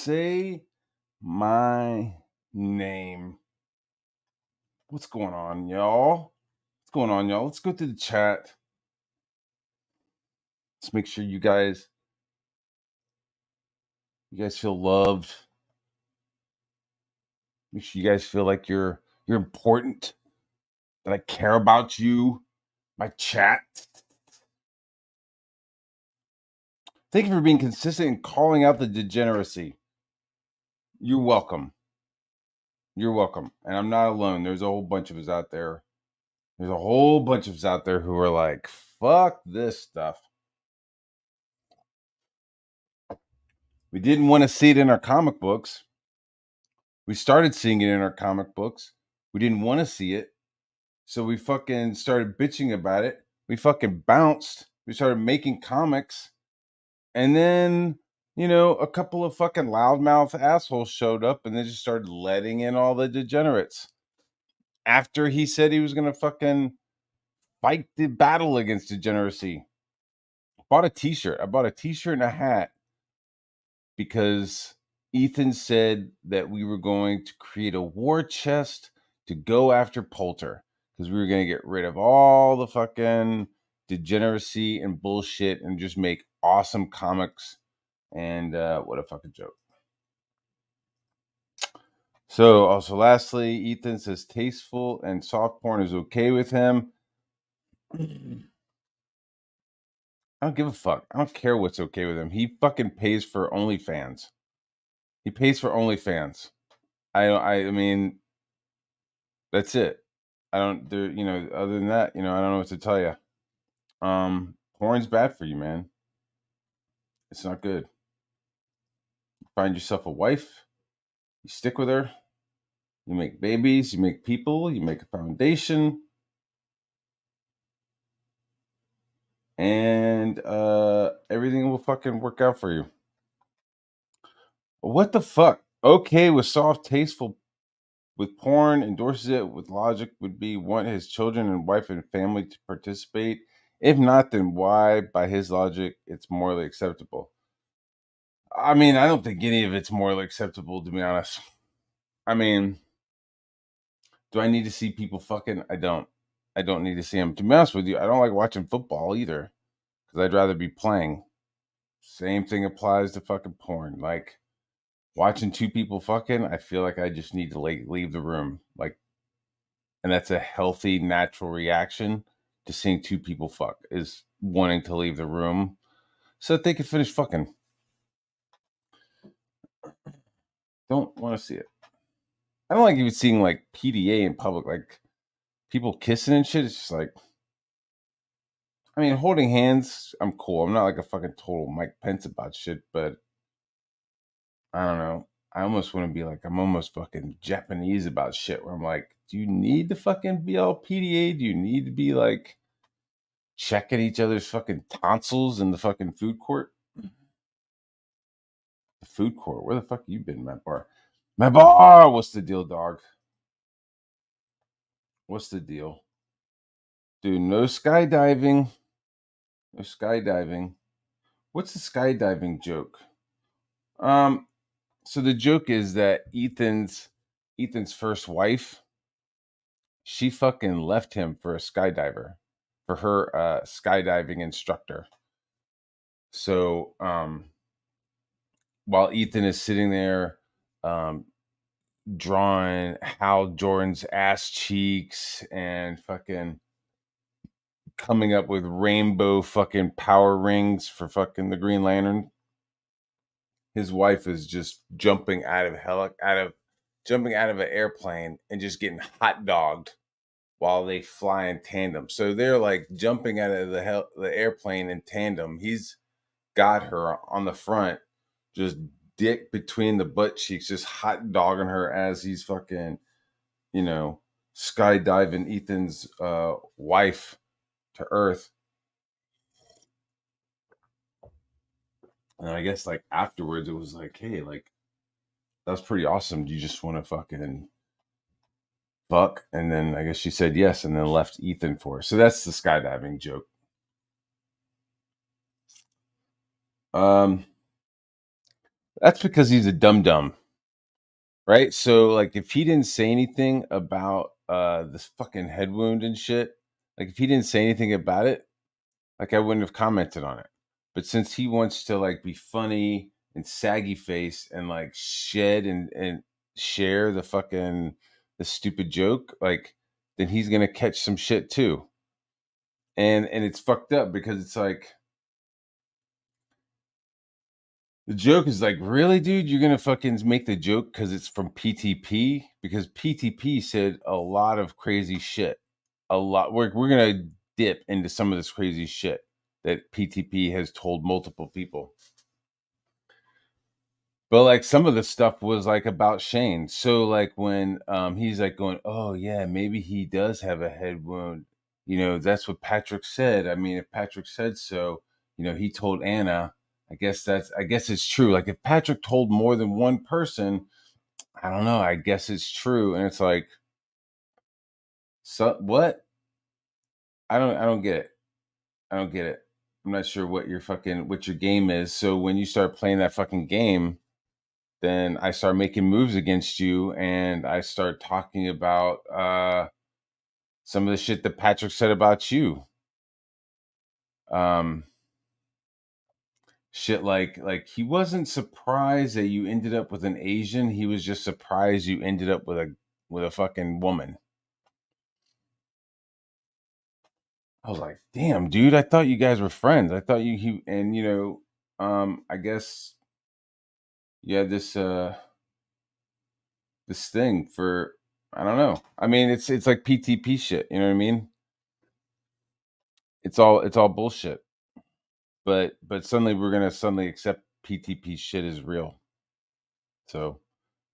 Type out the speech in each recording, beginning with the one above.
Say my name. What's going on, y'all? What's going on, y'all? Let's go to the chat. Let's make sure you guys feel loved. Make sure you guys feel like you're important. That I care about you. My chat. Thank you for being consistent and calling out the degeneracy. You're welcome. You're welcome. And I'm not alone. There's a whole bunch of us out there. There's a whole bunch of us out there who are like, fuck this stuff. We didn't want to see it in our comic books. We started seeing it in our comic books. We didn't want to see it. So we fucking started bitching about it. We fucking bounced. We started making comics. And then, a couple of fucking loudmouth assholes showed up and they just started letting in all the degenerates. After he said he was going to fucking fight the battle against degeneracy. I bought a t-shirt and a hat because Ethan said that we were going to create a war chest to go after Poulter because we were going to get rid of all the fucking degeneracy and bullshit and just make awesome comics. And what a fucking joke. So also lastly, Ethan says tasteful and soft porn is okay with him. I don't give a fuck. I don't care what's okay with him. He fucking pays for OnlyFans. He pays for OnlyFans. I mean, that's it. I don't there, other than that, I don't know what to tell you. Porn's bad for you, man. It's not good. Find yourself a wife, you stick with her, you make babies, you make people, you make a foundation, and everything will fucking work out for you. What the fuck? Okay with soft, tasteful with porn, endorses it with logic would be want his children and wife and family to participate. If not, then why, by his logic, it's morally acceptable? I mean, I don't think any of it's morally acceptable, to be honest. I mean, do I need to see people fucking? I don't. I don't need to see them. To be honest with you, I don't like watching football either because I'd rather be playing. Same thing applies to fucking porn. Like, watching two people fucking, I feel like I just need to leave the room. Like, and that's a healthy, natural reaction to seeing two people fuck, is wanting to leave the room so that they can finish fucking. Don't want to see it. I don't like even seeing like PDA in public, like people kissing and shit. It's just like, I mean, holding hands, I'm cool. I'm not like a fucking total Mike Pence about shit, but I don't know. I almost want to be like, I'm almost fucking Japanese about shit where I'm like, do you need to fucking be all PDA? Do you need to be like checking each other's fucking tonsils in the fucking food court? The food court? Where the fuck you been, Matt Bar? Matt Bar! What's the deal, dog? What's the deal? Dude, no skydiving. No skydiving. What's the skydiving joke? So the joke is that Ethan's first wife, she fucking left him for a skydiver, for her skydiving instructor. So while Ethan is sitting there drawing Hal Jordan's ass cheeks and fucking coming up with rainbow fucking power rings for fucking the Green Lantern, his wife is just jumping out of an airplane and just getting hot dogged while they fly in tandem. So they're like jumping out of the airplane in tandem. He's got her on the front, just dick between the butt cheeks, just hot dogging her as he's fucking, skydiving Ethan's wife to Earth. And I guess like afterwards, it was like, hey, like that's pretty awesome. Do you just want to fucking fuck? And then I guess she said yes, and then left Ethan for her. So that's the skydiving joke. That's because he's a dum dum, right? So like if he didn't say anything about this fucking head wound and shit, like if he didn't say anything about it, like I wouldn't have commented on it. But since he wants to like be funny and saggy face and like shed and share the stupid joke, like then he's gonna catch some shit too. And it's fucked up because it's like the joke is like, really, dude, you're gonna fucking make the joke because it's from PTP? Because PTP said a lot of crazy shit. A lot. We're gonna dip into some of this crazy shit that PTP has told multiple people. But like some of the stuff was like about Shane. So like when he's like going, oh yeah, maybe he does have a head wound. You know, that's what Patrick said. I mean, if Patrick said so, you know, he told Anna. I guess it's true. Like if Patrick told more than one person, I don't know. I guess it's true. And it's like, so what? I don't get it. I don't get it. I'm not sure what your game is. So when you start playing that fucking game, then I start making moves against you and I start talking about some of the shit that Patrick said about you. Um, shit like he wasn't surprised that you ended up with an Asian. He was just surprised you ended up with a fucking woman. I was like, damn, dude, I thought you guys were friends. I thought you he and you know, I guess you had this thing for I don't know. I mean, it's like PTP shit. You know what I mean? It's all bullshit. But suddenly we're gonna suddenly accept PTP shit is real. So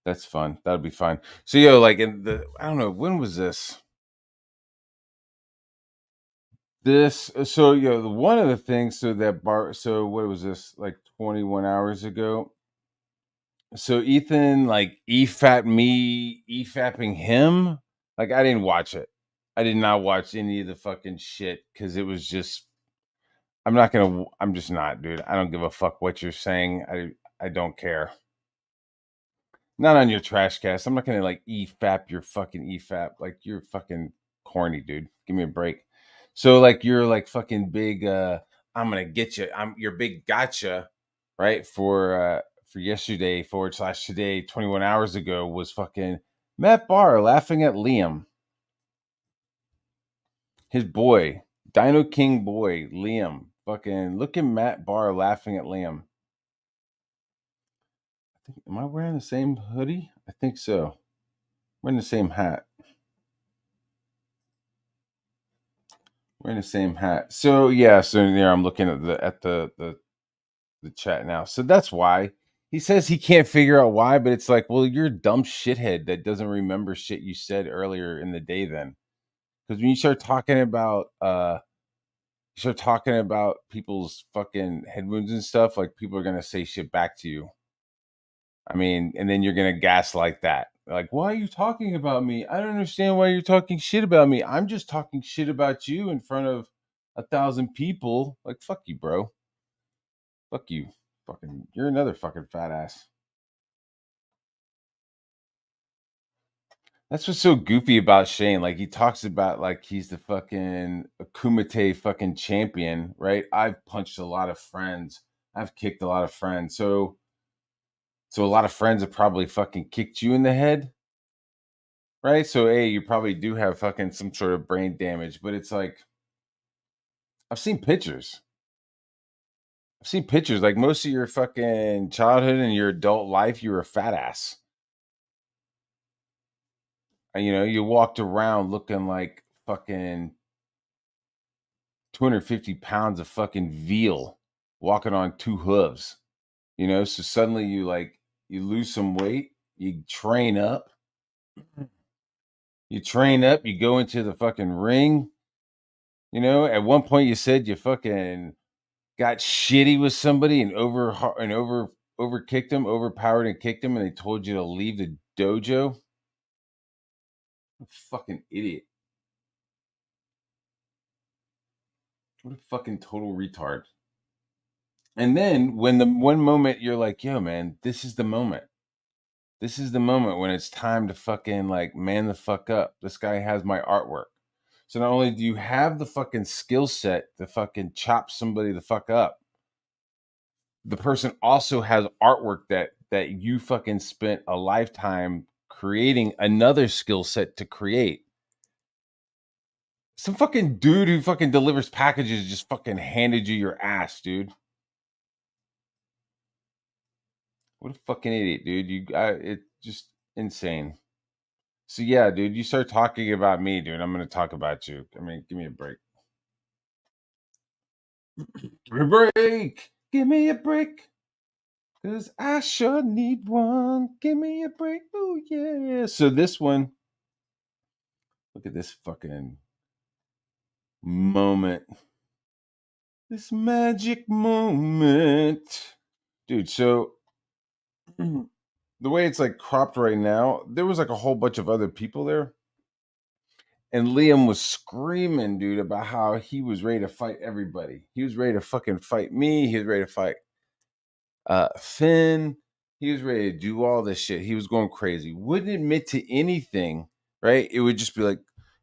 that's fun. That'll be fine. So yo, like in the I don't know when was this. So yo, one of the things so that bar so what was this like 21 hours ago? So Ethan like EFApping him. Like I didn't watch it. I did not watch any of the fucking shit because it was just I'm just not, dude. I don't give a fuck what you're saying. I don't care. Not on your trash cast. I'm not gonna like EFAP your fucking EFAP. Like you're fucking corny, dude. Give me a break. So like you're like fucking big I'm gonna get you. I'm your big gotcha, right? For yesterday forward slash today, 21 hours ago was fucking Matt Barr laughing at Liam, his boy, Dino King boy, Liam. Fucking look at Matt Barr laughing at Liam. Am I wearing the same hoodie? I think so. Wearing the same hat. Wearing the same hat. So yeah, so there I'm looking at the chat now. So that's why he says he can't figure out why, but it's like, well, you're a dumb shithead that doesn't remember shit you said earlier in the day then. Because when you start talking about people's fucking head wounds and stuff, like people are gonna say shit back to you. I mean, and then you're gonna gaslight that. Like, why are you talking about me? I don't understand why you're talking shit about me. I'm just talking shit about you in front of 1,000 people. Like, fuck you, bro. Fuck you. Fucking, you're another fucking fat ass. That's what's so goofy about Shane. Like, he talks about like he's the fucking Kumite fucking champion, right? I've punched a lot of friends. I've kicked a lot of friends. So a lot of friends have probably fucking kicked you in the head. Right? So, A, you probably do have fucking some sort of brain damage, but it's like I've seen pictures. I've seen pictures. Like most of your fucking childhood and your adult life, you were a fat ass. And you know, you walked around looking like fucking 250 pounds of fucking veal walking on two hooves. You know, so suddenly you lose some weight, you train up, you go into the fucking ring. You know, at one point you said you fucking got shitty with somebody and over kicked him, overpowered and kicked him, and they told you to leave the dojo. Fucking idiot! What a fucking total retard! And then when the one moment you're like, yo, man, this is the moment. This is the moment when it's time to fucking like man the fuck up. This guy has my artwork. So not only do you have the fucking skill set to fucking chop somebody the fuck up, the person also has artwork that you fucking spent a lifetime creating another skill set to create. Some fucking dude who fucking delivers packages just fucking handed you your ass, dude. What a fucking idiot, dude. It's just insane. So yeah, dude, you start talking about me, dude. I'm gonna talk about you. I mean, give me a break. Give me a break. Give me a break. Cause I sure need one. Give me a break. Oh yeah. So this one, look at this fucking moment. This magic moment. Dude, so the way it's like cropped right now, there was like a whole bunch of other people there. And Liam was screaming, dude, about how he was ready to fight everybody. He was ready to fucking fight me. He was ready to fight Finn. He was ready to do all this shit. He was going crazy. Wouldn't admit to anything, right? It would just be like,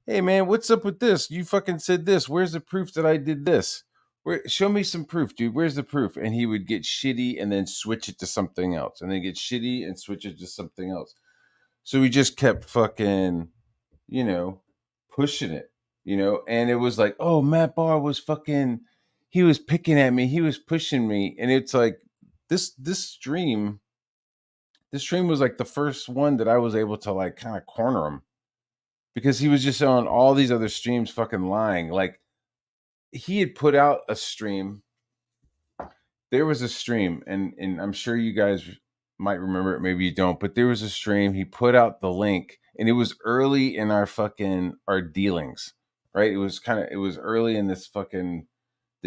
hey man, what's up with this? You fucking said this. Where's the proof that I did this? Show me some proof, dude. Where's the proof? And he would get shitty and then switch it to something else. And then get shitty and switch it to something else. So we just kept fucking, you know, pushing it, and it was like, oh, Matt Barr was fucking, he was picking at me, he was pushing me, and it's like this stream was like the first one that I was able to like kind of corner him because he was just on all these other streams fucking lying. Like he had put out a stream. There was a stream, and I'm sure you guys might remember it, maybe you don't, but there was a stream. He put out the link, and it was early in our dealings, right? It was early in this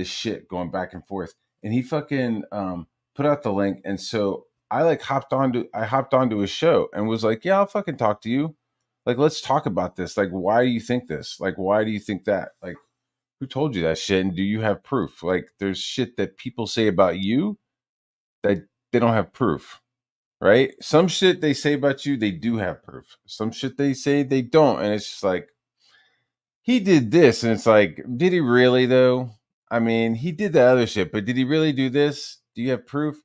shit going back and forth, and he fucking put out the link, and so I hopped onto his show and was like, yeah, I'll fucking talk to you, like let's talk about this, like why do you think this, like why do you think that, like who told you that shit? And do you have proof? Like, there's shit that people say about you that they don't have proof, right? Some shit they say about you, they do have proof. Some shit they say they don't. And it's just like, he did this. And it's like, did he really, though? I mean, he did the other shit, but did he really do this? Do you have proof?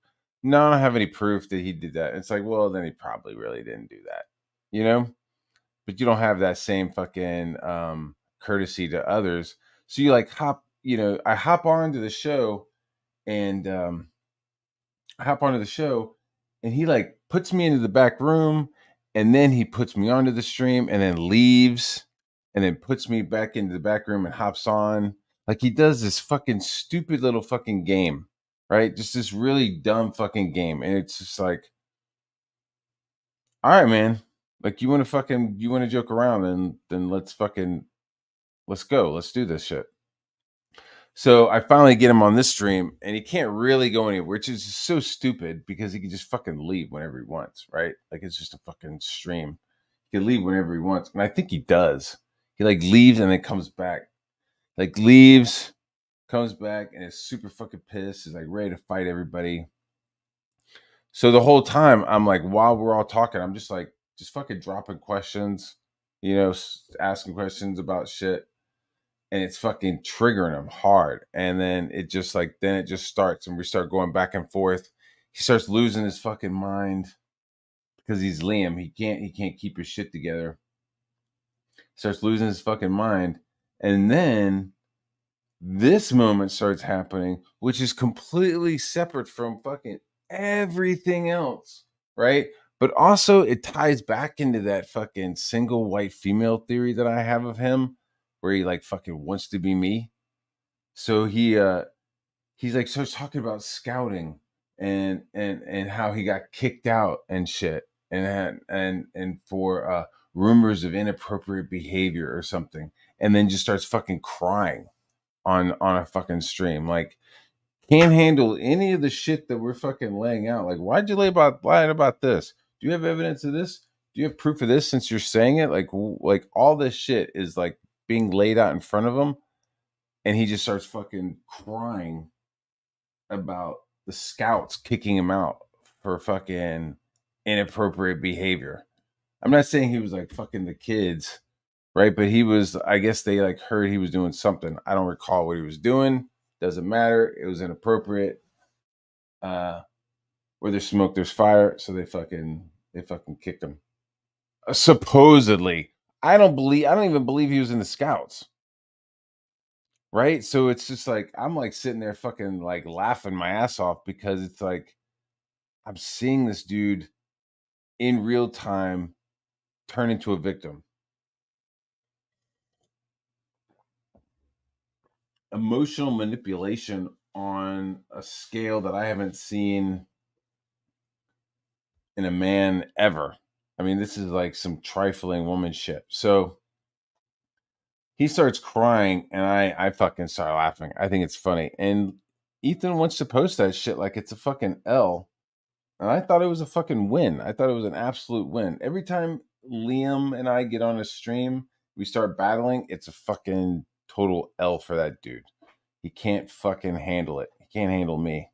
No, I don't have any proof that he did that. It's like, well, then he probably really didn't do that, you know? But you don't have that same fucking courtesy to others. So you like I hop onto the show and I hop onto the show and he like puts me into the back room and then he puts me onto the stream and then leaves and then puts me back into the back room and hops on. Like he does this fucking stupid little fucking game, right? Just this really dumb fucking game. And it's just like, all right, man. Like you want to joke around, then let's go. Let's do this shit. So I finally get him on this stream, and he can't really go anywhere, which is so stupid because he can just fucking leave whenever he wants, right? Like it's just a fucking stream. He can leave whenever he wants, and I think he does. He like leaves and then comes back, like leaves, comes back, and is super fucking pissed. Is like ready to fight everybody. So the whole time, I'm like, while we're all talking, I'm just like, just fucking dropping questions, asking questions about shit, and it's fucking triggering him hard. And then it just starts, and we start going back and forth. He starts losing his fucking mind because he's Liam. He can't keep his shit together. Starts losing his fucking mind, and then this moment starts happening, which is completely separate from fucking everything else, right? But also it ties back into that fucking single white female theory that I have of him, where he like fucking wants to be me. So he's like starts talking about scouting and how he got kicked out and shit and for rumors of inappropriate behavior or something, and then just starts fucking crying on a fucking stream. Like can't handle any of the shit that we're fucking laying out. Like, why'd you lying about this? Do you have evidence of this? Do you have proof of this since you're saying it? Like all this shit is like being laid out in front of him, and he just starts fucking crying about the scouts kicking him out for fucking inappropriate behavior. I'm not saying he was like fucking the kids, right? But he was, I guess they like heard he was doing something. I don't recall what he was doing. Doesn't matter. It was inappropriate. Where there's smoke, there's fire. So they fucking kicked him. Supposedly. I don't even believe he was in the scouts. Right? So it's just like I'm like sitting there fucking like laughing my ass off because it's like I'm seeing this dude in real time turn into a victim. Emotional manipulation on a scale that I haven't seen in a man ever. I mean, this is like some trifling woman shit. So he starts crying and I fucking start laughing. I think it's funny. And Ethan wants to post that shit like it's a fucking L. And I thought it was a fucking win. I thought it was an absolute win. Every time Liam and I get on a stream, we start battling, it's a fucking total L for that dude. He can't fucking handle it. He can't handle me.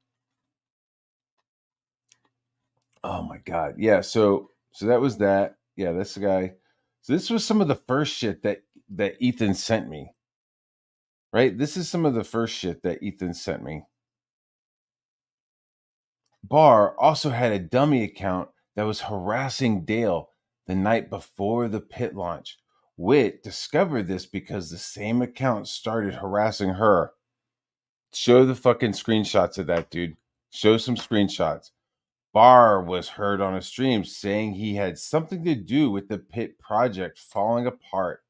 Oh my god. Yeah, so that was that. Yeah, that's the guy. So this was some of the first shit that Ethan sent me. Right? This is some of the first shit that Ethan sent me. Barr also had a dummy account that was harassing Dale the night before the pit launch. Witt discovered this because the same account started harassing her. Show the fucking screenshots of that, dude. Show some screenshots. Barr was heard on a stream saying he had something to do with the pit project falling apart.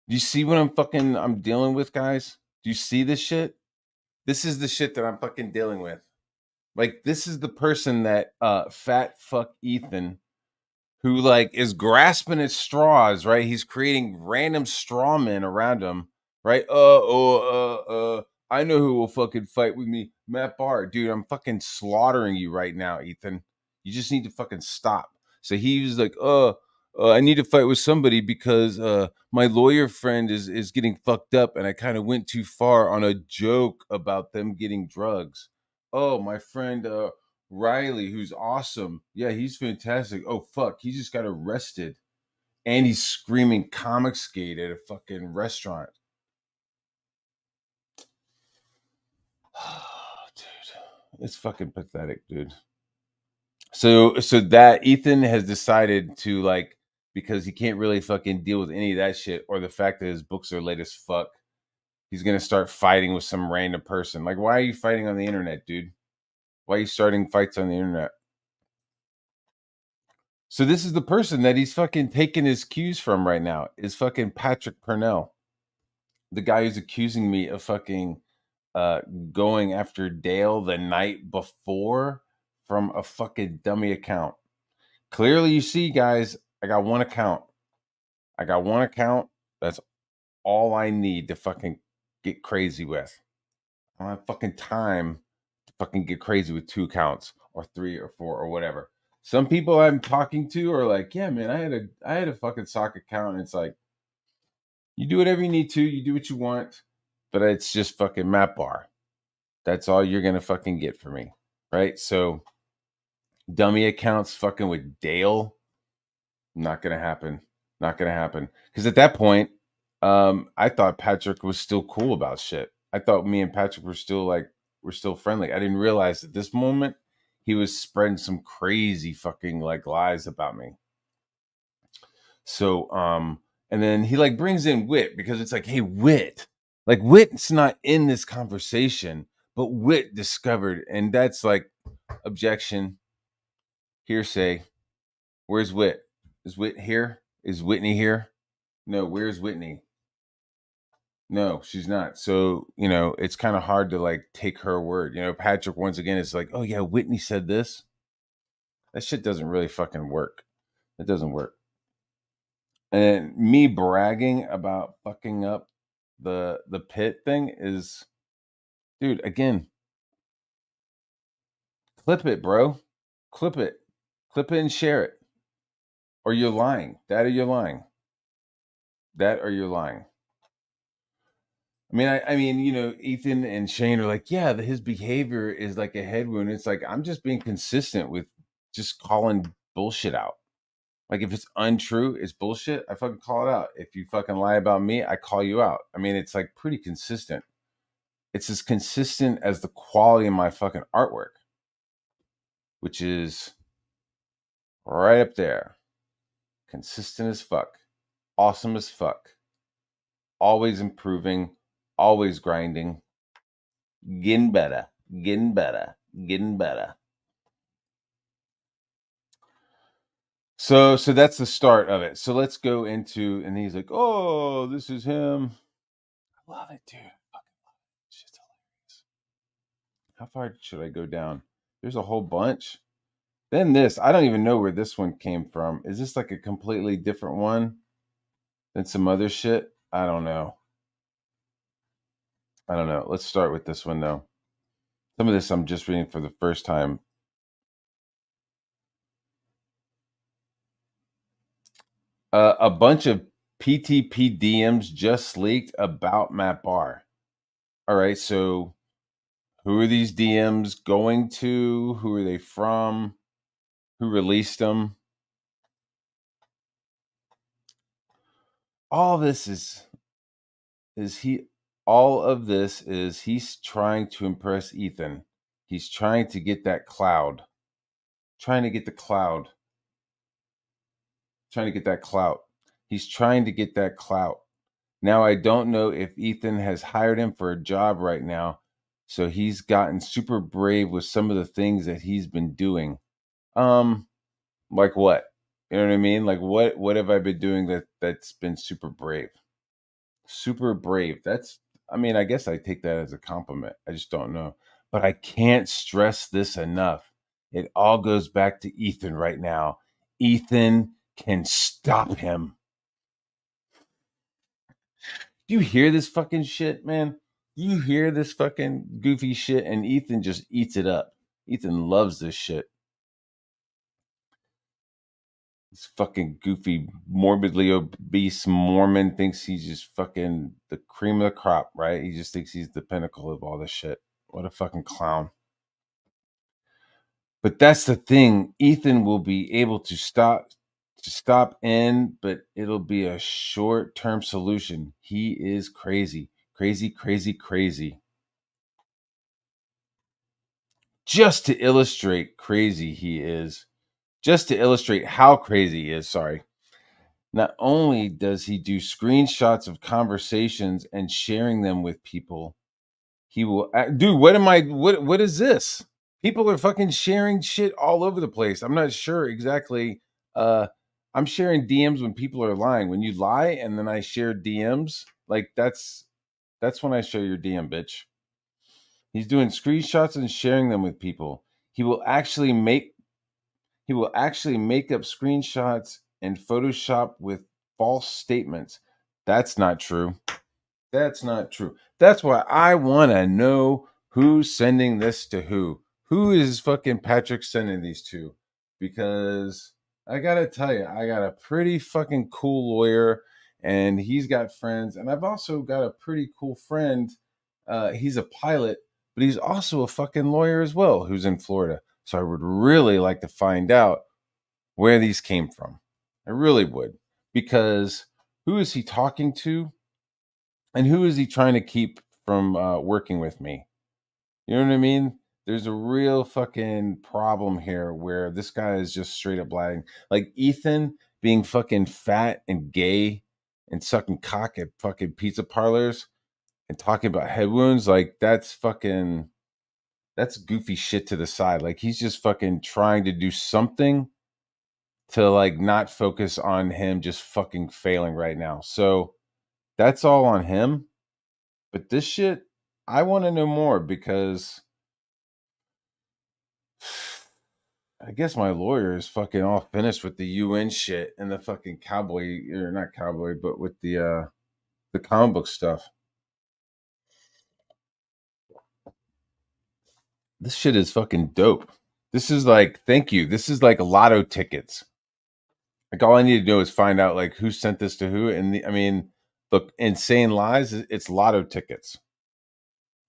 Do you see what I'm dealing with, guys? Do you see this shit? This is the shit that I'm fucking dealing with. Like, this is the person that fat fuck Ethan, who like is grasping at straws, right? He's creating random straw men around him, right? I know who will fucking fight with me. Matt Barr. Dude, I'm fucking slaughtering you right now, Ethan. You just need to fucking stop. So he was like, I need to fight with somebody because my lawyer friend is getting fucked up and I kind of went too far on a joke about them getting drugs. Oh, my friend Riley, who's awesome. Yeah, he's fantastic. Oh fuck, he just got arrested. And he's screaming comic skate at a fucking restaurant. Dude, it's fucking pathetic, dude. So that Ethan has decided to like, because he can't really fucking deal with any of that shit or the fact that his books are late as fuck, he's gonna start fighting with some random person. Like, why are you fighting on the internet, dude? Why are you starting fights on the internet? So this is the person that he's fucking taking his cues from right now, is fucking Patrick Purnell, the guy who's accusing me of fucking uh going after Dale the night before from a fucking dummy account. Clearly, you see, guys, I got one account. I got one account. That's all I need to fucking get crazy with. I don't have fucking time to fucking get crazy with 2 accounts or 3 or 4 or whatever. Some people I'm talking to are like, yeah, man, I had a fucking sock account, and it's like, you do whatever you need to, you do what you want, but it's just fucking Matt Barr. That's all you're gonna fucking get from me, right? So dummy accounts fucking with Dale, not gonna happen. Not gonna happen. Because at that point, I thought Patrick was still cool about shit. I thought me and Patrick were still friendly. I didn't realize at this moment he was spreading some crazy fucking like lies about me. So and then he like brings in Witt because it's like, hey, Witt. Like Witt's not in this conversation, but Witt discovered, and that's like objection, hearsay. Where's Witt? Is Witt here? Is Whitney here? No, where's Whitney? No, she's not. So, it's kind of hard to like take her word. Patrick once again is like, oh yeah, Whitney said this. That shit doesn't really fucking work. It doesn't work. And me bragging about fucking up the pit thing is, dude, again, clip it, bro. Clip it. Clip it and share it. Or you're lying. That or you're lying. That or you're lying. I mean, Ethan and Shane are like, yeah, his behavior is like a head wound. It's like I'm just being consistent with just calling bullshit out. Like if it's untrue, it's bullshit. I fucking call it out. If you fucking lie about me, I call you out. I mean, it's like pretty consistent. It's as consistent as the quality of my fucking artwork, which is right up there. Consistent as fuck. Awesome as fuck. Always improving, always grinding, getting better, getting better, getting better. So that's the start of it. So let's go into, and he's like, "Oh, this is him." I love it, dude. Fucking love it. Shit's hilarious. How far should I go down? There's a whole bunch. Then this, I don't even know where this one came from. Is this like a completely different one than some other shit? I don't know. Let's start with this one though. Some of this I'm just reading for the first time. A bunch of PTP DMs just leaked about Matt Barr. All right, so who are these DMs going to? Who are they from? Who released them? All this all of this is he's trying to impress Ethan. He's trying to get that cloud. Trying to get the cloud. Trying to get that clout. He's trying to get that clout. Now I don't know if Ethan has hired him for a job right now, so he's gotten super brave with some of the things that he's been doing. Like what? You know what I mean? Like what have I been doing that's been super brave? Super brave. I guess I take that as a compliment. I just don't know. But I can't stress this enough. It all goes back to Ethan right now. Ethan can stop him. Do you hear this fucking shit, man? You hear this fucking goofy shit, and Ethan just eats it up. Ethan loves this shit. This fucking goofy, morbidly obese Mormon thinks he's just fucking the cream of the crop, right? He just thinks he's the pinnacle of all this shit. What a fucking clown. But that's the thing. Ethan will be able to stop in, but it'll be a short-term solution. He is crazy. Crazy, crazy, crazy. Just to illustrate crazy he is, just to illustrate how crazy he is, sorry. Not only does he do screenshots of conversations and sharing them with people, he will dude, what is this? People are fucking sharing shit all over the place. I'm not sure exactly. I'm sharing DMs when people are lying. When you lie and then I share DMs, like that's when I show your DM, bitch. He's doing screenshots and sharing them with people. He will actually make up screenshots and Photoshop with false statements. That's not true. That's not true. That's why I want to know who's sending this to who. Who is fucking Patrick sending these to? Because I got to tell you, I got a pretty fucking cool lawyer and he's got friends. And I've also got a pretty cool friend. He's a pilot, but he's also a fucking lawyer as well who's in Florida. So I would really like to find out where these came from. I really would. Because who is he talking to? And who is he trying to keep from working with me? You know what I mean? There's a real fucking problem here where this guy is just straight up lying. Like Ethan being fucking fat and gay and sucking cock at fucking pizza parlors and talking about head wounds. Like that's goofy shit to the side. Like he's just fucking trying to do something to like not focus on him just fucking failing right now. So that's all on him. But this shit, I want to know more because I guess my lawyer is fucking all finished with the UN shit and the fucking cowboy, or not cowboy, but with the comic book stuff. This shit is fucking dope. This is like, thank you. This is like lotto tickets. Like all I need to do is find out like who sent this to who, and I mean, Look, insane lies, it's lotto tickets.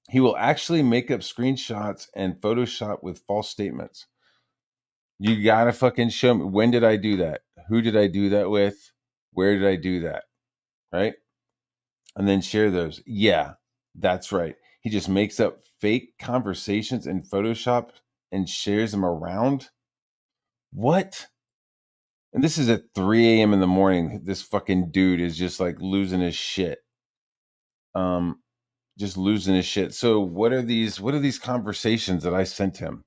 He will actually make up screenshots and Photoshop with false statements. You gotta fucking show me. When did I do that? Who did I do that with? Where did I do that? Right? And then share those. Yeah, that's right. He just makes up fake conversations in Photoshop and shares them around. What? And this is at 3 a.m. in the morning. This fucking dude is just like losing his shit. Just losing his shit. So what are these conversations that I sent him?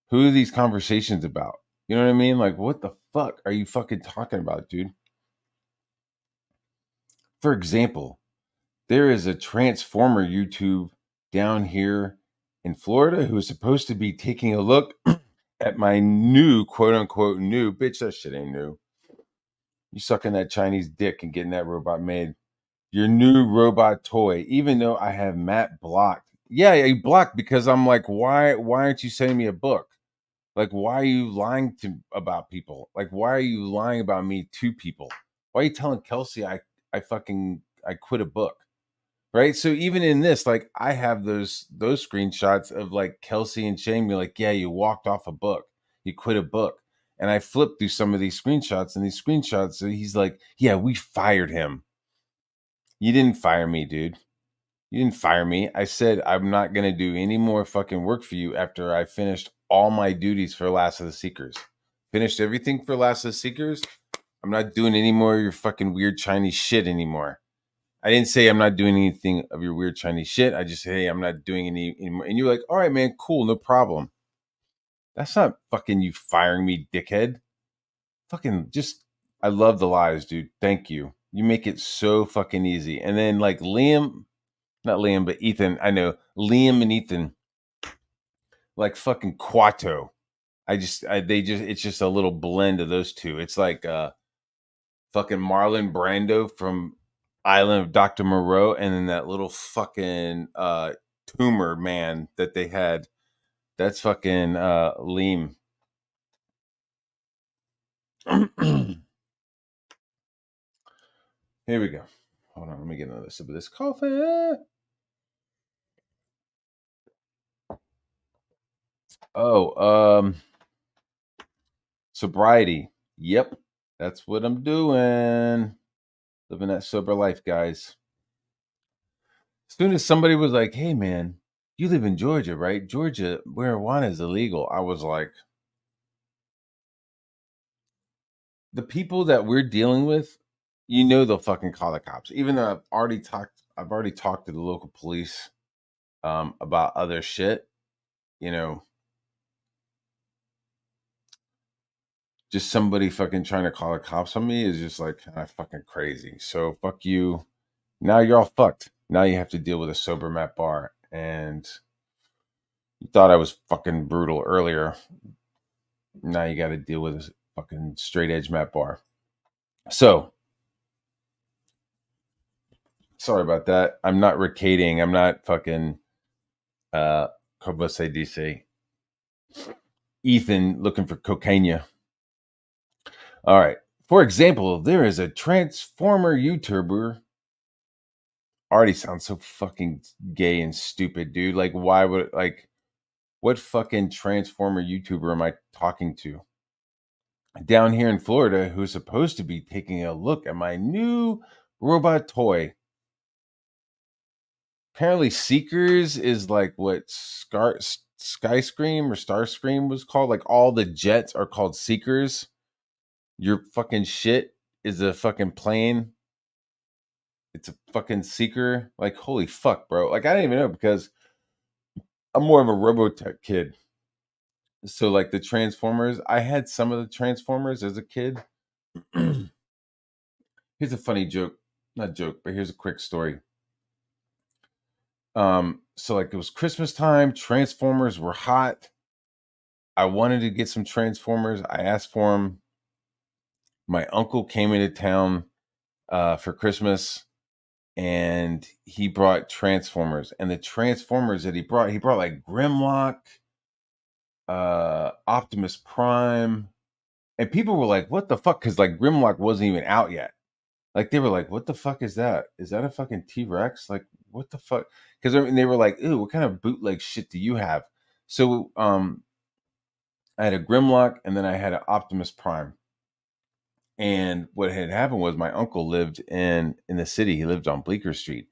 Who are these conversations about? You know what I mean? Like, what the fuck are you fucking talking about, dude? For example, there is a Transformer YouTube down here in Florida who is supposed to be taking a look at my new, quote unquote, new, bitch, that shit ain't new. You sucking that Chinese dick and getting that robot made. Your new robot toy, even though I have Matt blocked. Yeah, he blocked because I'm like, why aren't you sending me a book? Like, why are you lying about people? Like, why are you lying about me to people? Why are you telling Kelsey I quit a book? Right. So even in this, like, I have those screenshots of like Kelsey and Shane be like, yeah, you walked off a book, you quit a book. And I flipped through some of these screenshots, and these screenshots, he's like, yeah, we fired him. You didn't fire me, dude. You didn't fire me. I said I'm not gonna do any more fucking work for you after I finished all my duties for Last of the Seekers. Finished everything for Last of the Seekers. I'm not doing any more of your fucking weird Chinese shit anymore. I didn't say I'm not doing anything of your weird Chinese shit. I just said, hey, I'm not doing any anymore. And you're like, all right, man, cool, no problem. That's not fucking you firing me, dickhead. Fucking just, I love the lies, dude. Thank you. You make it so fucking easy. And then like Liam, not Liam, but Ethan. I know Liam and Ethan, like fucking Quato. It's just a little blend of those two. It's like fucking Marlon Brando from Island of Dr. Moreau, and then that little fucking tumor man that they had. That's fucking Liam. Here we go. Hold on, let me get another sip of this coffee. Oh, sobriety. Yep, that's what I'm doing. Living that sober life, guys. As soon as somebody was like, "Hey, man, you live in Georgia, right? Georgia, marijuana is illegal." I was like, the people that we're dealing with, they'll fucking call the cops. Even though I've already talked to the local police about other shit. You know, just somebody fucking trying to call the cops on me is just like kind of fucking crazy. So fuck you. Now you're all fucked. Now you have to deal with a sober Matt Barr. And you thought I was fucking brutal earlier. Now you got to deal with a fucking straight edge Matt Barr. So sorry about that. I'm not ricating. I'm not fucking como se dice, Ethan looking for cocaine. All right. For example, there is a Transformer YouTuber. Already sounds so fucking gay and stupid, dude. Like, why would what fucking Transformer YouTuber am I talking to? Down here in Florida, who's supposed to be taking a look at my new robot toy. Apparently, Seekers is like what Skyscream or Starscream was called. Like all the jets are called Seekers. Your fucking shit is a fucking plane. It's a fucking Seeker. Like holy fuck, bro. Like I didn't even know because I'm more of a Robotech kid. So like the Transformers, I had some of the Transformers as a kid. Here's a funny joke, not joke, but here's a quick story. So like it was Christmas time, Transformers were hot. I wanted to get some Transformers. I asked for them. My uncle came into town for Christmas, and he brought Transformers. And the Transformers that he brought like Grimlock, Optimus Prime, and people were like, "What the fuck?" Because like Grimlock wasn't even out yet. Like they were like, "What the fuck is that? Is that a fucking T-Rex? Like what the fuck?" Because they were like, "Ooh, what kind of bootleg shit do you have?" So I had a Grimlock and then I had an Optimus Prime. And what had happened was my uncle lived in the city. He lived on Bleecker Street,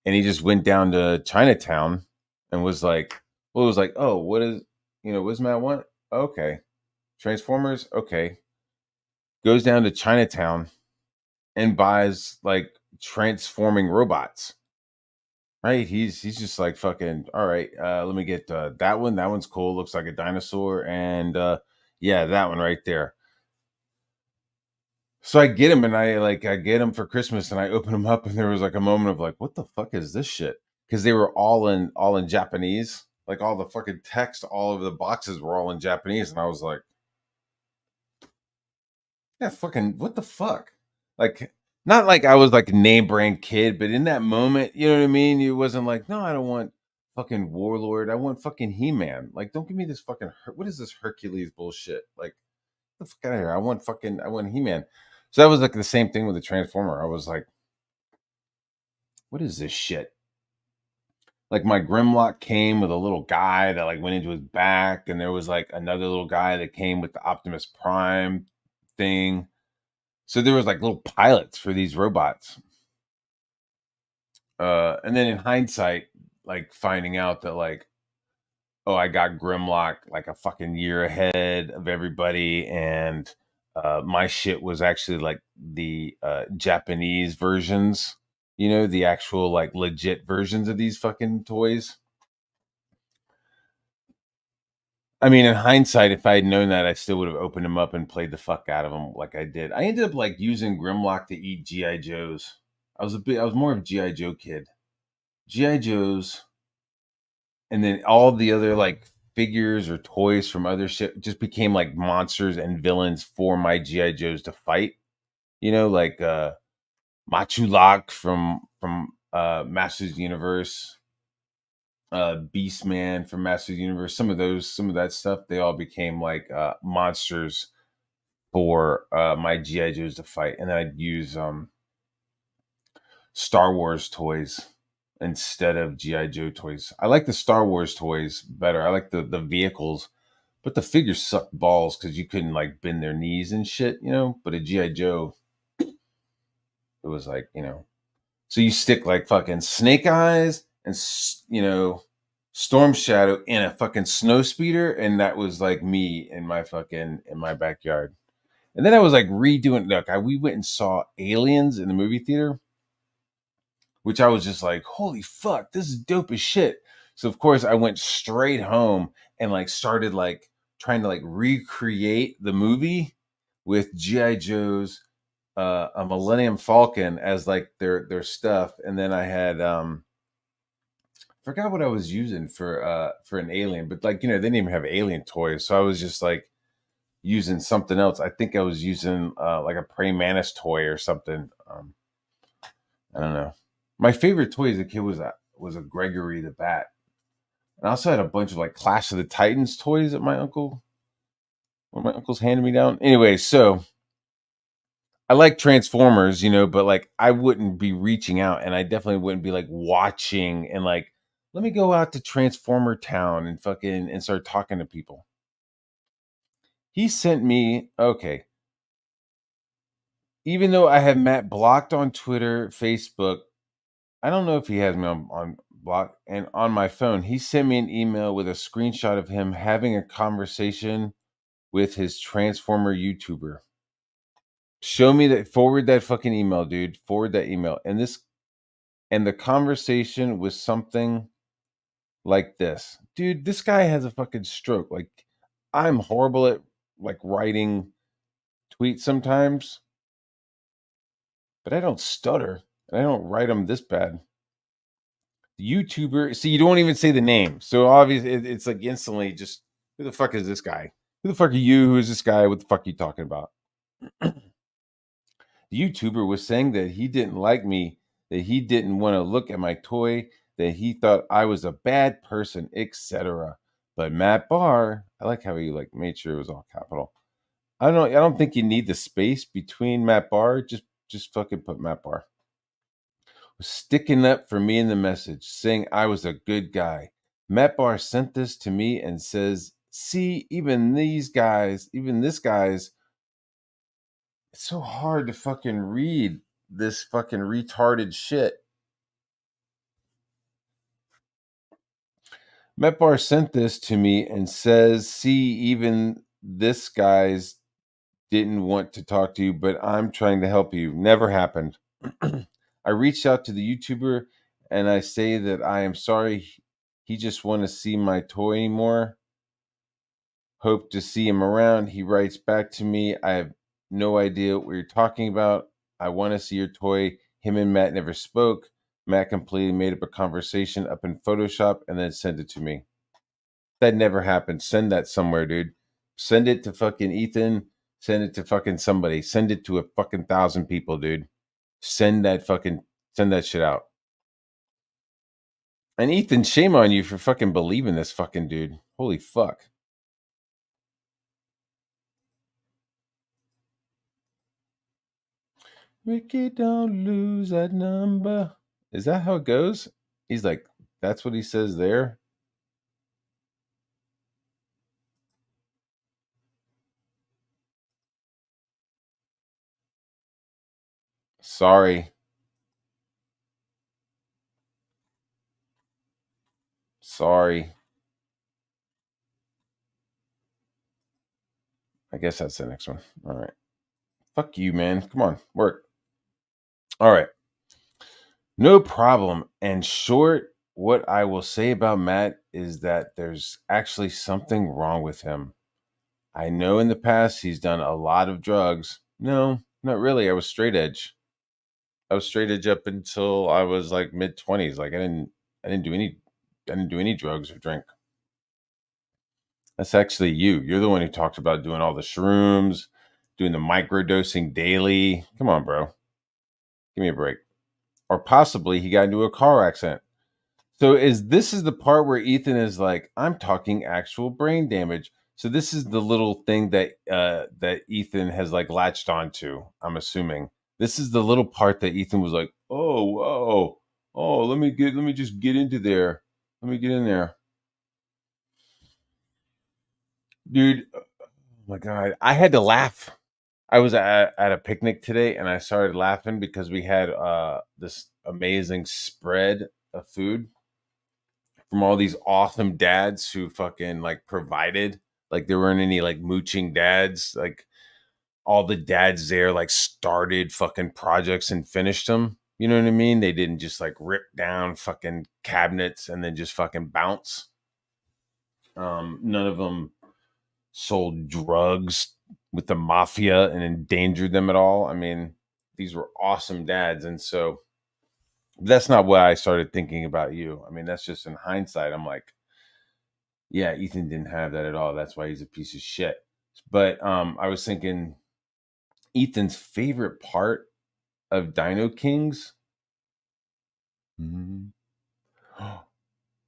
and he just went down to Chinatown and was like, "Well, it was like, oh, what is what does Matt want? Okay, Transformers. Okay." Goes down to Chinatown and buys like transforming robots. Right? He's just like fucking. All right, let me get that one. That one's cool. Looks like a dinosaur, and yeah, that one right there. So I get him, and I get him for Christmas, and I open him up, and there was like a moment of like, what the fuck is this shit? Because they were all in Japanese, like all the fucking text, all of the boxes were all in Japanese, and I was like, yeah, fucking what the fuck? Like, not like I was like a name brand kid, but in that moment, you know what I mean? It wasn't like, no, I don't want fucking Warlord. I want fucking He Man. Like, don't give me this fucking what is this Hercules bullshit? Like, get the fuck out of here. I want He Man. So that was like the same thing with the Transformer. I was like, what is this shit? Like my Grimlock came with a little guy that like went into his back, and there was like another little guy that came with the Optimus Prime thing. So there was like little pilots for these robots. And then in hindsight, like finding out that like, oh, I got Grimlock like a fucking year ahead of everybody, and my shit was actually like the Japanese versions, the actual like legit versions of these fucking toys. I mean, in hindsight, if I had known that, I still would have opened them up and played the fuck out of them like I did. I ended up like using Grimlock to eat GI Joes. I was more of a GI Joe kid. GI Joes, and then all the other like figures or toys from other shit just became like monsters and villains for my GI Joes to fight. Like Machulak from Masters Universe, Beastman from Masters Universe. Some of that stuff, they all became like monsters for my GI Joes to fight, and then I'd use Star Wars toys instead of GI Joe toys. I like the Star Wars toys better. I like the vehicles, but the figures suck balls because you couldn't like bend their knees and shit. But a GI Joe, it was like So you stick like fucking Snake Eyes and Storm Shadow in a fucking snow speeder, and that was like me in my backyard. And then I was like redoing. Look, we went and saw Aliens in the movie theater, which I was just like, holy fuck, this is dope as shit. So of course I went straight home and like started like trying to like recreate the movie with GI Joe's a Millennium Falcon as like their stuff, and then I had forgot what I was using for an alien, but like they didn't even have alien toys, so I was just like using something else. I think I was using like a praying mantis toy or something. I don't know. My favorite toy as a kid was a Gregory the Bat. And I also had a bunch of like Clash of the Titans toys that my uncle's handed me down. Anyway, so I like Transformers, but like I wouldn't be reaching out, and I definitely wouldn't be like watching and like, let me go out to Transformer Town and fucking and start talking to people. He sent me, okay, even though I have Matt blocked on Twitter, Facebook, I don't know if he has me on block, and on my phone, he sent me an email with a screenshot of him having a conversation with his Transformer YouTuber. Show me that, forward that fucking email, dude. Forward that email. And the conversation was something like this. Dude, this guy has a fucking stroke. Like, I'm horrible at like writing tweets sometimes, but I don't stutter and I don't write them this bad. YouTuber. See, you don't even say the name, so obviously it's like instantly just, who the fuck is this guy? Who the fuck are you? Who is this guy? What the fuck are you talking about? The YouTuber was saying that he didn't like me, that he didn't want to look at my toy, that he thought I was a bad person, etc. But Matt Barr, I like how he like made sure it was all capital. I don't think you need the space between Matt Barr. Just Just fucking put Matt Barr. Was sticking up for me in the message, saying I was a good guy. Matt Barr sent this to me and says, see, even this guy's, it's so hard to fucking read this fucking retarded shit. Matt Barr sent this to me and says, see, even this guy's didn't want to talk to you, but I'm trying to help you. Never happened. I reached out to the YouTuber and I say that I am sorry. He just want to see my toy more. Hope to see him around. He writes back to me, I have no idea what you're talking about. I want to see your toy. Him and Matt never spoke. Matt completely made up a conversation up in Photoshop and then sent it to me. That never happened. Send that somewhere, dude. Send it to fucking Ethan. Send it to fucking somebody. Send it to a fucking 1,000 people, dude. Send that shit out. And Ethan, shame on you for fucking believing this fucking dude. Holy fuck. Ricky, don't lose that number. Is that how it goes? He's like, that's what he says there? Sorry. Sorry. I guess that's the next one. All right. Fuck you, man. Come on, work. All right. No problem. And short, what I will say about Matt is that there's actually something wrong with him. I know in the past he's done a lot of drugs. No, not really. I was straight edge. Up until I was like mid-20s. Like I didn't do any drugs or drink. That's actually you. You're the one who talked about doing all the shrooms, doing the microdosing daily. Come on, bro. Give me a break. Or possibly he got into a car accident. So this is the part where Ethan is like, I'm talking actual brain damage. So this is the little thing that that Ethan has like latched onto. I'm assuming this is the little part that Ethan was like, oh, whoa, oh, let me just get into there. Let me get in there, dude. Oh my god, I had to laugh. I was at a picnic today and I started laughing because we had this amazing spread of food from all these awesome dads who fucking like provided. Like there weren't any like mooching dads. Like all the dads there like started fucking projects and finished them. You know what I mean? They didn't just like rip down fucking cabinets and then just fucking bounce. None of them sold drugs with the mafia and endangered them at all. I mean, these were awesome dads. And so that's not what I started thinking about you. I mean, that's just in hindsight. I'm like, yeah, Ethan didn't have that at all. That's why he's a piece of shit. But I was thinking Ethan's favorite part of Dino Kings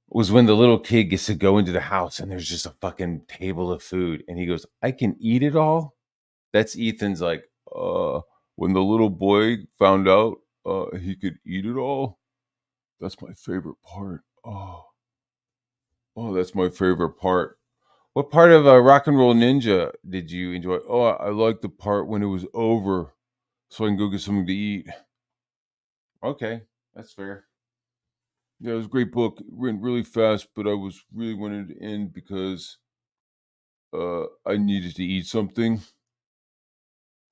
was when the little kid gets to go into the house and there's just a fucking table of food and he goes, I can eat it all. That's Ethan's like, when the little boy found out he could eat it all. That's my favorite part. Oh, that's my favorite part. What part of Rock and Roll Ninja did you enjoy? Oh, I like the part when it was over, so I can go get something to eat. Okay, that's fair. Yeah, it was a great book. It went really fast, but I was really wanted to end because I needed to eat something.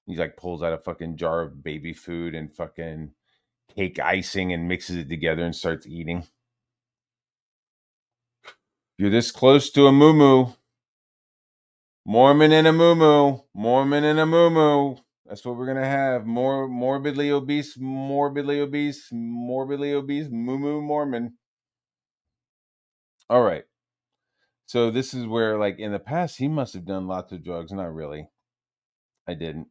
He like pulls out a fucking jar of baby food and fucking cake icing and mixes it together and starts eating. You're this close to a moo. Mormon and a moo. Mormon and a moo. That's what we're gonna have. More morbidly obese, moo Mormon. All right. So this is where, like, in the past, he must have done lots of drugs. Not really. I didn't.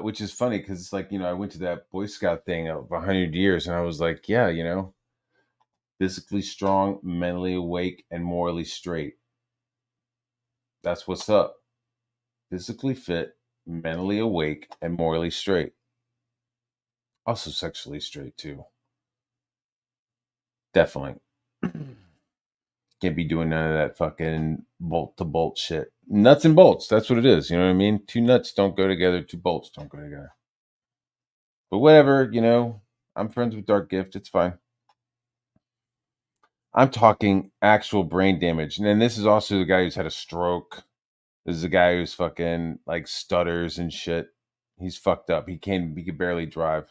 Which is funny because it's like, I went to that Boy Scout thing of 100 years, and I was like, yeah, physically strong, mentally awake, and morally straight. That's what's up. Physically fit, mentally awake, and morally straight. Also sexually straight too. Definitely. Can't be doing none of that fucking bolt to bolt shit. Nuts and bolts. That's what it is. You know what I mean? Two nuts don't go together. Two bolts don't go together. But whatever, I'm friends with Dark Gift. It's fine. I'm talking actual brain damage. And then this is also the guy who's had a stroke. This is the guy who's fucking like stutters and shit. He's fucked up. He could barely drive.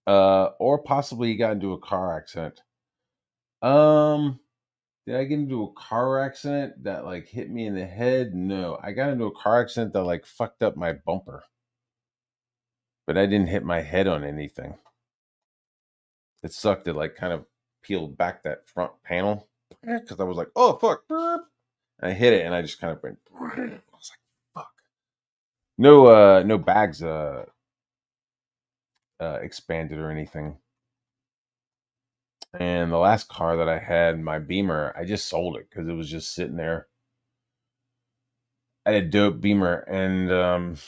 Or possibly he got into a car accident. Did I get into a car accident that like hit me in the head? No. I got into a car accident that like fucked up my bumper. But I didn't hit my head on anything. It sucked. It like kind of peeled back that front panel because I was like, oh fuck. And I hit it and I just kind of went. I was like, fuck. No bags expanded or anything. And the last car that I had, my Beamer, I just sold it because it was just sitting there. I had a dope Beamer, and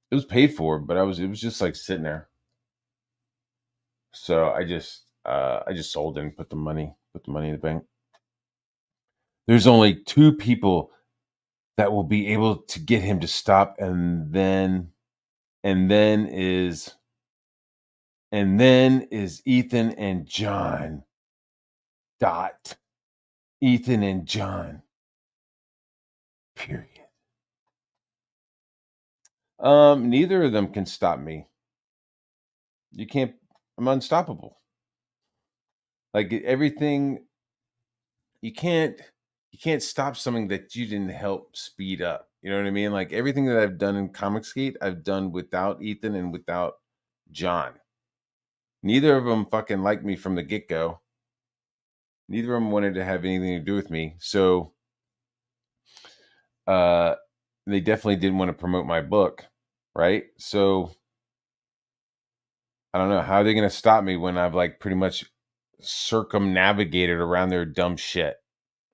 it was paid for, but it was just like sitting there. So I just sold it and put the money in the bank. There's only two people that will be able to get him to stop, and then is Ethan and John. Ethan and John. Period. Neither of them can stop me. You can't. I'm unstoppable. Like everything, you can't stop something that you didn't help speed up. You know what I mean? Like everything that I've done in Comicsgate, I've done without Ethan and without John. Neither of them fucking liked me from the get-go. Neither of them wanted to have anything to do with me. So they definitely didn't want to promote my book, right? So I don't know, how are they going to stop me when I've like pretty much circumnavigated around their dumb shit,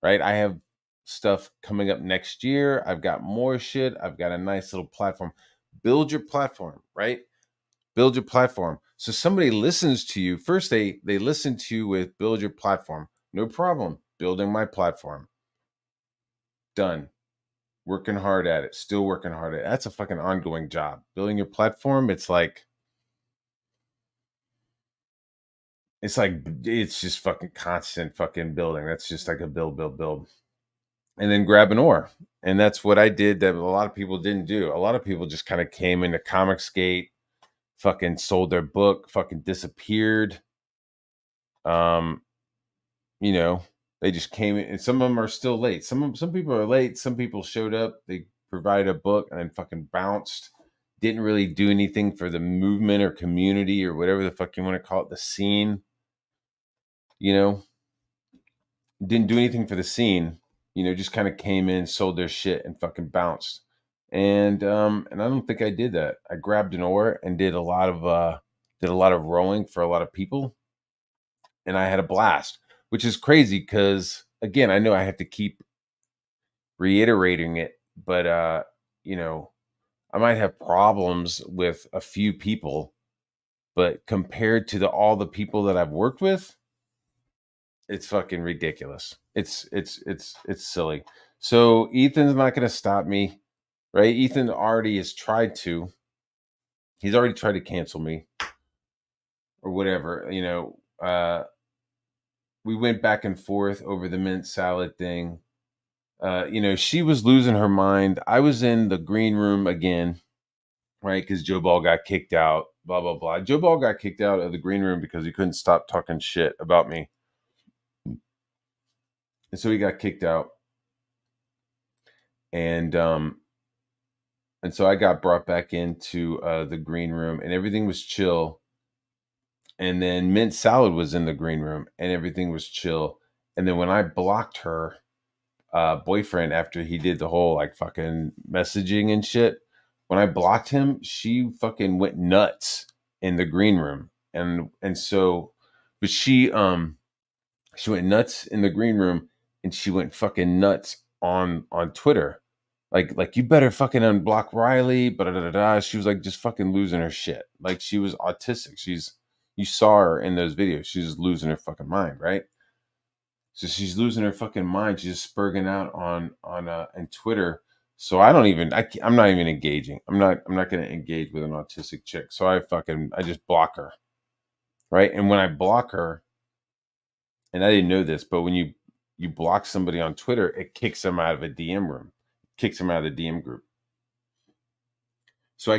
right? I have stuff coming up next year. I've got more shit. I've got a nice little platform. Build your platform, right? Build your platform. So somebody listens to you. First, they listen to you with build your platform. No problem. Building my platform. Done. Working hard at it. Still working hard at it. That's a fucking ongoing job. Building your platform, it's just fucking constant fucking building. That's just like a build. And then grab an oar. And that's what I did that a lot of people didn't do. A lot of people just kind of came into Comicsgate, fucking sold their book, fucking disappeared. They just came in, and some of them are still late. Some people are late. Some people showed up. They provided a book and then fucking bounced. Didn't really do anything for the movement or community or whatever the fuck you want to call it, the scene. Didn't do anything for the scene. Just kind of came in, sold their shit, and fucking bounced. And I don't think I did that. I grabbed an oar and did a lot of rowing for a lot of people, and I had a blast, which is crazy because again, I know I have to keep reiterating it, but I might have problems with a few people, but compared to all the people that I've worked with, it's fucking ridiculous. It's silly. So Ethan's not going to stop me, right? Ethan already has tried to. He's already tried to cancel me or whatever. We went back and forth over the mint salad thing. She was losing her mind. I was in the green room again, right? Because Joe Ball got kicked out. Blah blah blah. Joe Ball got kicked out of the green room because he couldn't stop talking shit about me. And so he got kicked out. And so I got brought back into the green room and everything was chill. And then Mint Salad was in the green room and everything was chill. And then when I blocked her boyfriend after he did the whole like fucking messaging and shit, when I blocked him, she fucking went nuts in the green room. And so, but she went nuts in the green room and she went fucking nuts on Twitter. Like you better fucking unblock Riley, but she was like just fucking losing her shit. Like she was autistic. You saw her in those videos. She's losing her fucking mind, right? So she's losing her fucking mind. She's just spurging out on Twitter. So I don't even I'm not even engaging. I'm not going to engage with an autistic chick. So I just block her, right? And when I block her, and I didn't know this, but when you block somebody on Twitter, it kicks them out of a DM room, kicks them out of the DM group. So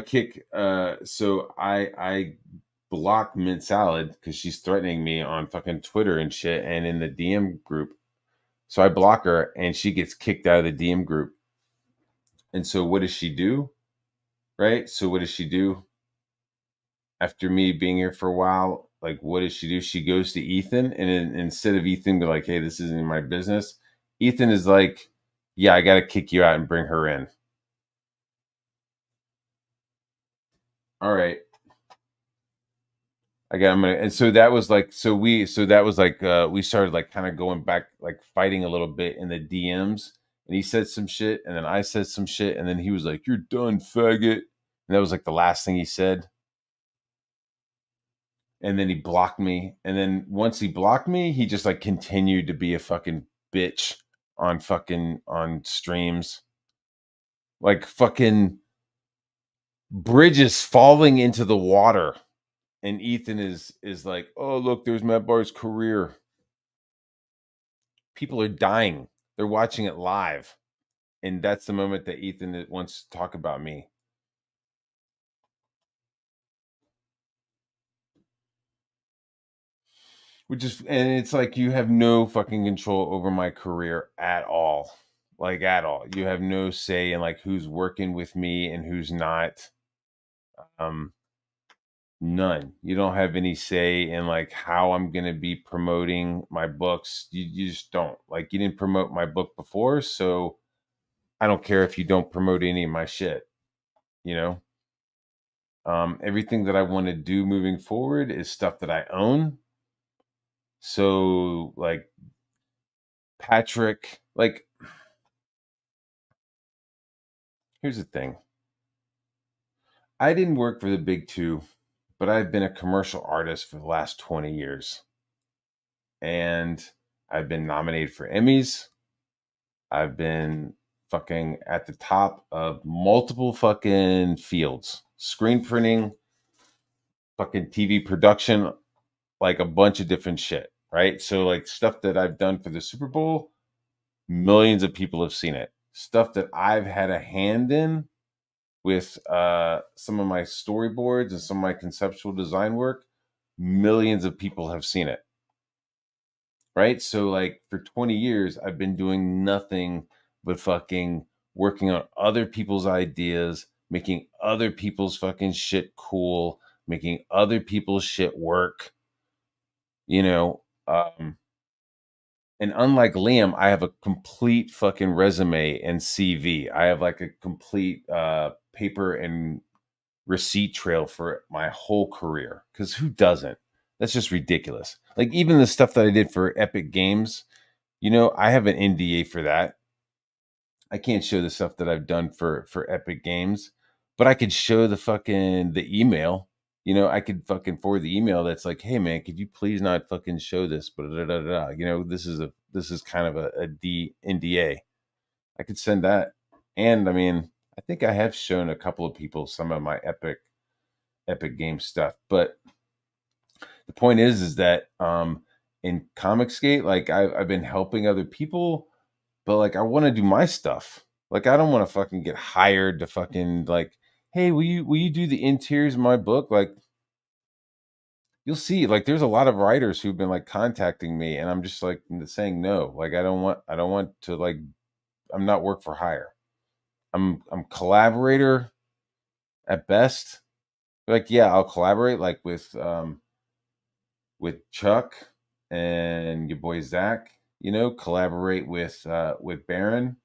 I block Mint Salad because she's threatening me on fucking Twitter and shit and in the DM group. So I block her and she gets kicked out of the DM group. And so what does she do? Right? So what does she do after me being here for a while? Like what does she do? She goes to Ethan and instead of Ethan be like, hey, this isn't my business, Ethan is like, yeah, I gotta kick you out and bring her in. All right. I'm gonna, and so that was like, we started like kind of going back, like fighting a little bit in the DMs. And he said some shit, and then I said some shit, and then he was like, "You're done, faggot," and that was like the last thing he said. And then he blocked me, and then once he blocked me, he just like continued to be a fucking bitch on streams, like fucking bridges falling into the water. And Ethan is like, "Oh, look, there's Matt Barr's career." People are dying. They're watching it live. And that's the moment that Ethan wants to talk about me. And it's like you have no fucking control over my career at all. Like at all. You have no say in like who's working with me and who's not. Um None. You don't have any say in like how I'm going to be promoting my books. You just don't. Like you didn't promote my book before, so I don't care if you don't promote any of my shit, you know? Everything that I want to do moving forward is stuff that I own. So like Patrick, like here's the thing. I didn't work for the big two, but I've been a commercial artist for the last 20 years. And I've been nominated for Emmys. I've been fucking at the top of multiple fucking fields. Screen printing, fucking TV production, like a bunch of different shit, right? So like stuff that I've done for the Super Bowl, millions of people have seen it. Stuff that I've had a hand in with some of my storyboards and some of my conceptual design work, millions of people have seen it. Right? So like for 20 years I've been doing nothing but fucking working on other people's ideas, making other people's fucking shit cool, making other people's shit work, you know. And unlike Liam, I have a complete fucking resume and CV. I have like a complete paper and receipt trail for my whole career. Because who doesn't? That's just ridiculous. Like even the stuff that I did for Epic Games, I have an NDA for that. I can't show the stuff that I've done for Epic Games, but I could show the email. I could fucking forward the email that's like, "Hey man, could you please not fucking show this?" But this is kind of a NDA. I could send that, and I mean, I think I have shown a couple of people some of my Epic Game stuff. But the point is that in Comicsgate, like I've been helping other people, but like I want to do my stuff. Like I don't want to fucking get hired to fucking like, hey, will you do the interiors of my book? Like you'll see, like there's a lot of writers who've been like contacting me, and I'm just like saying no. Like I don't want to like I'm not work for hire. I'm collaborator at best. Like yeah, I'll collaborate like with Chuck and your boy Zach, collaborate with Baron.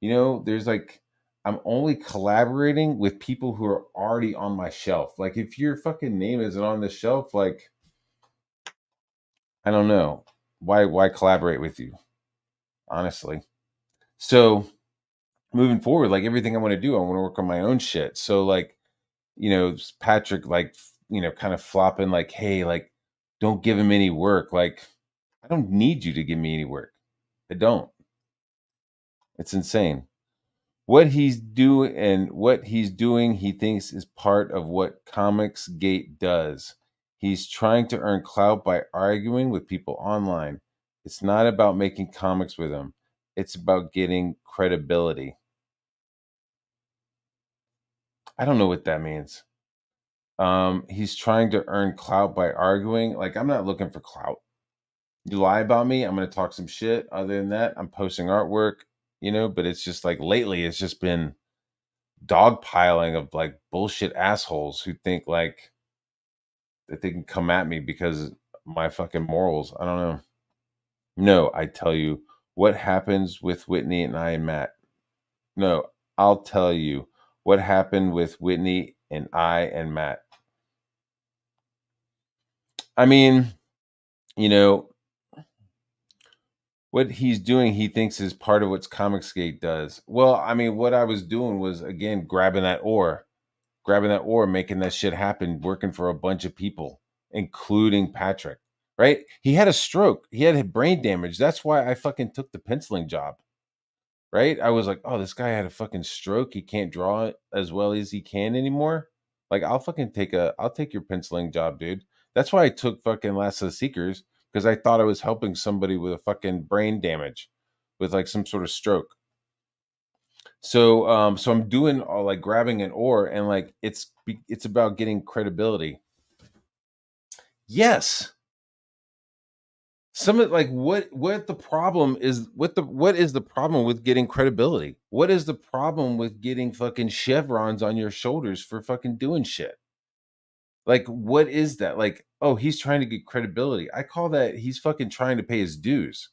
There's like I'm only collaborating with people who are already on my shelf. Like if your fucking name isn't on the shelf, like I don't know. Why collaborate with you? Honestly. So moving forward, like everything I want to do, I want to work on my own shit. So like, Patrick, like, kind of flopping like, hey, like, don't give him any work. Like, I don't need you to give me any work. I don't. It's insane. What he's doing, he thinks is part of what Comicsgate does. He's trying to earn clout by arguing with people online. It's not about making comics with them. It's about getting credibility. I don't know what that means. He's trying to earn clout by arguing. Like, I'm not looking for clout. You lie about me, I'm going to talk some shit. Other than that, I'm posting artwork, but it's just like lately it's just been dogpiling of like bullshit assholes who think like that they can come at me because my fucking morals. I don't know. No, I tell you what happens with Whitney and I and Matt. No, I'll tell you what happened with Whitney and I and Matt. I mean, you know, what he's doing, he thinks is part of what Comicsgate does. Well, I mean, what I was doing was again grabbing that ore, making that shit happen, working for a bunch of people, including Patrick. Right? He had a stroke. He had brain damage. That's why I fucking took the penciling job. Right? I was like, oh, this guy had a fucking stroke. He can't draw it as well as he can anymore. Like, I'll take your penciling job, dude. That's why I took fucking Last of the Seekers, because I thought I was helping somebody with a fucking brain damage, with like some sort of stroke. So I'm doing all like grabbing an ore, and like it's about getting credibility. Yes. Some of like what the problem is what is the problem with getting credibility? What is the problem with getting fucking chevrons on your shoulders for fucking doing shit? Like, what is that? Like, oh, he's trying to get credibility. I call that he's fucking trying to pay his dues.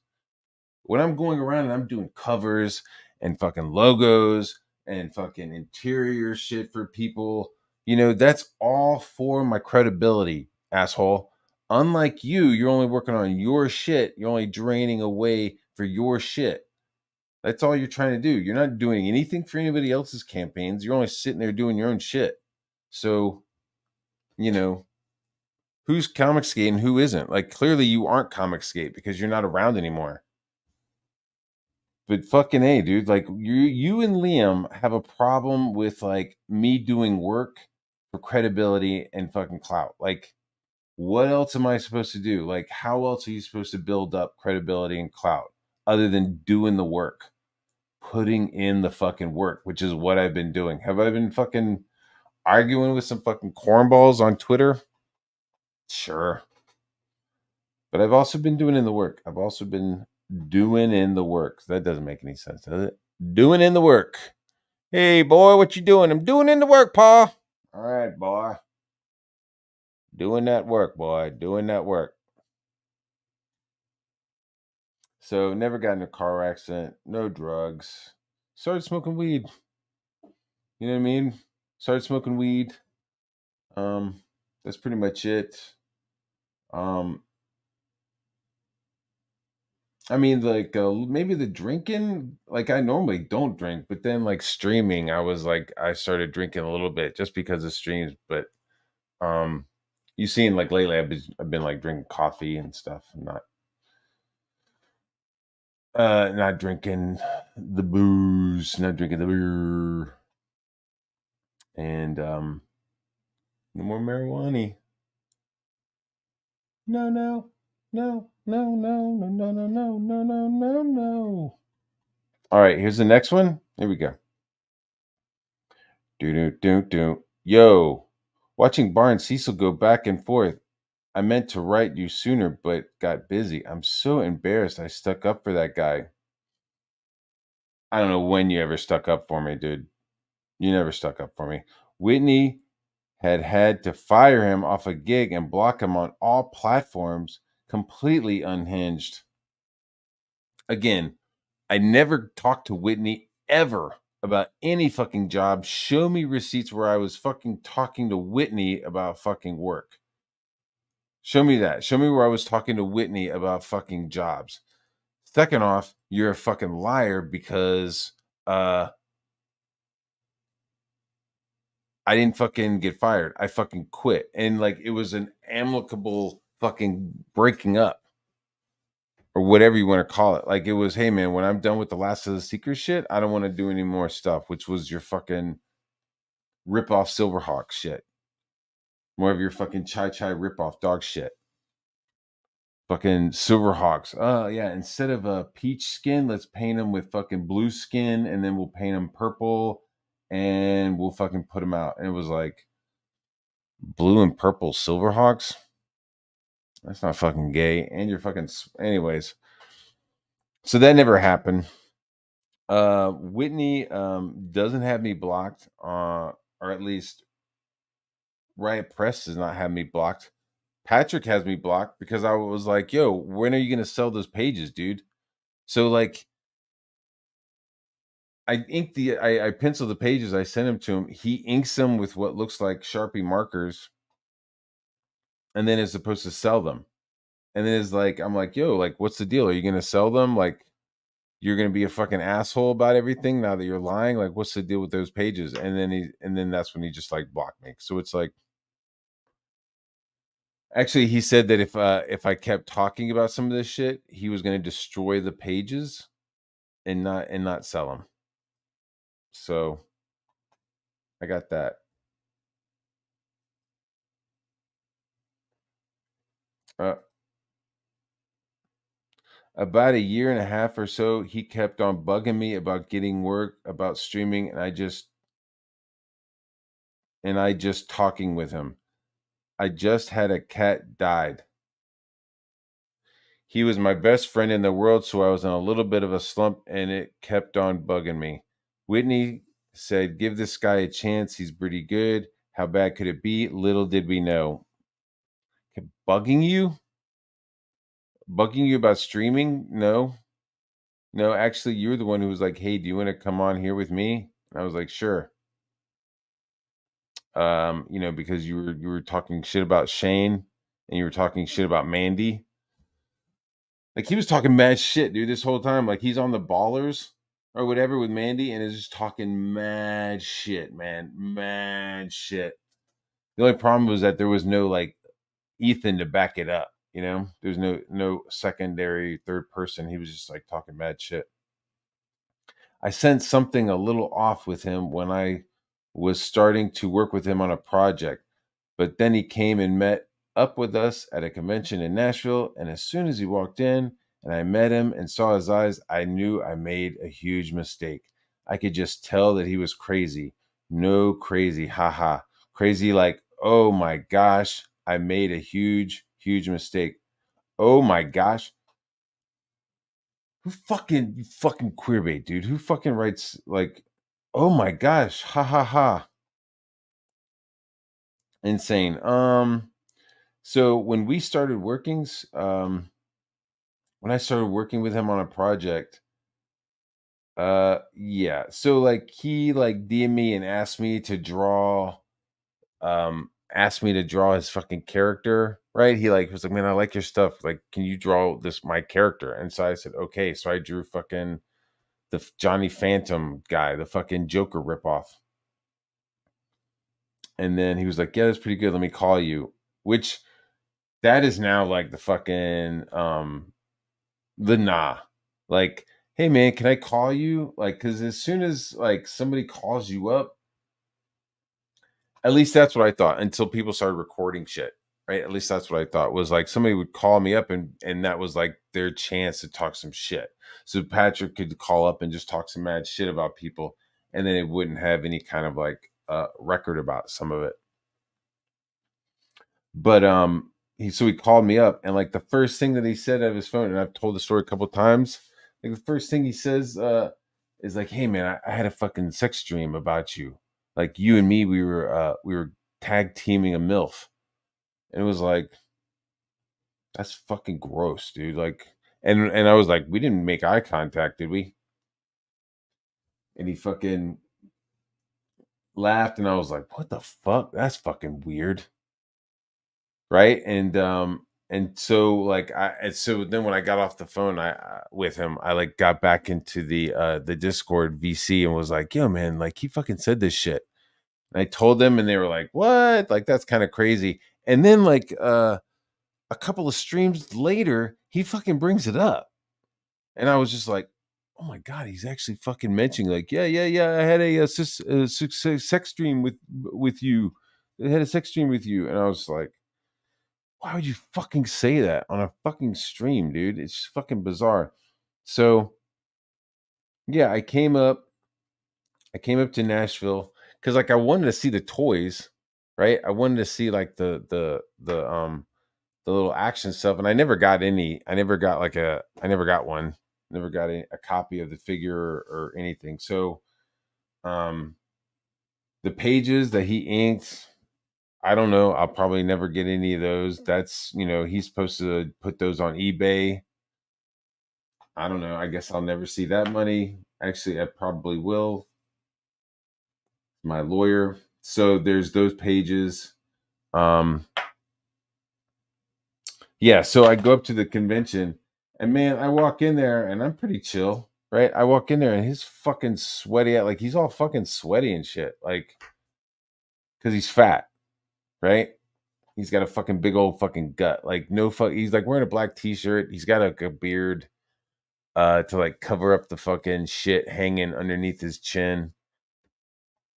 When I'm going around and I'm doing covers and fucking logos and fucking interior shit for people, that's all for my credibility, asshole. Unlike you, you're only working on your shit. You're only draining away for your shit. That's all you're trying to do. You're not doing anything for anybody else's campaigns. You're only sitting there doing your own shit. So, you know, who's Comicsgate and who isn't? Like, clearly you aren't Comicsgate because you're not around anymore. But fucking A, dude, like you and Liam have a problem with like me doing work for credibility and fucking clout. Like, what else am I supposed to do? Like, how else are you supposed to build up credibility and clout other than doing the work, putting in the fucking work, which is what I've been doing. Have I been fucking arguing with some fucking cornballs on Twitter? Sure. But I've also been doing in the work. I've also been doing in the work. That doesn't make any sense, does it? Doing in the work. Hey, boy, what you doing? I'm doing in the work, Pa. All right, boy. Doing that work, boy. Doing that work. So, never got in a car accident. No drugs. Started smoking weed. You know what I mean? Started smoking weed. That's pretty much it. Um, I mean, like maybe the drinking. Like I normally don't drink, but then like streaming, I started drinking a little bit just because of streams. But um, you seen like lately, I've been like drinking coffee and stuff. Not drinking the booze, not drinking the beer, and no more marijuana. No, no, no, no, no, no, no, no, no, no, no, no, no. All right, here's the next one. Here we go. Do do do do. Yo, watching Bar and Cecil go back and forth. I meant to write you sooner, but got busy. I'm so embarrassed I stuck up for that guy. I don't know when you ever stuck up for me, dude. You never stuck up for me. Whitney had to fire him off a gig and block him on all platforms, completely unhinged. Again, I never talked to Whitney ever about any fucking job. Show me receipts where I was fucking talking to Whitney about fucking work. Show me that. Show me where I was talking to Whitney about fucking jobs. Second off, you're a fucking liar because I didn't fucking get fired. I fucking quit. And like it was an amicable fucking breaking up or whatever you want to call it. Like it was, hey man, when I'm done with the last of the secret shit, I don't want to do any more stuff, which was your fucking rip off Silverhawk shit. More of your fucking chai rip off dog shit. Fucking Silverhawks. Oh yeah, instead of a peach skin, let's paint them with fucking blue skin, and then we'll paint them purple, and we'll fucking put them out. And it was like blue and purple Silverhawks. That's not fucking gay. And you're fucking anyways. So that never happened. Whitney doesn't have me blocked, or at least Riot Press does not have me blocked. Patrick has me blocked because I was like, yo, when are you gonna sell those pages, dude? So like I pencil the pages, I send them to him. He inks them with what looks like Sharpie markers, and then is supposed to sell them. And then it's like, I'm like, yo, like, what's the deal? Are you gonna sell them? Like, you're gonna be a fucking asshole about everything now that you're lying? Like, what's the deal with those pages? And then that's when he just like blocked me. So it's like, actually, he said that if I kept talking about some of this shit, he was gonna destroy the pages and not sell them. So I got that. Uh, about a year and a half or so, he kept on bugging me about getting work, about streaming, and I just talking with him. I just had a cat died. He was my best friend in the world, so I was in a little bit of a slump and it kept on bugging me. Whitney said, give this guy a chance. He's pretty good. How bad could it be? Little did we know. Kept bugging you? Bugging you about streaming? No. No, actually, you're the one who was like, hey, do you want to come on here with me? And I was like, sure. Because you were talking shit about Shane and you were talking shit about Mandy. Like he was talking mad shit, dude, this whole time. Like he's on the ballers or whatever with Mandy and is just talking mad shit, man. Mad shit. The only problem was that there was no like Ethan to back it up, you know? There's no secondary third person. He was just like talking mad shit. I sensed something a little off with him when I was starting to work with him on a project. But then he came and met up with us at a convention in Nashville. And as soon as he walked in and I met him and saw his eyes, I knew I made a huge mistake. I could just tell that he was crazy. No crazy, haha. Crazy like, oh my gosh, I made a huge, huge mistake. Oh my gosh. You fucking queerbait, dude? Who fucking writes like, oh my gosh, ha ha ha. Insane. So when I started working with him on a project, yeah. So like he like DM me and asked me to draw his fucking character, right? He like was like, man, I like your stuff. Like, can you draw this my character? And so I said, okay. So I drew fucking the Johnny Phantom guy, the fucking Joker ripoff. And then he was like, yeah, that's pretty good. Let me call you. Which that is now like the fucking the nah. Like, hey man, can I call you? Like, cause as soon as like somebody calls you up, at least that's what I thought until people started recording shit. Right. At least that's what I thought was like somebody would call me up and that was like their chance to talk some shit. So Patrick could call up and just talk some mad shit about people, and then it wouldn't have any kind of like record about some of it. But he called me up and like the first thing that he said out of his phone, and I've told the story a couple of times, like the first thing he says is like, hey man, I had a fucking sex dream about you. Like you and me, we were tag teaming a MILF. And it was like, that's fucking gross, dude. Like and I was like, we didn't make eye contact, did we? And he fucking laughed and I was like, what the fuck? That's fucking weird. Right. And so like so then when I got off the phone with him, I like got back into the Discord VC and was like, yo man, like he fucking said this shit. And I told them, and they were like, "What? Like that's kind of crazy." And then like a couple of streams later, he fucking brings it up. And I was just like, "Oh my god, he's actually fucking mentioning like, yeah, I had a sex stream with you. I had a sex stream with you." And I was like, "Why would you fucking say that on a fucking stream, dude? It's just fucking bizarre." So, yeah, I came up to Nashville cuz like I wanted to see the toys, right? I wanted to see like the little action stuff, and I never got any. I never got like I never got one. Never got a copy of the figure or anything. So, um, the pages that he inked, I don't know. I'll probably never get any of those. That's he's supposed to put those on eBay. I don't know. I guess I'll never see that money. Actually, I probably will. My lawyer. So there's those pages. Um, Yeah, so I go up to the convention, and man, I walk in there and I'm pretty chill, right? I walk in there and he's fucking sweaty, like he's all fucking sweaty and shit, like because he's fat, right? He's got a fucking big old fucking gut, like no fuck. He's like wearing a black t-shirt. He's got a beard, to like cover up the fucking shit hanging underneath his chin,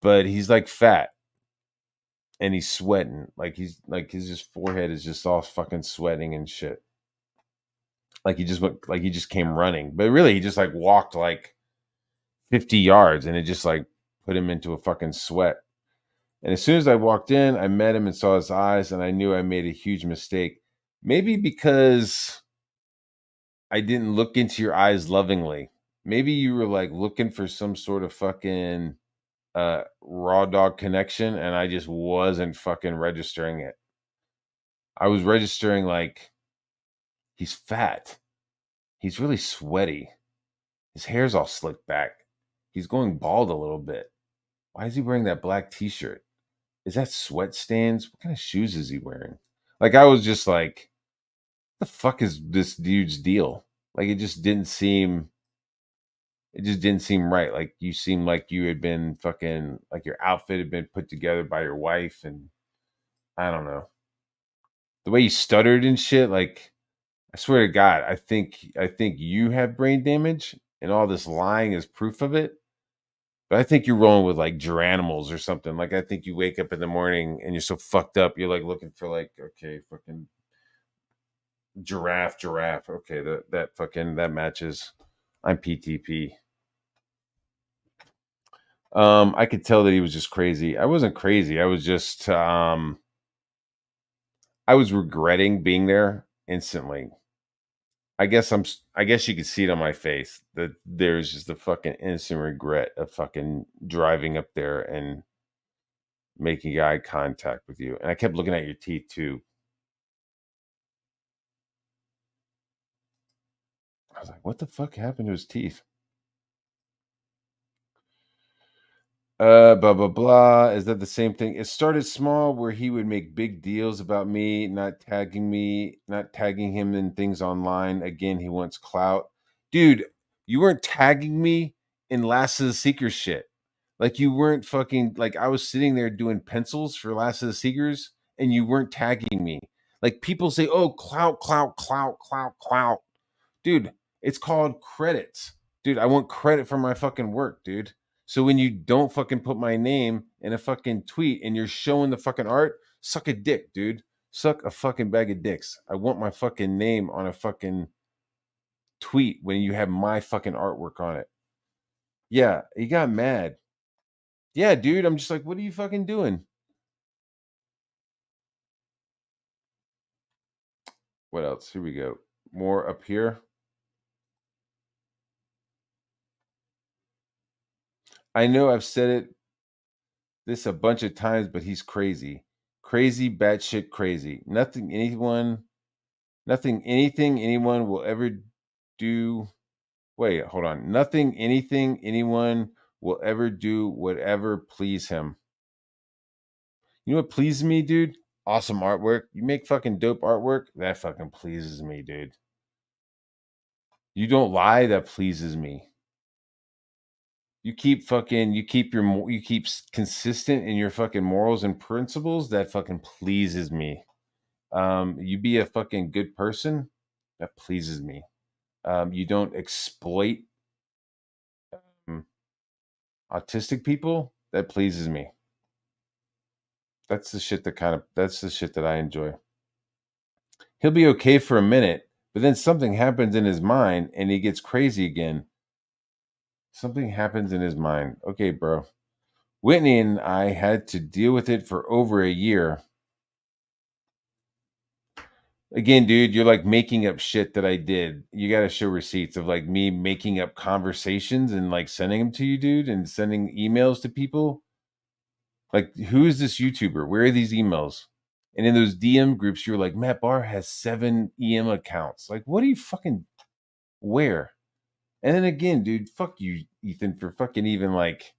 but he's like fat and he's sweating, like he's like his just forehead is just all fucking sweating and shit. Like he just went, like he just came running, but really he just like walked like 50 yards and it just like put him into a fucking sweat. And as soon as I walked in, I met him and saw his eyes, and I knew I made a huge mistake. Maybe because I didn't look into your eyes lovingly. Maybe you were like looking for some sort of fucking raw dog connection, and I just wasn't fucking registering it. I was registering like he's fat. He's really sweaty. His hair's all slicked back. He's going bald a little bit. Why is he wearing that black t-shirt? Is that sweat stains? What kind of shoes is he wearing? Like I was just like, the fuck is this dude's deal? Like it just didn't seem right. Like you seemed like you had been fucking like your outfit had been put together by your wife, and I don't know. The way you stuttered and shit, like I swear to God, I think you have brain damage and all this lying is proof of it. But I think you're rolling with like geranimals or something. Like I think you wake up in the morning and you're so fucked up, you're like looking for like, okay, fucking giraffe. Okay, that fucking that matches. I'm PTP. I could tell that he was just crazy. I wasn't crazy. I was just I was regretting being there instantly. I guess you could see it on my face that there's just a fucking instant regret of fucking driving up there and making eye contact with you. And I kept looking at your teeth too. I was like, what the fuck happened to his teeth? Blah blah blah. Is that the same thing? It started small where he would make big deals about me, not tagging him in things online. Again, he wants clout. Dude, you weren't tagging me in Last of the Seekers shit. Like you weren't fucking like I was sitting there doing pencils for Last of the Seekers and you weren't tagging me. Like people say, oh, clout. Dude, it's called credits. Dude, I want credit for my fucking work, dude. So when you don't fucking put my name in a fucking tweet and you're showing the fucking art, suck a dick, dude. Suck a fucking bag of dicks. I want my fucking name on a fucking tweet when you have my fucking artwork on it. Yeah, he got mad. Yeah, dude, I'm just like, what are you fucking doing? What else? Here we go. More up here. I know I've said this a bunch of times, but he's crazy. Crazy, batshit crazy. Nothing anything anyone will ever do. Wait, hold on. Nothing anything anyone will ever do whatever please him. You know what pleases me, dude? Awesome artwork. You make fucking dope artwork. That fucking pleases me, dude. You don't lie. That pleases me. you keep consistent in your fucking morals and principles. That fucking pleases me. You be a fucking good person. That pleases me. You don't exploit um, autistic people. That pleases me. That's the shit that I enjoy. He'll be okay for a minute, but then something happens in his mind and he gets crazy again. Something happens in his mind. Okay, bro. Whitney and I had to deal with it for over a year. Again, dude, you're like making up shit that I did. You got to show receipts of like me making up conversations and like sending them to you, dude, and sending emails to people. Like, who is this YouTuber? Where are these emails? And in those DM groups, you're like, Matt Barr has 7 EM accounts. Like, what are you fucking where? And then again, dude, fuck you, Ethan, for fucking even like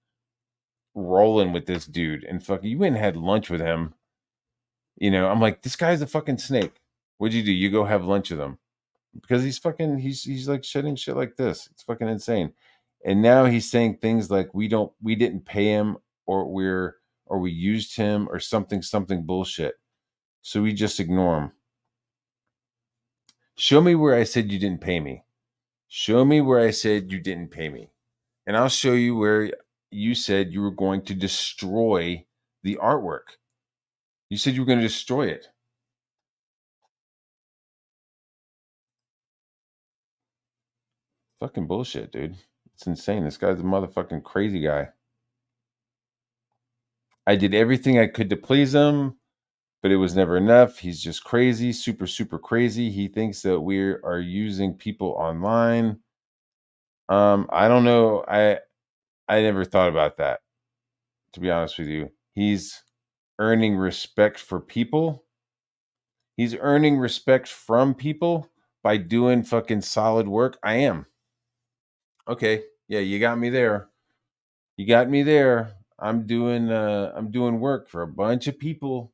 rolling with this dude and fucking you went and had lunch with him. You know, I'm like, this guy's a fucking snake. What'd you do? You go have lunch with him. Because he's like shedding shit like this. It's fucking insane. And now he's saying things like we didn't pay him or we used him or something bullshit. So we just ignore him. Show me where I said you didn't pay me. Show me where I said you didn't pay me. And I'll show you where you said you were going to destroy the artwork. You said you were going to destroy it. Fucking bullshit, dude. It's insane. This guy's a motherfucking crazy guy. I did everything I could to please him, but it was never enough. He's just crazy, super, super crazy. He thinks that we are using people online. I don't know. I never thought about that, to be honest with you. He's earning respect for people. He's earning respect from people by doing fucking solid work. I am. Okay. Yeah, you got me there. You got me there. I'm doing work for a bunch of people,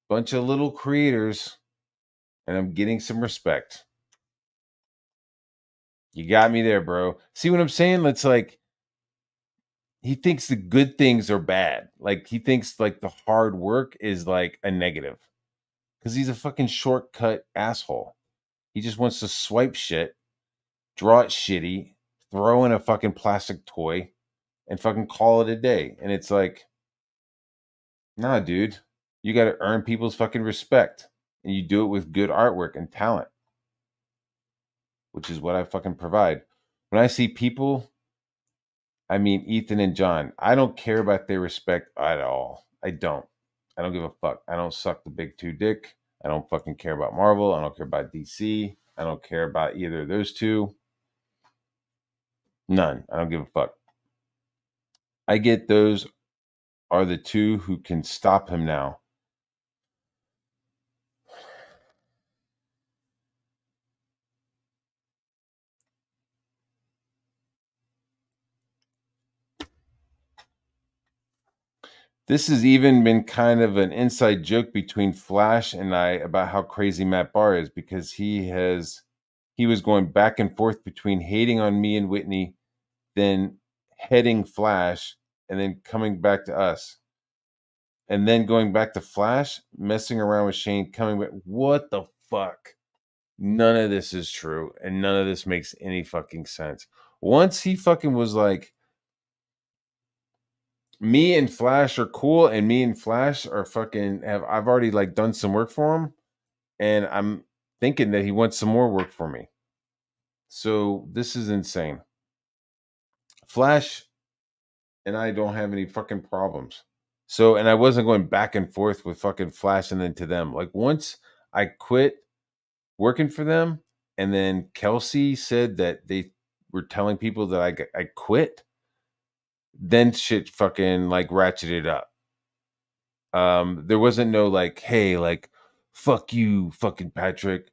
bunch of little creators, and I'm getting some respect. You got me there, bro. See what I'm saying? It's like he thinks the good things are bad. Like he thinks like the hard work is like a negative. Cuz he's a fucking shortcut asshole. He just wants to swipe shit, draw it shitty, throw in a fucking plastic toy and fucking call it a day. And it's like, nah, dude. You got to earn people's fucking respect. And you do it with good artwork and talent, which is what I fucking provide. When I see people, I mean, Ethan and John, I don't care about their respect at all. I don't. I don't give a fuck. I don't suck the big two dick. I don't fucking care about Marvel. I don't care about DC. I don't care about either of those two. None. I don't give a fuck. I get those are the two who can stop him now. This has even been kind of an inside joke between Flash and I about how crazy Matt Barr is because he was going back and forth between hating on me and Whitney, then heading Flash, and then coming back to us. And then going back to Flash, messing around with Shane, coming back. What the fuck? None of this is true, and none of this makes any fucking sense. Once he fucking was like, me and Flash are cool, and me and Flash are fucking I've already like done some work for him, and I'm thinking that he wants some more work for me. So this is insane. Flash and I don't have any fucking problems. So, and I wasn't going back and forth with fucking Flash and then to them. Like once I quit working for them, and then Kelsey said that they were telling people that I quit, then shit fucking like ratcheted up. There wasn't no like, hey, like, fuck you, fucking Patrick.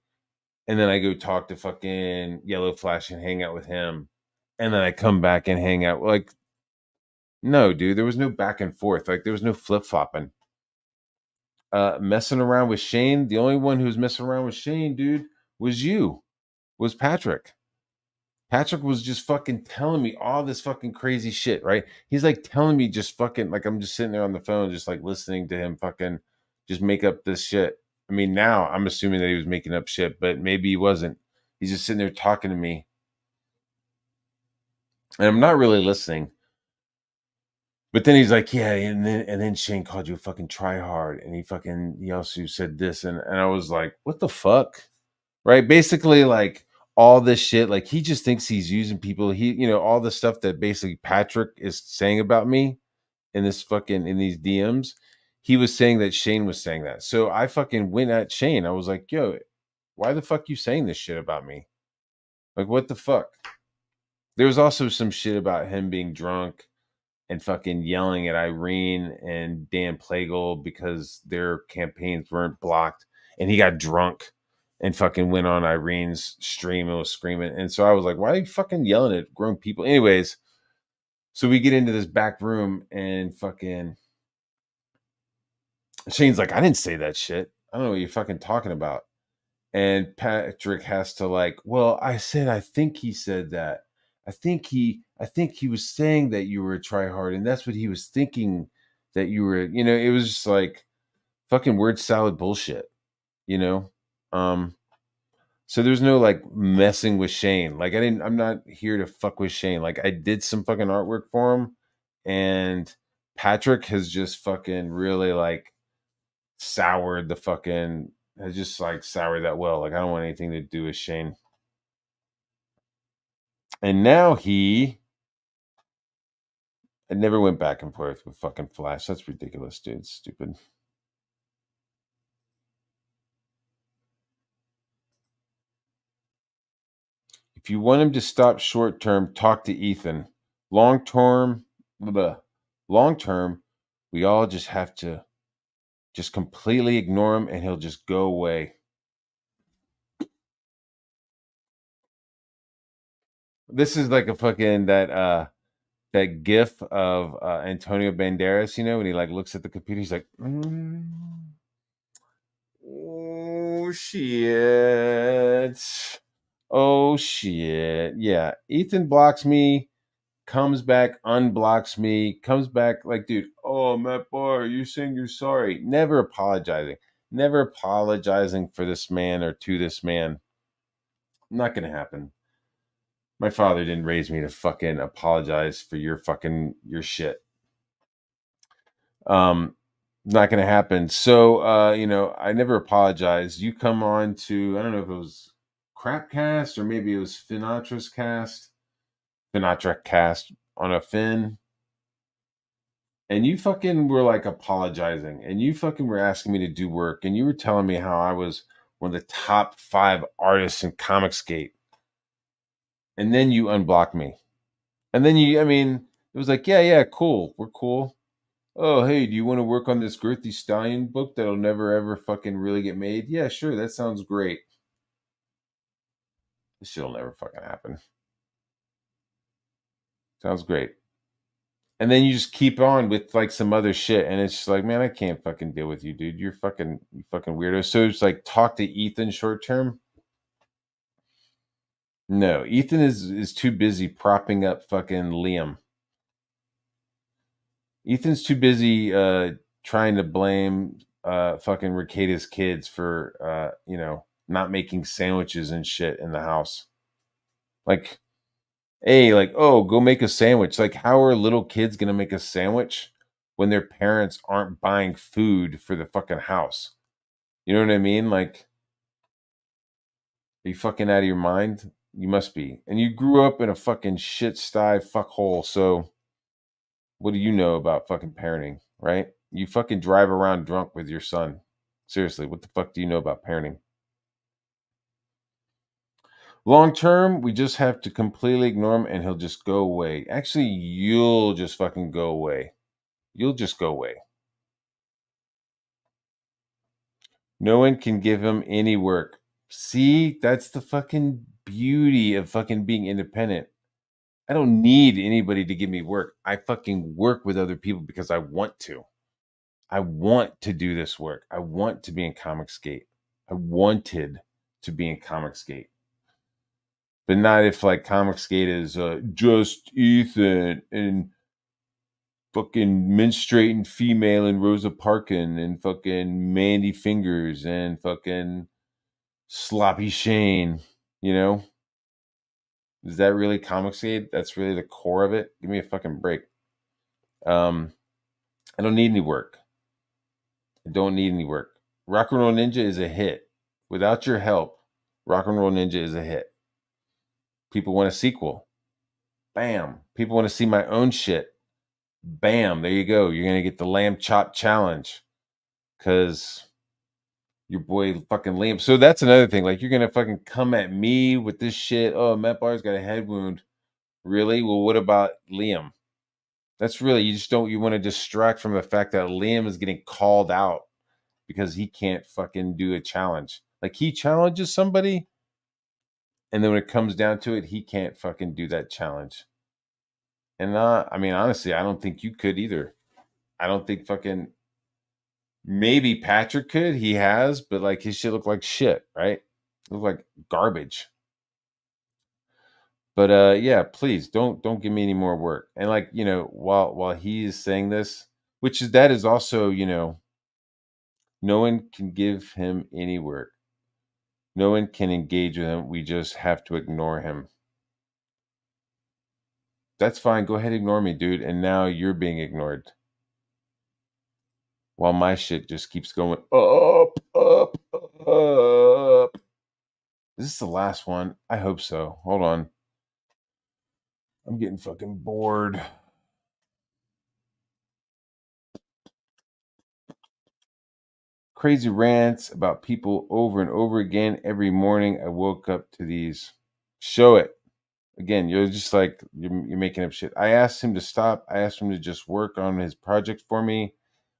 And then I go talk to fucking Yellow Flash and hang out with him. And then I come back and hang out. Like, no, dude, there was no back and forth. Like, there was no flip flopping. Messing around with Shane. The only one who was messing around with Shane, dude, was you, was Patrick. Patrick was just fucking telling me all this fucking crazy shit, right? He's like telling me just fucking like I'm just sitting there on the phone, just like listening to him fucking just make up this shit. I mean, now I'm assuming that he was making up shit, but maybe he wasn't. He's just sitting there talking to me, and I'm not really listening. But then he's like, yeah, and then Shane called you a fucking tryhard, and he also said this, and I was like, what the fuck, right? Basically, like all this shit, like he just thinks he's using people. All the stuff that basically Patrick is saying about me in this fucking in these DMs, he was saying that Shane was saying that. So I fucking went at Shane. I was like, yo, why the fuck you saying this shit about me? Like, what the fuck? There was also some shit about him being drunk and fucking yelling at Irene and Dan Plagle because their campaigns weren't blocked. And he got drunk and fucking went on Irene's stream and was screaming. And so I was like, why are you fucking yelling at grown people? Anyways, so we get into this back room and fucking Shane's like, I didn't say that shit. I don't know what you're fucking talking about. And Patrick has to like, well, I think he said that. I think he was saying that you were a tryhard, and that's what he was thinking that you were. It was just like fucking word salad bullshit. You know, um. So there's no like messing with Shane. Like I'm not here to fuck with Shane. Like I did some fucking artwork for him, and Patrick has just fucking really like soured the fucking has just like soured that well. Like I don't want anything to do with Shane. And now I never went back and forth with fucking Flash. That's ridiculous, dude. It's stupid. If you want him to stop short term, talk to Ethan. Long term, long term, we all just have to just completely ignore him and he'll just go away. This is like a fucking that gif of Antonio Banderas, when he like looks at the computer, he's like, oh shit. Oh shit. Yeah. Ethan blocks me, comes back, unblocks me, comes back like, dude, oh Matt Barr, you saying you're sorry. Never apologizing. Never apologizing for this man or to this man. Not gonna happen. My father didn't raise me to fucking apologize for your shit. Not gonna happen. So I never apologized. You come on to, I don't know if it was Crapcast or maybe it was Finatra cast on a Fin. And you fucking were like apologizing and you fucking were asking me to do work and you were telling me how I was one of the top 5 artists in Comicsgate. And then you unblocked me. And then it was like, yeah, cool. We're cool. Oh, hey, do you want to work on this Girthy Stallion book that'll never ever fucking really get made? Yeah, sure. That sounds great. This shit'll never fucking happen. Sounds great. And then you just keep on with like some other shit, and it's just like, man, I can't fucking deal with you, dude. You fucking weirdo. So it's like talk to Ethan short term. No, Ethan is too busy propping up fucking Liam. Ethan's too busy trying to blame fucking Ricada's kids for not making sandwiches and shit in the house. Like, hey, like, oh, go make a sandwich. Like, how are little kids gonna make a sandwich when their parents aren't buying food for the fucking house? You know what I mean? Like, are you fucking out of your mind? You must be. And you grew up in a fucking shit sty fuckhole, so what do you know about fucking parenting, right? You fucking drive around drunk with your son. Seriously, what the fuck do you know about parenting? Long term, we just have to completely ignore him and he'll just go away. Actually, you'll just fucking go away. You'll just go away. No one can give him any work. See, that's the fucking beauty of fucking being independent. I don't need anybody to give me work. I fucking work with other people because I want to. I want to do this work. I want to be in Comicsgate. I wanted to be in Comicsgate. But not if like Comicsgate is just Ethan and fucking menstruating female and Rosa Parkin and fucking Mandy Fingers and fucking Sloppy Shane, you know? Is that really Comicsgate? That's really the core of it? Give me a fucking break. I don't need any work. I don't need any work. Rock and Roll Ninja is a hit. Without your help, Rock and Roll Ninja is a hit. People want a sequel. Bam. People want to see my own shit. Bam. There you go. You're going to get the Lamb Chop Challenge. Because your boy fucking Liam. So that's another thing. Like, you're going to fucking come at me with this shit. Oh, Matt Barr's got a head wound. Really? Well, what about Liam? That's really, you want to distract from the fact that Liam is getting called out because he can't fucking do a challenge. Like, he challenges somebody, and then when it comes down to it, he can't fucking do that challenge. And I mean, honestly, I don't think you could either. I don't think fucking, maybe Patrick could. He has, but like his shit looked like shit, right? Look like garbage. But yeah, please don't give me any more work. And like, while he is saying this, that is also, no one can give him any work. No one can engage with him. We just have to ignore him. That's fine. Go ahead, ignore me, dude. And now you're being ignored. While my shit just keeps going up, up, up. Is this the last one? I hope so. Hold on. I'm getting fucking bored. Crazy rants about people over and over again. Every morning I woke up to these. Show it. Again, you're just like, you're making up shit. I asked him to stop. I asked him to just work on his project for me,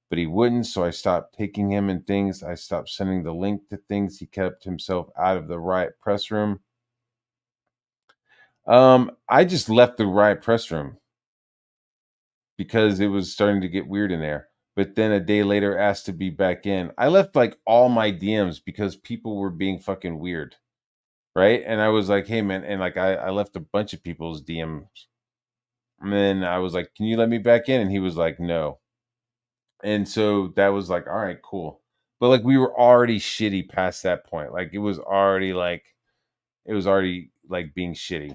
but he wouldn't. So I stopped taking him and things. I stopped sending the link to things. He kept himself out of the Riot press room. I just left the Riot press room because it was starting to get weird in there. But then a day later asked to be back in. I left like all my DMs because people were being fucking weird. Right. And I was like, hey man, and like I left a bunch of people's DMs. And then I was like, can you let me back in? And he was like, no. And so that was like, all right, cool. But like we were already shitty past that point. Like it was already like being shitty.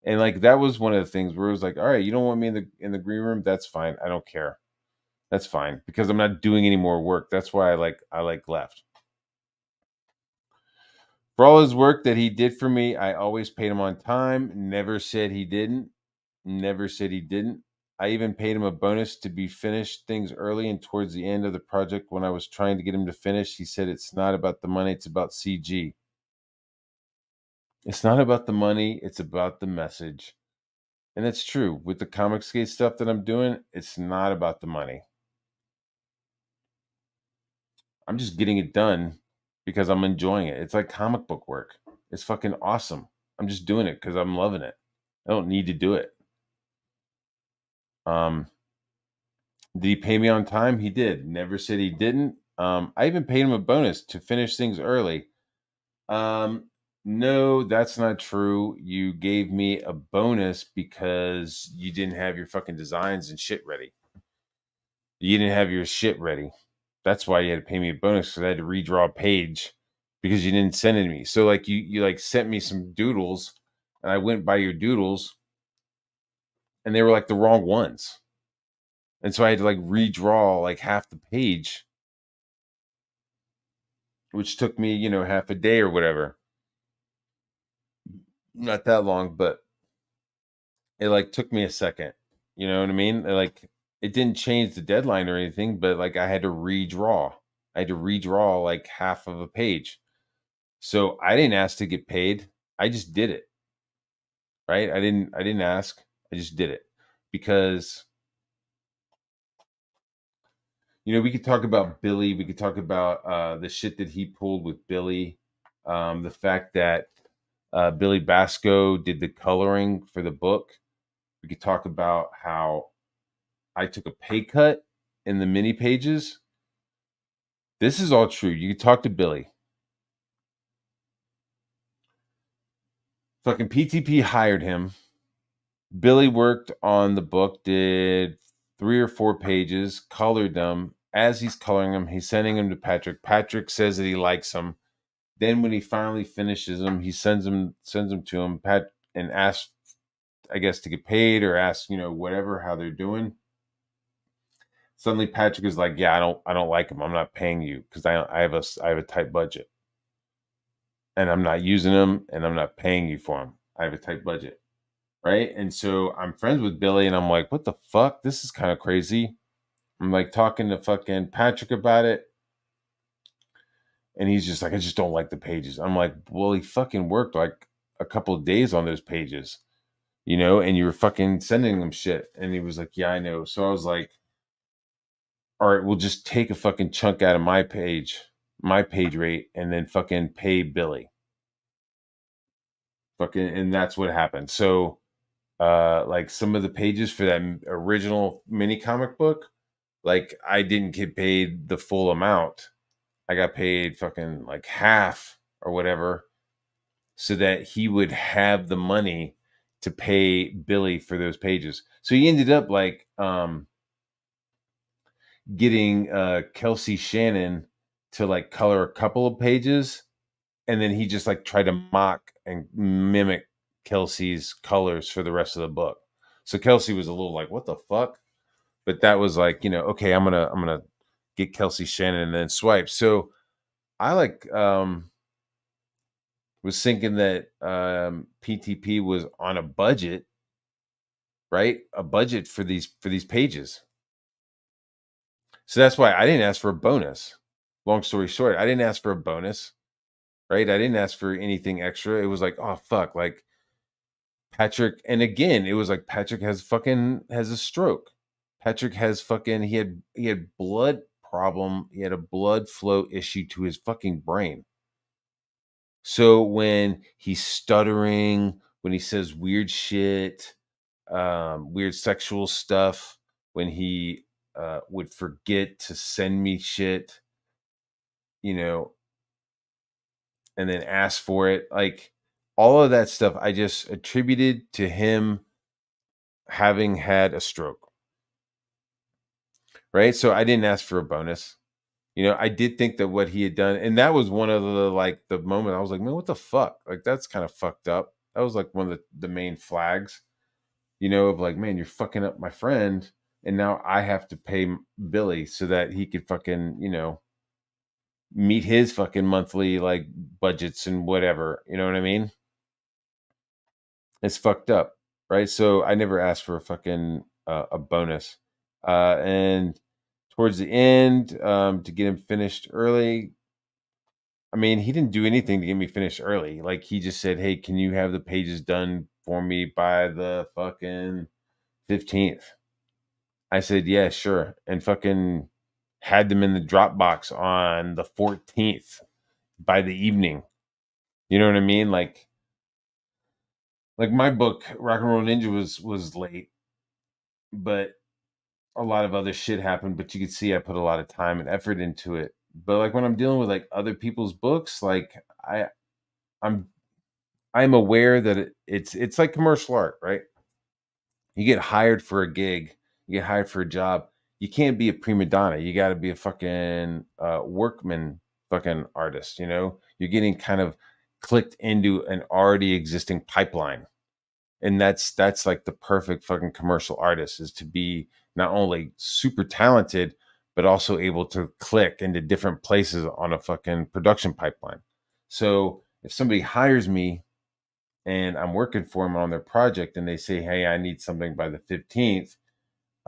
And like that was one of the things where it was like, all right, you don't want me in the green room? That's fine. I don't care. That's fine because I'm not doing any more work. That's why I left. For all his work that he did for me, I always paid him on time. Never said he didn't. Never said he didn't. I even paid him a bonus to be finished things early and towards the end of the project when I was trying to get him to finish. He said it's not about the money, it's about CG. It's not about the money, it's about the message. And that's true. With the Comicsgate stuff that I'm doing, it's not about the money. I'm just getting it done because I'm enjoying it. It's like comic book work. It's fucking awesome. I'm just doing it because I'm loving it. I don't need to do it. Did he pay me on time? He did. Never said he didn't. I even paid him a bonus to finish things early. No, that's not true. You gave me a bonus because you didn't have your fucking designs and shit ready. You didn't have your shit ready. That's why you had to pay me a bonus because I had to redraw a page because you didn't send it to me. So like you like sent me some doodles and I went by your doodles and they were like the wrong ones. And so I had to like redraw like half the page, which took me, half a day or whatever. Not that long, but it like took me a second. You know what I mean? It didn't change the deadline or anything, but like I had to redraw. I had to redraw like half of a page. So I didn't ask to get paid. I just did it. Right? I didn't ask. I just did it. Because we could talk about Billy. We could talk about the shit that he pulled with Billy. The fact that Billy Basco did the coloring for the book. We could talk about how I took a pay cut in the mini pages. This is all true. You could talk to Billy. Fucking PTP hired him. Billy worked on the book, did 3 or 4 pages, colored them. As he's coloring them, he's sending them to Patrick. Patrick says that he likes them. Then when he finally finishes them, he sends them to him. Pat and asks, I guess, to get paid or asks, whatever, how they're doing. Suddenly Patrick is like, yeah, I don't like them. I'm not paying you because I have a tight budget. And I'm not using them and I'm not paying you for them. I have a tight budget. Right. And so I'm friends with Billy and I'm like, what the fuck? This is kind of crazy. I'm like talking to fucking Patrick about it. And he's just like, I just don't like the pages. I'm like, well, he fucking worked like a couple of days on those pages, and you were fucking sending them shit. And he was like, yeah, I know. So I was like, all right, we'll just take a fucking chunk out of my page rate, and then fucking pay Billy. Fucking, and that's what happened. So, like some of the pages for that original mini comic book, like I didn't get paid the full amount. I got paid fucking like half or whatever, so that he would have the money to pay Billy for those pages. So he ended up like getting Kelsey Shannon to like color a couple of pages, and then he just like tried to mock and mimic Kelsey's colors for the rest of the book. So Kelsey was a little like, what the fuck? But that was like, okay, I'm gonna get Kelsey Shannon and then swipe. So I like was thinking that PTP was on a budget, right? A budget for these pages. So that's why I didn't ask for a bonus. Long story short, I didn't ask for a bonus, right? I didn't ask for anything extra. It was like, oh fuck, like Patrick, and again, it was like Patrick has a stroke. Patrick has he had blood problem. He had a blood flow issue to his fucking brain. So when he's stuttering, when he says weird shit, weird sexual stuff, when he would forget to send me shit, and then ask for it, like all of that stuff, I just attributed to him having had a stroke. Right. So I didn't ask for a bonus. I did think that what he had done, and that was one of the moment I was like, man, what the fuck? Like, that's kind of fucked up. That was like one of the main flags, of like, man, you're fucking up my friend. And now I have to pay Billy so that he could fucking, meet his fucking monthly like budgets and whatever. You know what I mean? It's fucked up. Right. So I never asked for a fucking a bonus. And towards the end, to get him finished early, I mean, he didn't do anything to get me finished early. Like he just said, hey, can you have the pages done for me by the fucking 15th? I said, yeah, sure. And fucking had them in the Dropbox on the 14th by the evening. You know what I mean? Like my book, Rock and Roll Ninja, was late, but a lot of other shit happened. But you could see I put a lot of time and effort into it. But like when I'm dealing with like other people's books, like I'm aware that it's like commercial art, right? You get hired for a gig, you get hired for a job. You can't be a prima donna. You got to be a fucking workman, fucking artist. You're getting kind of clicked into an already existing pipeline, and that's like the perfect fucking commercial artist, is to be not only super talented but also able to click into different places on a fucking production pipeline. So if somebody hires me and I'm working for them on their project and they say, hey, I need something by the 15th,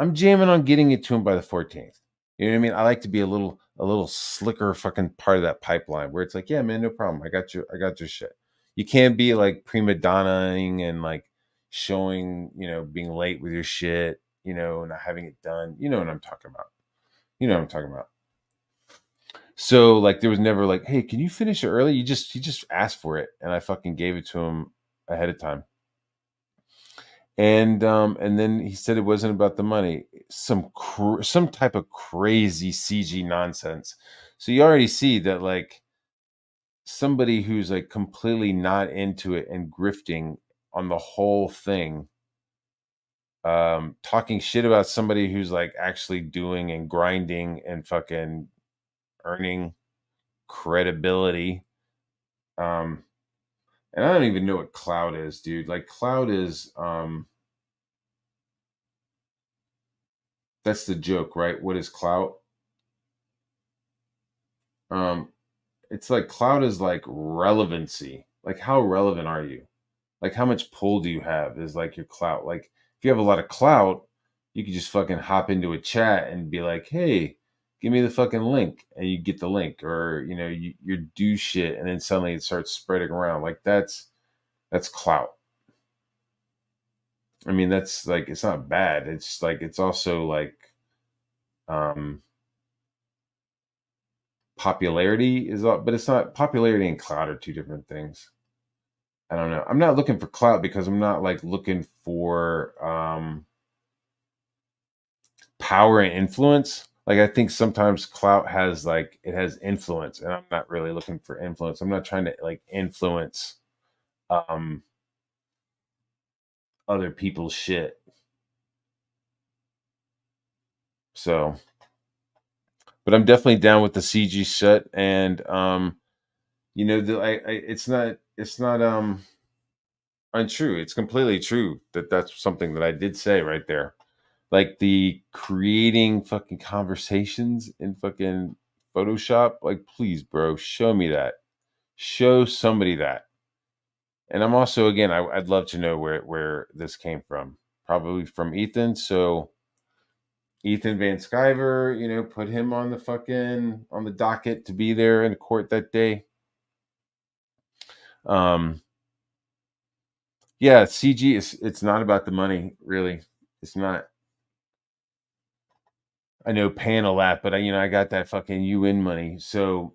I'm jamming on getting it to them by the 14th. You know what I mean? I like to be a little slicker fucking part of that pipeline where it's like, yeah, man, no problem. I got your shit. You can't be like prima donnaing and like showing, being late with your shit, not having it done. You know what I'm talking about. So like there was never like, hey, can you finish it early? He just asked for it and I fucking gave it to him ahead of time. And then he said it wasn't about the money, some type of crazy CG nonsense. So you already see that like somebody who's like completely not into it and grifting on the whole thing, talking shit about somebody who's like actually doing and grinding and fucking earning credibility. And I don't even know what clout is, dude. Like clout is that's the joke, right? What is clout? Um it's like clout is like relevancy. Like how relevant are you? Like how much pull do you have is like your clout. Like if you have a lot of clout, you could just fucking hop into a chat and be like, hey, give me the fucking link, and you get the link, or you know, you do shit and then suddenly it starts spreading around. Like that's clout. I mean, that's like it's not bad. It's like it's also like um popularity is but it's not popularity and clout are two different things. I don't know. I'm not looking for clout because I'm not like looking for power and influence. Like I think sometimes clout has like it has influence, and I'm not really looking for influence. I'm not trying to like influence um other people's shit. So, but I'm definitely down with the CG set, and you know, it's not untrue. It's completely true that that's something that I did say right there. Like the creating fucking conversations in fucking Photoshop. Like, please, bro, show me that. Show somebody that. And I'm also again, I'd love to know where this came from. Probably from Ethan. So Ethan Van Sciver, you know, put him on the fucking on the docket to be there in court that day. Um, yeah, CG is it's not about the money, really. It's not. I know paying a lot, but I got that fucking UN money, so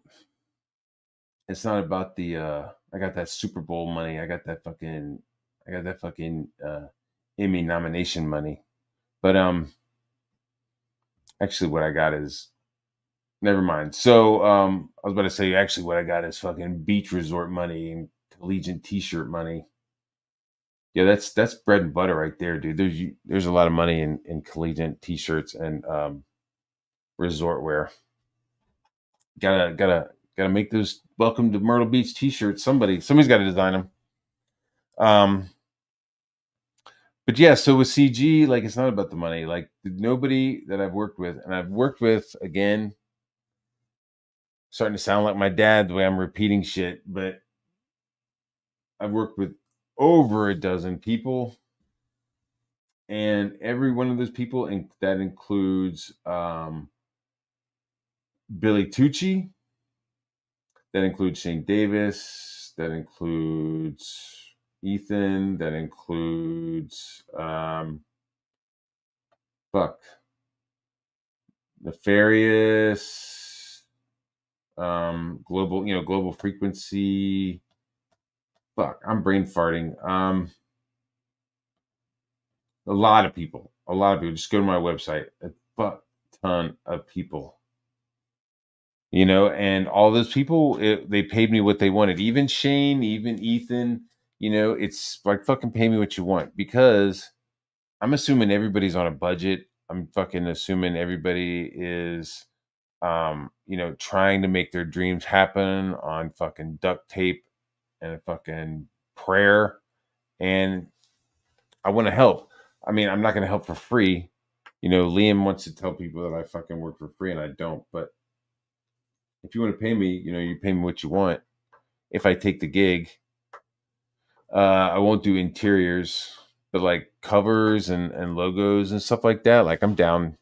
it's not about the. I got that Super Bowl money. I got that fucking Emmy nomination money. But actually, what I got is never mind. So I was about to say actually what I got is fucking beach resort money and collegiate T-shirt money. Yeah, that's bread and butter right there, dude. There's a lot of money in collegiate T-shirts and resort wear. Gotta make those welcome to Myrtle Beach T-shirts. Somebody's got to design them. Um, but yeah, so with CG, like it's not about the money. Like nobody that I've worked with, and I've worked with again, starting to sound like my dad the way I'm repeating shit, but I've worked with over a dozen people, and every one of those people, and that includes Billy Tucci, that includes Shane Davis, that includes Ethan, that includes fuck Nefarious, global frequency. Fuck, I'm brain farting. A lot of people. Just go to my website. A fuck ton of people. And all those people, they paid me what they wanted. Even Shane, even Ethan. It's like fucking pay me what you want because I'm assuming everybody's on a budget. I'm fucking assuming everybody is, trying to make their dreams happen on fucking duct tape and a fucking prayer. And I want to help. I mean, I'm not going to help for free. Liam wants to tell people that I fucking work for free and I don't. But if you want to pay me, you pay me what you want. If I take the gig, I won't do interiors, but like covers and logos and stuff like that. Like I'm down.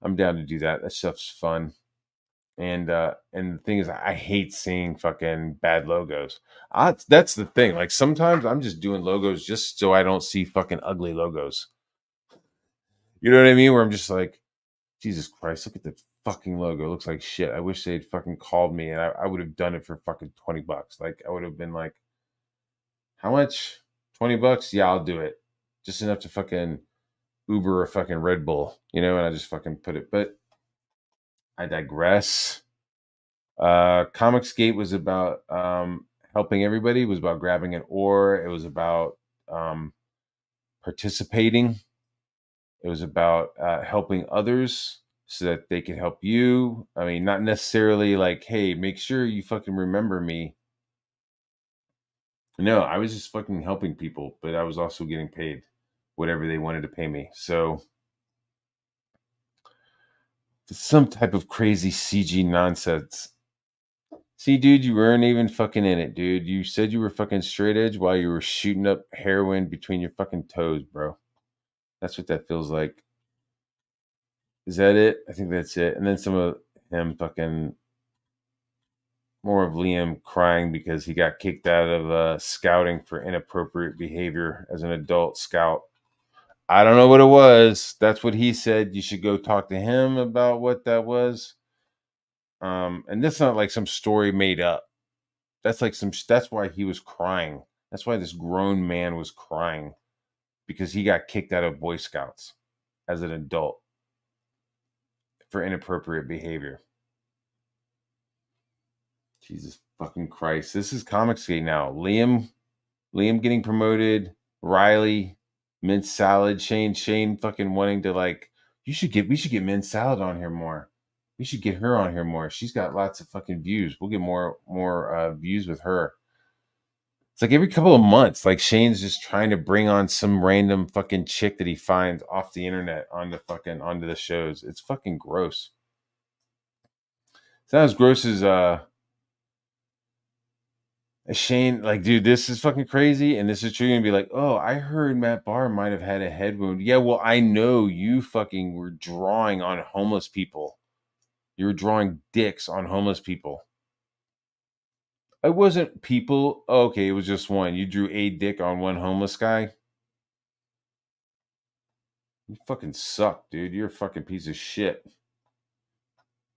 I'm down to do that. That stuff's fun. And the thing is, I hate seeing fucking bad logos. That's the thing. Like sometimes I'm just doing logos just so I don't see fucking ugly logos. You know what I mean? Where I'm just like, Jesus Christ, look at the fucking logo. It looks like shit. I wish they'd fucking called me and I would have done it for fucking $20. Like I would have been like, how much? $20? Yeah, I'll do it. Just enough to fucking Uber a fucking Red Bull, and I just fucking put it. But I digress. Comicsgate was about helping everybody. It was about grabbing an oar. It was about participating. It was about helping others so that they could help you. I mean, not necessarily like, hey, make sure you fucking remember me. No, I was just fucking helping people, but I was also getting paid whatever they wanted to pay me. So some type of crazy CG nonsense. See, dude, you weren't even fucking in it, dude. You said you were fucking straight edge while you were shooting up heroin between your fucking toes, bro. That's what that feels like. Is that it? I think that's it. And then some of him fucking more of Liam crying because he got kicked out of scouting for inappropriate behavior as an adult scout. I don't know what it was. That's what he said. You should go talk to him about what that was. And that's not like some story made up. That's like some. That's why he was crying. That's why this grown man was crying because he got kicked out of Boy Scouts as an adult for inappropriate behavior. Jesus fucking Christ! This is Comicsgate now. Liam getting promoted. Riley, Mint Salad, Shane fucking wanting to like. We should get Mint Salad on here more. We should get her on here more. She's got lots of fucking views. We'll get more views with her. It's like every couple of months, like Shane's just trying to bring on some random fucking chick that he finds off the internet onto the shows. It's fucking gross. It's not as gross as Shane. Like, dude, this is fucking crazy, and this is true. Gonna be like, oh, I heard Matt Barr might have had a head wound. Yeah, well, I know you fucking were drawing on homeless people. You were drawing dicks on homeless people. It wasn't people. Oh, okay, it was just one. You drew a dick on one homeless guy. You fucking suck, dude. You're a fucking piece of shit.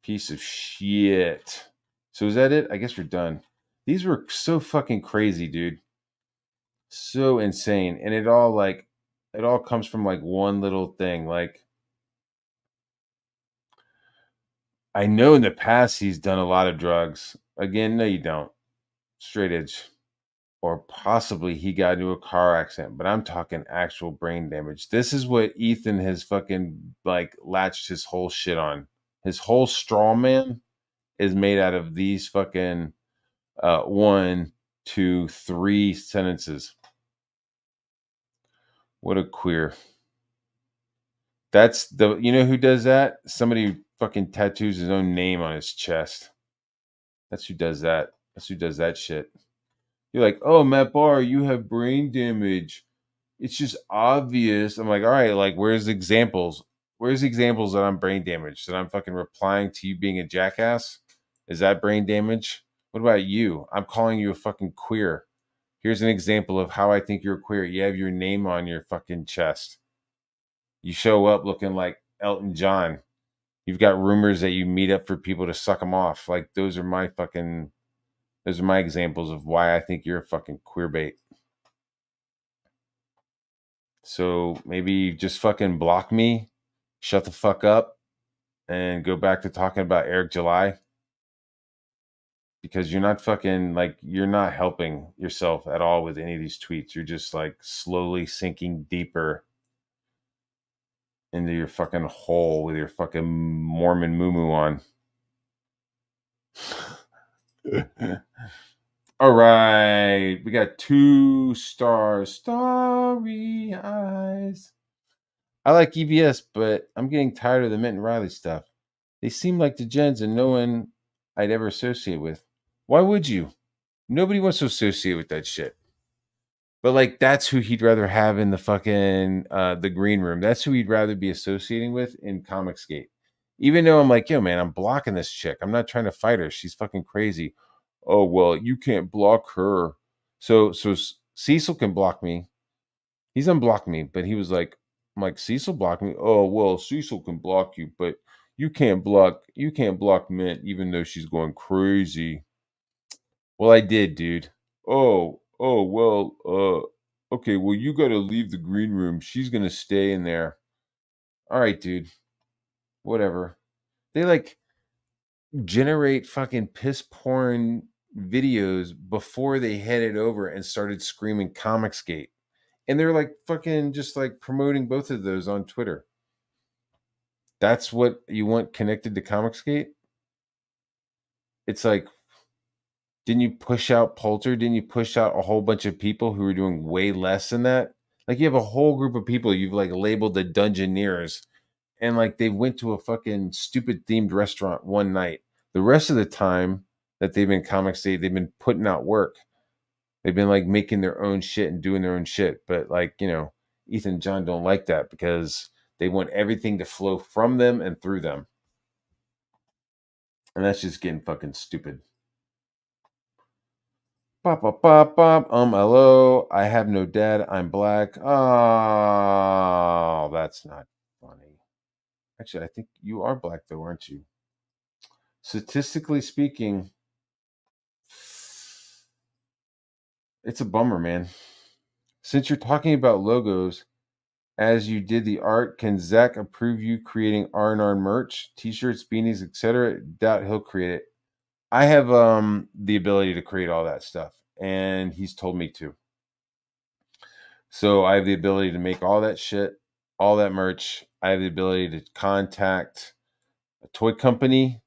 Piece of shit. So is that it? I guess we're done. These were so fucking crazy, dude. So insane. And it all comes from like one little thing. Like I know in the past he's done a lot of drugs. Again, no, you don't. Straight edge. Or possibly he got into a car accident, but I'm talking actual brain damage. This is what Ethan has fucking like latched his whole shit on. His whole straw man is made out of these fucking 1, 2, 3 sentences. What a queer. That's the you know who does that? Somebody who fucking tattoos his own name on his chest. That's who does that. That's who does that shit. You're like, oh, Matt Barr, you have brain damage. It's just obvious. I'm like, all right, like, where's examples? Where's examples that I'm brain damaged? That I'm fucking replying to you being a jackass? Is that brain damage? What about you? I'm calling you a fucking queer. Here's an example of how I think you're queer. You have your name on your fucking chest. You show up looking like Elton John. You've got rumors that you meet up for people to suck them off. Like those are my examples of why I think you're a fucking queer bait. So maybe just fucking block me, shut the fuck up, and go back to talking about Eric July. Because you're not fucking like you're not helping yourself at all with any of these tweets. You're just like slowly sinking deeper into your fucking hole with your fucking Mormon moo on. All right, we got 2 stars. Starry eyes. I like EBS, but I'm getting tired of the Mint and Riley stuff. They seem like the gens and no one I'd ever associate with. Why would you? Nobody wants to associate with that shit. But like that's who he'd rather have in the fucking the green room. That's who he'd rather be associating with in Comicsgate. Even though I'm like, yo, man, I'm blocking this chick. I'm not trying to fight her. She's fucking crazy. Oh well, you can't block her. So Cecil can block me. He's unblocked me, but he was like, I'm like, Cecil blocked me. Oh well, Cecil can block you, but you can't block Mint even though she's going crazy. Well, I did, dude. Oh, well, okay, well, you gotta leave the green room. She's gonna stay in there. All right, dude. Whatever. They like generate fucking piss porn videos before they headed over and started screaming Comicsgate. And they're like fucking just like promoting both of those on Twitter. That's what you want connected to Comicsgate? It's like, didn't you push out Poulter? Didn't you push out a whole bunch of people who were doing way less than that? Like, you have a whole group of people you've like labeled the Dungeoneers, and like they went to a fucking stupid themed restaurant one night. The rest of the time that they've been Comicsgate, they've been putting out work. They've been like making their own shit and doing their own shit. But like, Ethan and John don't like that because they want everything to flow from them and through them. And that's just getting fucking stupid. Bop, bop, bop, bop. Hello. I have no dad. I'm black. Oh, that's not funny. Actually, I think you are black though, aren't you? Statistically speaking, it's a bummer, man. Since you're talking about logos, as you did the art, can Zach approve you creating R&R merch, t-shirts, beanies, etc.? Doubt he'll create it. I have the ability to create all that stuff, and he's told me to. So I have the ability to make all that shit, all that merch. I have the ability to contact a toy company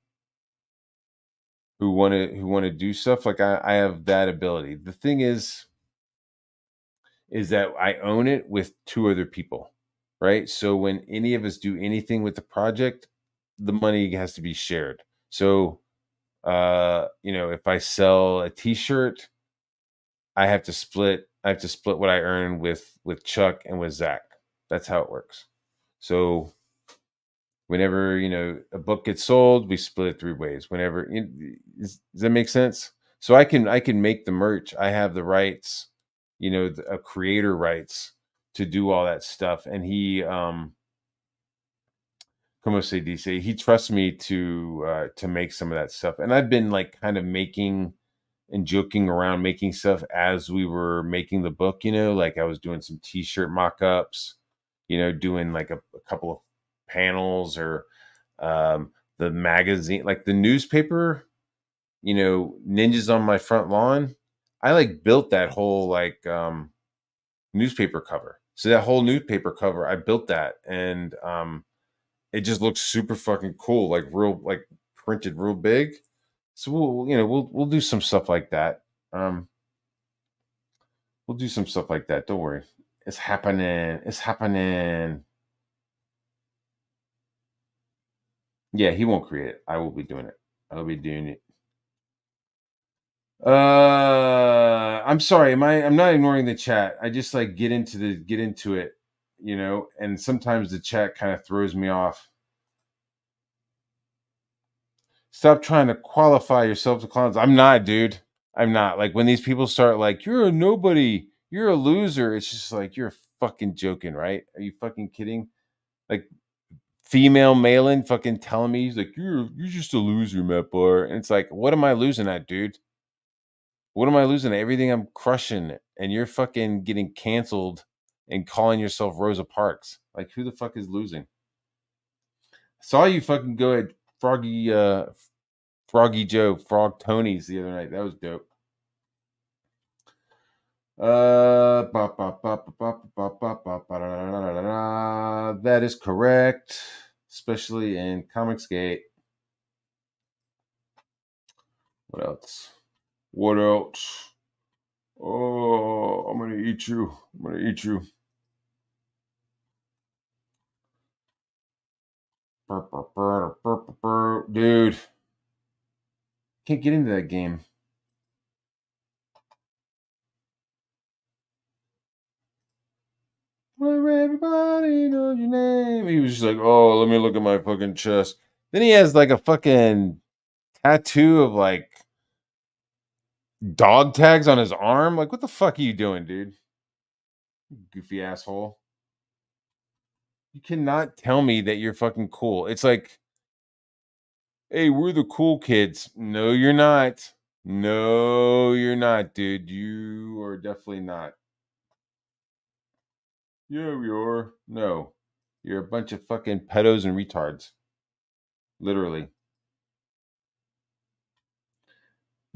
who want to do stuff. Like I have that ability. The thing is that I own it with two other people, right? So when any of us do anything with the project, the money has to be shared. So if I sell a t-shirt, I have to split what I earn with Chuck and with Zach. That's how it works. So whenever a book gets sold, we split it three ways. Whenever does that make sense? So I can make the merch. I have the rights, a creator rights to do all that stuff. And he como se dice, he trusts me to make some of that stuff. And I've been like kind of making and joking around making stuff as we were making the book, like I was doing some t-shirt mock-ups, doing like a couple of panels or the magazine, like the newspaper, Ninjas on My Front Lawn. I like built that whole like newspaper cover. So that whole newspaper cover, I built that, and it just looks super fucking cool, like real, like printed real big. So we'll do some stuff like that. Um, we'll do some stuff like that. Don't worry, it's happening. It's happening. Yeah, he won't create it. I will be doing it. I'll be doing it. I'm sorry. I'm not ignoring the chat. I just like get into it, and sometimes the chat kind of throws me off. Stop trying to qualify yourself to clowns. I'm not, dude. I'm not. Like when these people start like, you're a nobody, you're a loser. It's just like you're fucking joking, right? Are you fucking kidding? Like female mailing fucking telling me he's like, you're just a loser, Matt Barr. And it's like, what am I losing at, dude? What am I losing at? Everything I'm crushing, and you're fucking getting canceled and calling yourself Rosa Parks. Like, who the fuck is losing? Saw you fucking go at Froggy Joe, Frog Tony's the other night. That was dope. That is correct, especially in Comicsgate. What else? What else? Oh, I'm gonna eat you. I'm gonna eat you. Dude, can't get into that game. Where everybody knows your name. He was just like, oh, let me look at my fucking chest. Then he has like a fucking tattoo of like dog tags on his arm. Like, what the fuck are you doing, dude? Goofy asshole. You cannot tell me that you're fucking cool. It's like, hey, we're the cool kids. No, you're not. No, you're not, dude. You are definitely not. Yeah, we are. No. You're a bunch of fucking pedos and retards. Literally.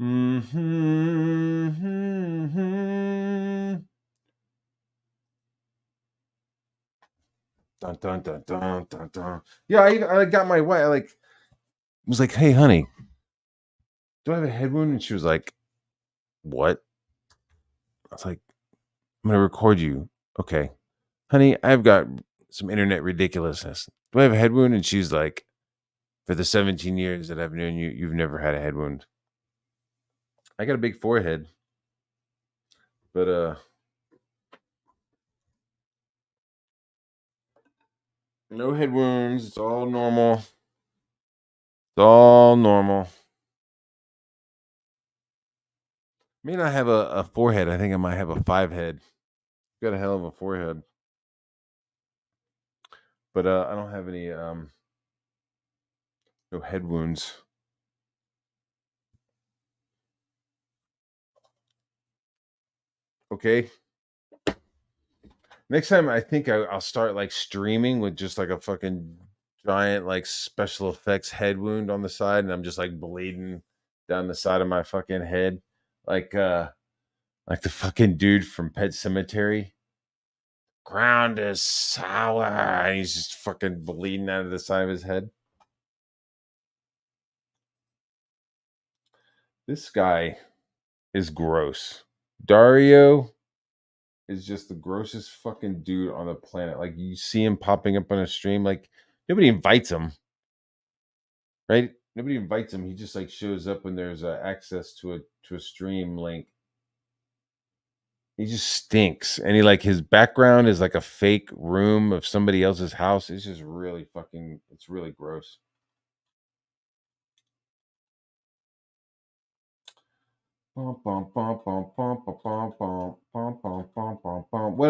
Mm-hmm. Dun, dun, dun, dun, dun, dun. Yeah, I got my wife. I was like, "Hey, honey, do I have a head wound?" And she was like, "What?" I was like, "I'm gonna record you." Okay, honey, I've got some internet ridiculousness. Do I have a head wound? And she's like, "For the 17 years that I've known you, you've never had a head wound." I got a big forehead, but no head wounds. It's all normal. It's all normal. May not have a forehead. I think I might have a 5 head. Got a hell of a forehead, but I don't have any no head wounds. Okay. Next time, I think I'll start like streaming with just like a fucking giant like special effects head wound on the side, and I'm just like bleeding down the side of my fucking head, like the fucking dude from Pet Cemetery. Ground is sour, and he's just fucking bleeding out of the side of his head. This guy is gross. Dario is just the grossest fucking dude on the planet. Like you see him popping up on a stream, like nobody invites him, right? Nobody invites him. He just like shows up when there's access to a stream link. He just stinks, and he like his background is like a fake room of somebody else's house. It's just really fucking. It's really gross. What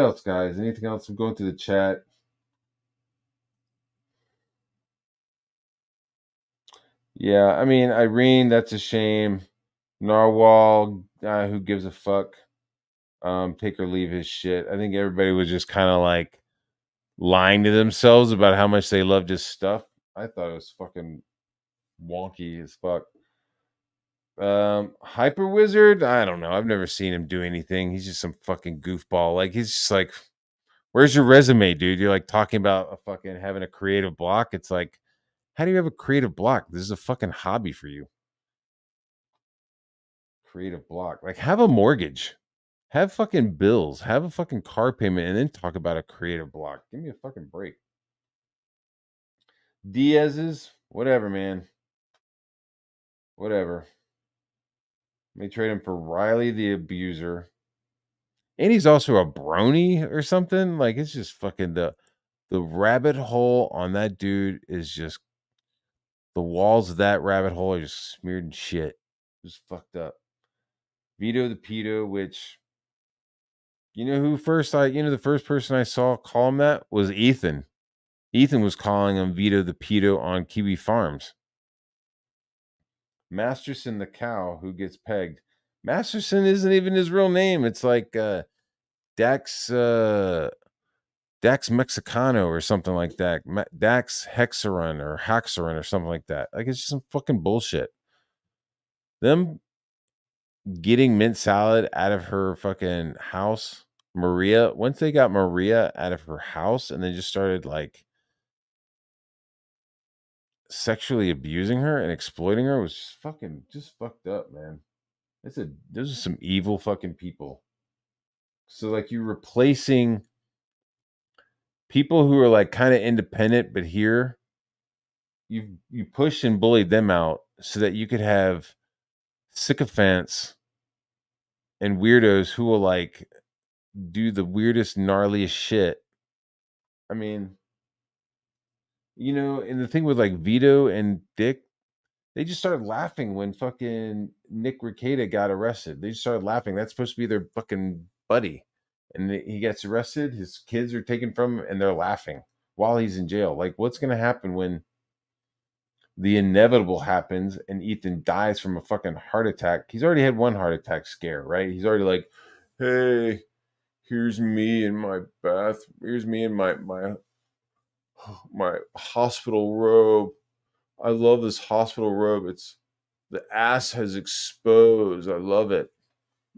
else, guys? Anything else? I'm going through the chat. Yeah, I mean, Irene, that's a shame. Narwhal, who gives a fuck? Take or leave his shit. I think everybody was just kind of like lying to themselves about how much they loved his stuff. I thought it was fucking wonky as fuck. Hyper Wizard, I don't know. I've never seen him do anything. He's just some fucking goofball. Like he's just like, where's your resume, dude? You're like talking about a fucking having a creative block. It's like, how do you have a creative block? This is a fucking hobby for you. Creative block. Like have a mortgage. Have fucking bills. Have a fucking car payment and then talk about a creative block. Give me a fucking break. Diaz's, whatever, man. Whatever. May trade him for Riley the Abuser. And he's also a brony or something. Like it's just fucking the rabbit hole on that dude is just the walls of that rabbit hole are just smeared in shit. Just fucked up. Vito the Pedo, which the first person I saw call him that was Ethan. Ethan was calling him Vito the Pedo on Kiwi Farms. Masterson the cow who gets pegged. Masterson isn't even his real name. It's like Dax Dax Mexicano or something like that. Dax Hexaron or Haxaron or something like that. Like it's just some fucking bullshit. Them getting mint salad out of her fucking house, Maria. Once they got Maria out of her house and they just started like sexually abusing her and exploiting her was just fucked up, man. Those are some evil fucking people. So like you're replacing people who are like kind of independent, but here you pushed and bullied them out so that you could have sycophants and weirdos who will like do the weirdest, gnarliest shit. I mean, and the thing with like Vito and Dick, they just started laughing when fucking Nick Rekieta got arrested. They just started laughing. That's supposed to be their fucking buddy. And he gets arrested, his kids are taken from him, and they're laughing while he's in jail. Like, what's going to happen when the inevitable happens and Ethan dies from a fucking heart attack? He's already had one heart attack scare, right? He's already like, hey, here's me in my bath. Here's me in my hospital robe. I love this hospital robe. It's The ass has exposed. I love it.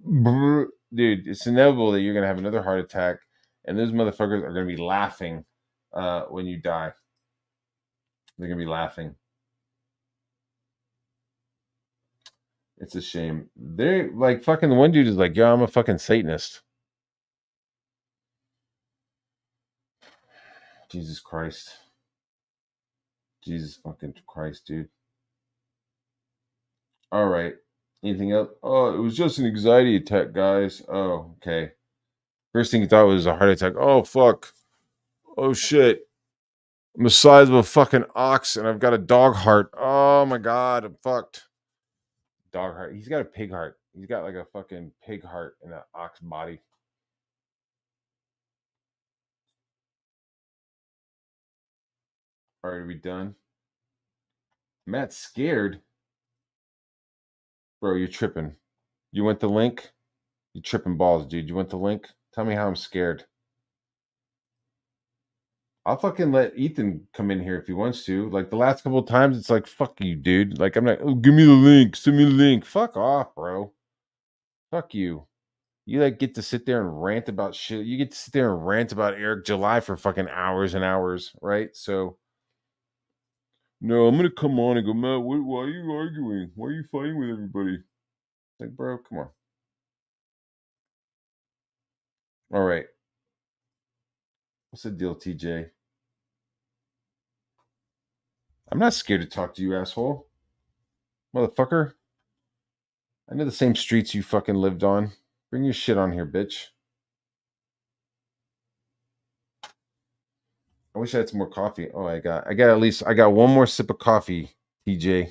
Dude, it's inevitable that you're going to have another heart attack, and those motherfuckers are going to be laughing when you die. They're going to be laughing. It's a shame. They're like fucking, the one dude is like, yo, I'm a fucking Satanist. Jesus Christ. Jesus fucking Christ, dude. All right. Anything else? Oh, it was just an anxiety attack, guys. Oh, okay. First thing you thought was a heart attack. Oh, fuck. Oh, shit. I'm the size of a fucking ox and I've got a dog heart. Oh, my God. I'm fucked. Dog heart. He's got a pig heart. He's got like a fucking pig heart and an ox body. All right, are we done? Matt's scared. Bro, you're tripping. You went the link? You tripping balls, dude. You went the link? Tell me how I'm scared. I'll fucking let Ethan come in here if he wants to. Like the last couple of times, it's like, fuck you, dude. Like, I'm not, oh, give me the link. Send me the link. Fuck off, bro. Fuck you. You like get to sit there and rant about shit. You get to sit there and rant about Eric July for fucking hours and hours, right? So, no, I'm going to come on and go, Matt, why are you arguing? Why are you fighting with everybody? Like, bro, come on. All right. What's the deal, TJ? I'm not scared to talk to you, asshole. Motherfucker. I know the same streets you fucking lived on. Bring your shit on here, bitch. I wish I had some more coffee. Oh, I got one more sip of coffee, TJ.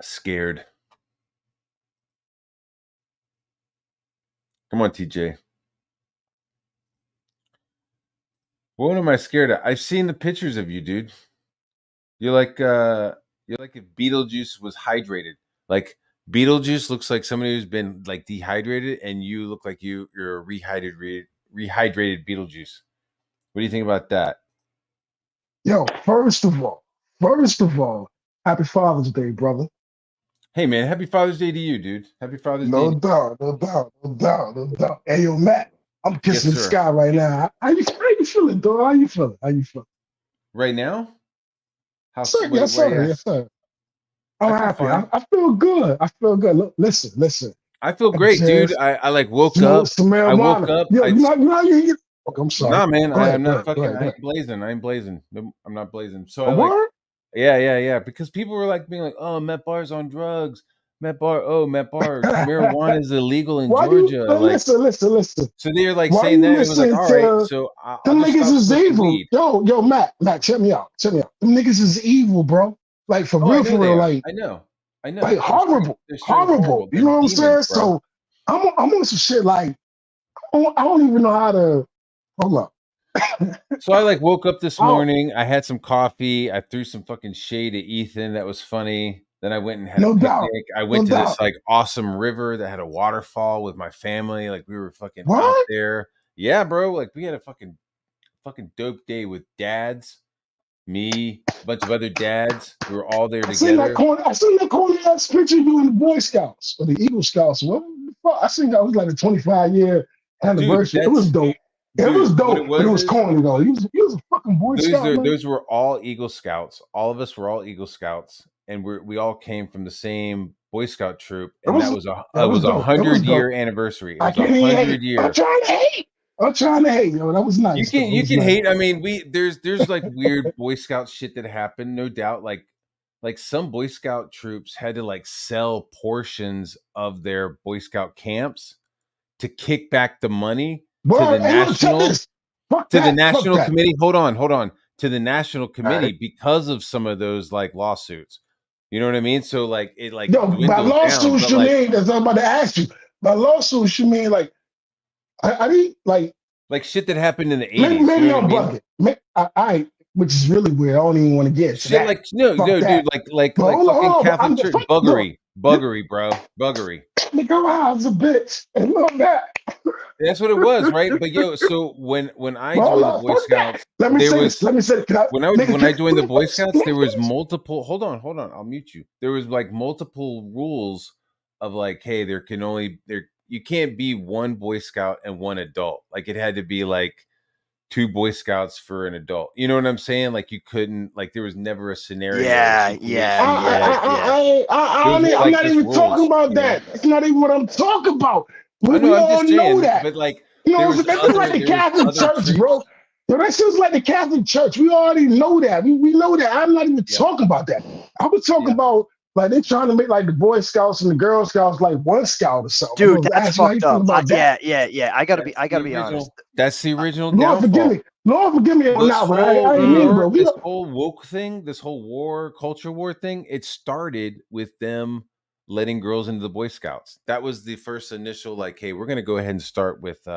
Scared. Come on, TJ. What am I scared of? I've seen the pictures of you, dude. You're like if Beetlejuice was hydrated. Like Beetlejuice looks like somebody who's been like dehydrated, and you look like you're a rehydrated Beetlejuice. What do you think about that? Yo, first of all, happy Father's Day, brother. Hey man, happy Father's Day to you, dude. Happy Father's Day. No doubt. Hey, yo, Matt, I'm kissing the sky right now. How you feeling, dog? How you feeling? Right now? Yes, sir. I'm happy. I feel good. Look, listen. I feel great, dude. I like woke up. I woke up. Yo, I'm sorry. Nah, man. I'm not fucking. I ain't blazing. No, I'm not blazing. So I like. Yeah. Because people were like being like, "Oh, Matt Barr's on drugs. Matt Barr. Marijuana is illegal in Georgia." Listen. So they're like saying that. It was like, all right. So them niggas is evil. Yo, Matt, check me out. Them niggas is evil, bro. Like for real. Like I know. Like horrible. You know what I'm saying? Bro. So I'm on some shit like I don't even know how to. Hold up. So I like woke up this morning. I had some coffee. I threw some fucking shade at Ethan. That was funny. Then I went and had a picnic. I went to this like awesome river that had a waterfall with my family. Like we were fucking out there. Yeah, bro. Like we had a fucking dope day with dads, me, a bunch of other dads. We were all there together. I seen that corny ass picture of you in the Boy Scouts or the Eagle Scouts. What the fuck? I seen that was like a 25-year anniversary. Dude, it was dope. It was dope, but it was corny though. He was a fucking Boy Scout. Those were all Eagle Scouts. All of us were all Eagle Scouts, and we all came from the same Boy Scout troop. And that was a 100-year anniversary. It was 100 years. I'm trying to hate, yo. That was nice. You can hate. I mean, there's like weird Boy Scout shit that happened, no doubt. Like some Boy Scout troops had to like sell portions of their Boy Scout camps to kick back the money. To the national committee. Hold on. To the national committee because of some of those like lawsuits. You know what I mean? So like it like by lawsuits you mean that's what I'm about to ask you. By lawsuits you mean like I mean like shit that happened in the 80s. Maybe I'm bugging. which is really weird. I don't even want to get into Shit that. like no, dude, like fucking Catholic Church buggery, bro, buggery. Nigga, I was a bitch, and love that. That's what it was, right? But yo, so when I joined the Boy Scouts, let me say this. When I joined the Boy Scouts, there was multiple. Hold on, I'll mute you. There was like multiple rules of like, hey, you can't be one Boy Scout and one adult. Like it had to be like 2 Boy Scouts for an adult. You know what I'm saying? Like you couldn't, like there was never a scenario. I'm not even talking about that. It's not even what I'm talking about. We all know that. But like, that's like the Catholic Church, bro. So that shit's like the Catholic Church. We already know that. We know that. I'm not even talking about that. I was talking about like they're trying to make like the Boy Scouts and the Girl Scouts like one scout or something. Dude, that's fucked up. Yeah. I gotta be honest. That's the original Lord forgive me on that one. I ain't mean, bro. This whole woke thing, this whole culture war thing, it started with them letting girls into the Boy Scouts. That was the first initial, like, hey, we're gonna go ahead and start with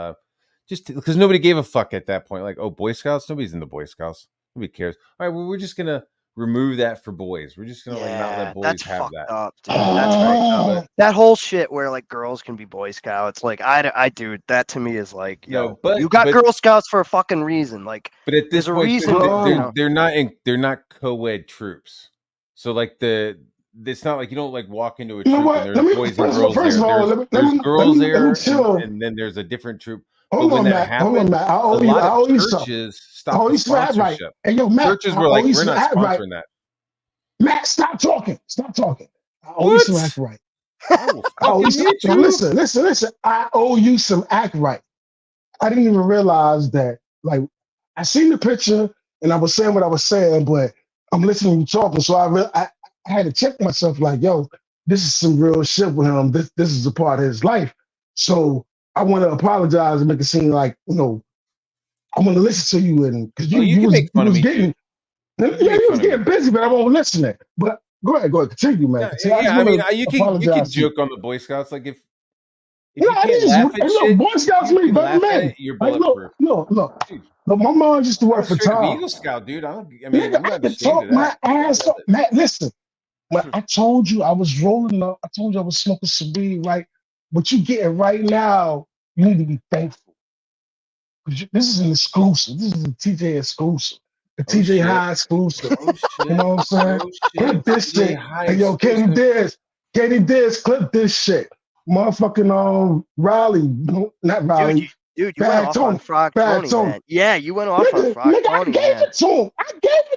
just because nobody gave a fuck at that point. Like, oh, Boy Scouts, nobody's in the Boy Scouts. Nobody cares. All right, well, we're just gonna remove that for boys. We're just gonna like not let boys have that. Up, dude. That's fucked up. That whole shit where like girls can be Boy Scouts, like I dude, that to me is like, yo, you got Girl Scouts for a fucking reason. Like, but at this there's a point, reason. they're not co-ed troops. So like it's not like you don't like walk into a troop and there's boys and girls there. There's girls there, and then there's a different troop. Hold on, Matt. I owe you something. Stop the sponsorship. Hey, yo, Matt, churches were like, we're not sponsoring that. Matt, stop talking. I owe you some act right. Listen. I owe you some act right. I didn't even realize that. Like, I seen the picture and I was saying what I was saying, but I'm listening to you talking, so I had to check myself. Like, yo, this is some real shit with him. This is a part of his life. So I want to apologize and make it seem like, you know, I want to listen to you, and because you was getting busy, but I won't listen to it. But go ahead, continue, man. I mean, you can joke on the Boy Scouts, like if you can't laugh at shit, Boy Scouts me, but man, you're bulletproof. Look, my mom used to work for Tom. Eagle Scout, dude. I'm not ashamed of that. My ass up, Matt. Listen, when I told you I was rolling up, I told you I was smoking some weed, right? What you getting right now, you need to be thankful. This is an exclusive. This is a TJ exclusive. The TJ High exclusive. You know what I'm saying? Clip this shit. Hey, yo, Katie Diz, clip this shit. Motherfucking Riley, not Riley. Dude, you went off on Frog Tony, man. Yeah, you went off on Frog Tony, I gave it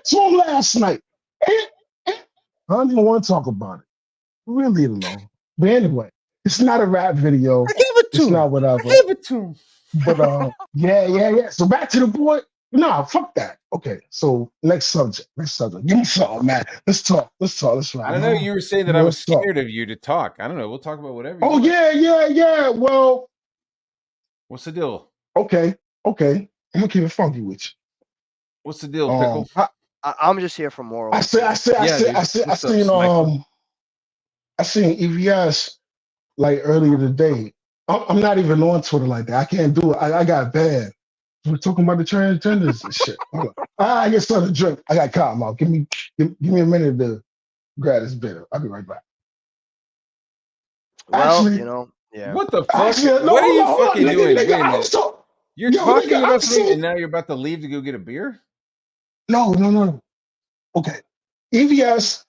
to him last night. I don't even want to talk about it. Really alone. But anyway, it's not a rap video. I gave it to him. It's not whatever. I gave it to him. But yeah. So back to the boy. Nah, fuck that. Okay, so next subject. Give me something, man. Let's talk. Let's ride. I don't know. You were saying that I was scared of you to talk. I don't know. We'll talk about whatever. Oh yeah. Well, what's the deal? Okay. I'm gonna keep it funky with you. What's the deal, Pickle? I'm just here for moral. I seen EVS like earlier today. I'm not even on Twitter like that. I can't do it. I got banned. We're talking about the transgenders and shit. I get something to drink. I got cotton mouth. Give me a minute to grab this bitter. I'll be right back. Well, actually, yeah. What the fuck? What are you fucking doing? Wait a minute. You're talking about something and now you're about to leave to go get a beer? No. Okay. EVS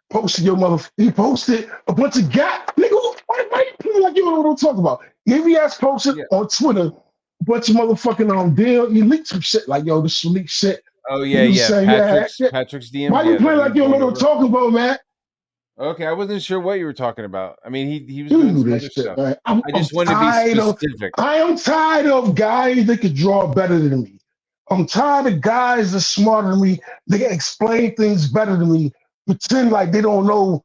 posted your mother. He posted a bunch of nigga. Why you playing like you don't know what I'm talking about? EVS posted on Twitter a bunch of motherfucking deal. He leaked some shit like, yo, this leaked shit. Oh yeah. Patrick's DM. Why you playing like you don't know what I'm talking about, man? Okay, I wasn't sure what you were talking about. I mean, he was doing some other stuff. Man. I just wanted to be specific. I am tired of guys that could draw better than me. I'm tired of guys that are smarter than me. They can explain things better than me. Pretend like they don't know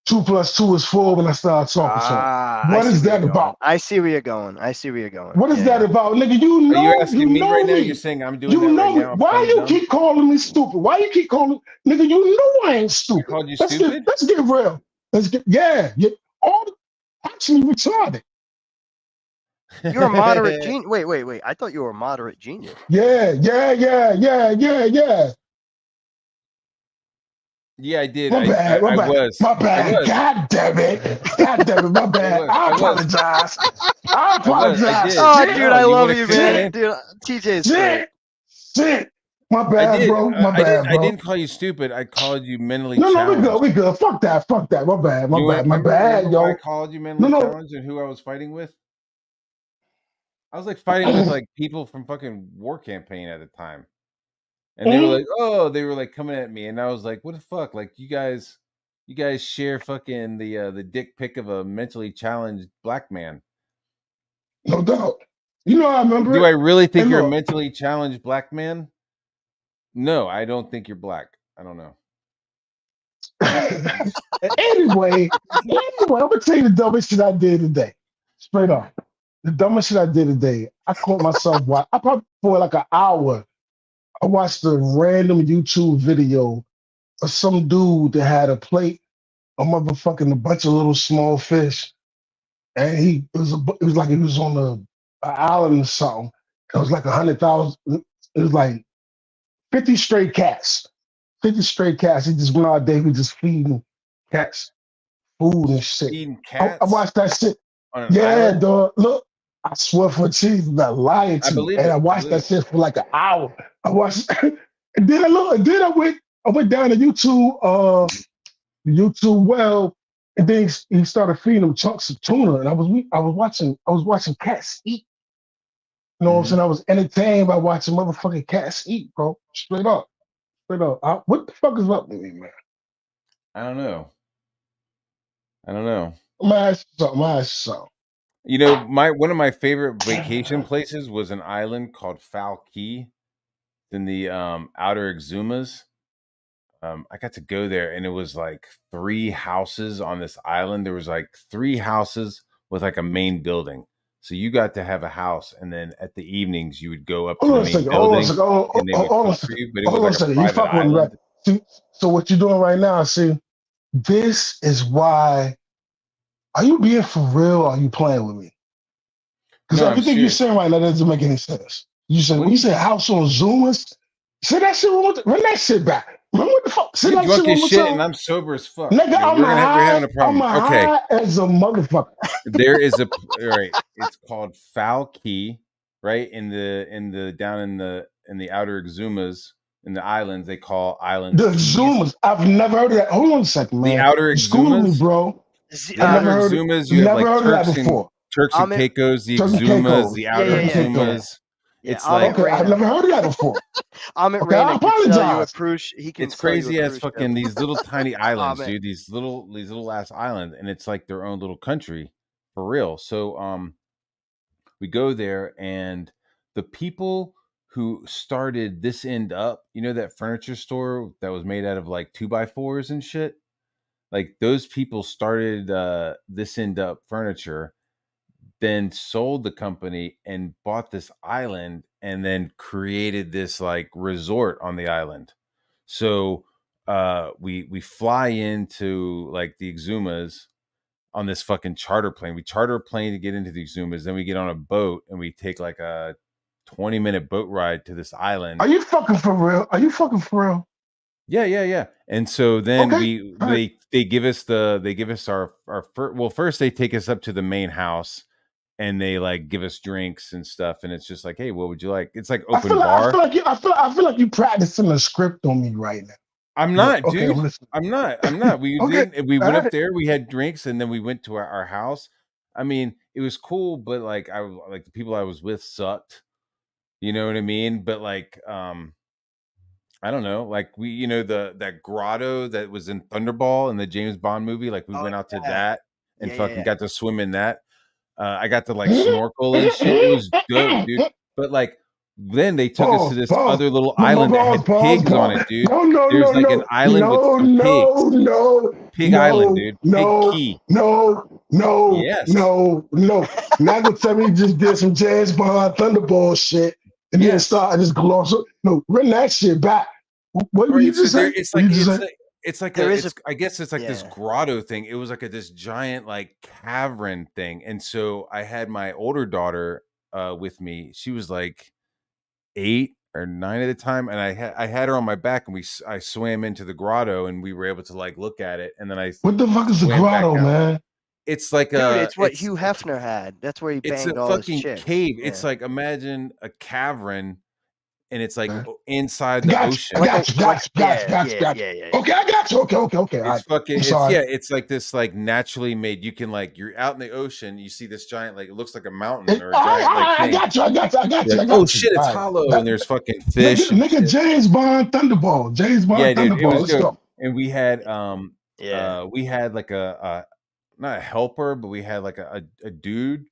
2 + 2 is 4 when I start talking. What is that about? I see where you're going. What is that about, nigga? You know, are you asking me right now? You're saying I'm doing that right now. Why you keep calling me stupid? Why you keep calling nigga? You know I ain't stupid. I called you stupid? Let's get real. Actually retarded. You're a moderate genius. Wait. I thought you were a moderate genius. Yeah. Yeah, I did. My bad. My bad. God damn it. My bad. I apologize. Oh, dude, I love you, man. Dude, TJ's great. Shit. My bad, bro. My bad, bro. I didn't call you stupid. I called you mentally challenged. No, we good. Fuck that. My bad, yo. I called you mentally challenged and who I was fighting with? I was like fighting with like people from fucking War Campaign at the time. And they were like coming at me, and I was like, "What the fuck? Like, you guys share fucking the dick pic of a mentally challenged black man." No doubt. You know, I remember. Do I really think you're a mentally challenged black man? No, I don't think you're black. I don't know. Anyway, I'm gonna tell you the dumbest shit I did today. Straight up, the dumbest shit I did today. I caught myself. I probably for like an hour. I watched a random YouTube video of some dude that had a plate of motherfucking a bunch of little small fish, and it was like he was on an island or something. It was like 100,000. It was like 50 stray cats. 50 stray cats. He just went all day. He just feeding cats food and shit. Feeding cats? I watched that shit. Yeah, dog. Look, I swear for cheese, I'm not lying to you. And I watched that shit for like an hour. I watched, and then I went down to YouTube, and then he started feeding them chunks of tuna, and I was watching cats eat. You know what I'm saying? I was entertained by watching motherfucking cats eat, bro. Straight up. What the fuck is up with me, man? I don't know. I'm gonna ask you something. You know, one of my favorite vacation places was an island called Foul Key in the outer Exumas. I got to go there, and it was like 3 houses on this island. There was like 3 houses with like a main building. So you got to have a house, and then at the evenings you would go up to the main building. So what you're doing right now, see, this is why. Are you being for real or are you playing with me? Because everything you're saying right now doesn't make any sense. When you say house on Zoomas, say that shit run that shit back. Remember what the fuck? Say that shit and I'm sober as fuck. Nigga, we're having a problem. I'm high as a motherfucker. There is all right. It's called Foul Key, right? In the outer Exumas, in the islands, they call islands. The Exumas. I've never heard of that. Hold on a second, man. The outer Exumas, me, bro. The outer Exumas, you have like Turks and Caicos, the Exumas, the outer Exumas. It's like I've never heard of that before. I apologize. It's crazy as fucking these little tiny islands, dude. These little ass islands, and it's like their own little country for real. So we go there, and the people who started This End Up, you know, that furniture store that was made out of like 2x4s and shit. Like those people started This End Up Furniture, then sold the company and bought this island, and then created this like resort on the island. So we fly into like the Exumas on this fucking charter plane. We charter a plane to get into the Exumas, then we get on a boat and we take like a 20-minute boat ride to this island. Are you fucking for real? Yeah. And so then they give us our first they take us up to the main house, and they like give us drinks and stuff, and it's just like, hey, what would you like? It's like open bar. I feel like you practicing a script on me right now. I'm not, dude. I'm not. We went up there, we had drinks, and then we went to our house. I mean, it was cool, but like the people I was with sucked. You know what I mean? But like I don't know, like we, you know, that grotto that was in Thunderball in the James Bond movie, like we went out to that and got to swim in that. I got to like snorkel and shit. It was dope, dude. But like then they took us to this other little island that had pigs on it, dude. There's like an island with pigs. Pig Island, dude. Pig Key. No. Now go tell me you just did some James Bond Thunderball shit. And then start and just gloss up. No, run that shit back. What were you just saying? It's like I guess it's like this grotto thing. It was like this giant like cavern thing. And so I had my older daughter with me. She was like 8 or 9 at the time, and I had her on my back, and I swam into the grotto, and we were able to like look at it. And then what the fuck is the grotto, man? It's like it's what Hugh Hefner had. That's where he banged all his chicks. It's a fucking cave. Yeah. It's like, imagine a cavern, and it's like inside the ocean. Gotcha. Okay, I got you. Okay. It's like this like naturally made. You can like, you're out in the ocean, you see this giant, like it looks like a mountain or a giant. I got you. Like, oh shit, it's hollow, and there's fucking fish. Nigga, James Bond Thunderball. Thunderball. Let's go. And we had like a not a helper, but we had like a dude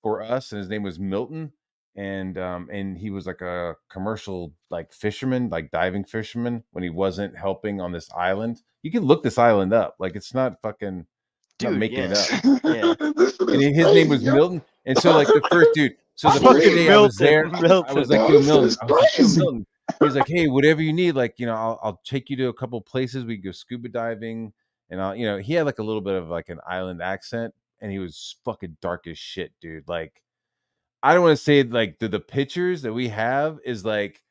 for us, and his name was Milton. And he was like a commercial like fisherman, like diving fisherman, when he wasn't helping on this island. You can look this island up. Like, it's not fucking not making it up. Yeah. And his name was Milton. And so like the first dude, so the first day I was there, I was like, Milton. He was like, hey, whatever you need, like, I'll take you to a couple of places. We can go scuba diving. And he had like a little bit of like an island accent, and he was fucking dark as shit, dude. Like, I don't want to say like the pictures that we have is like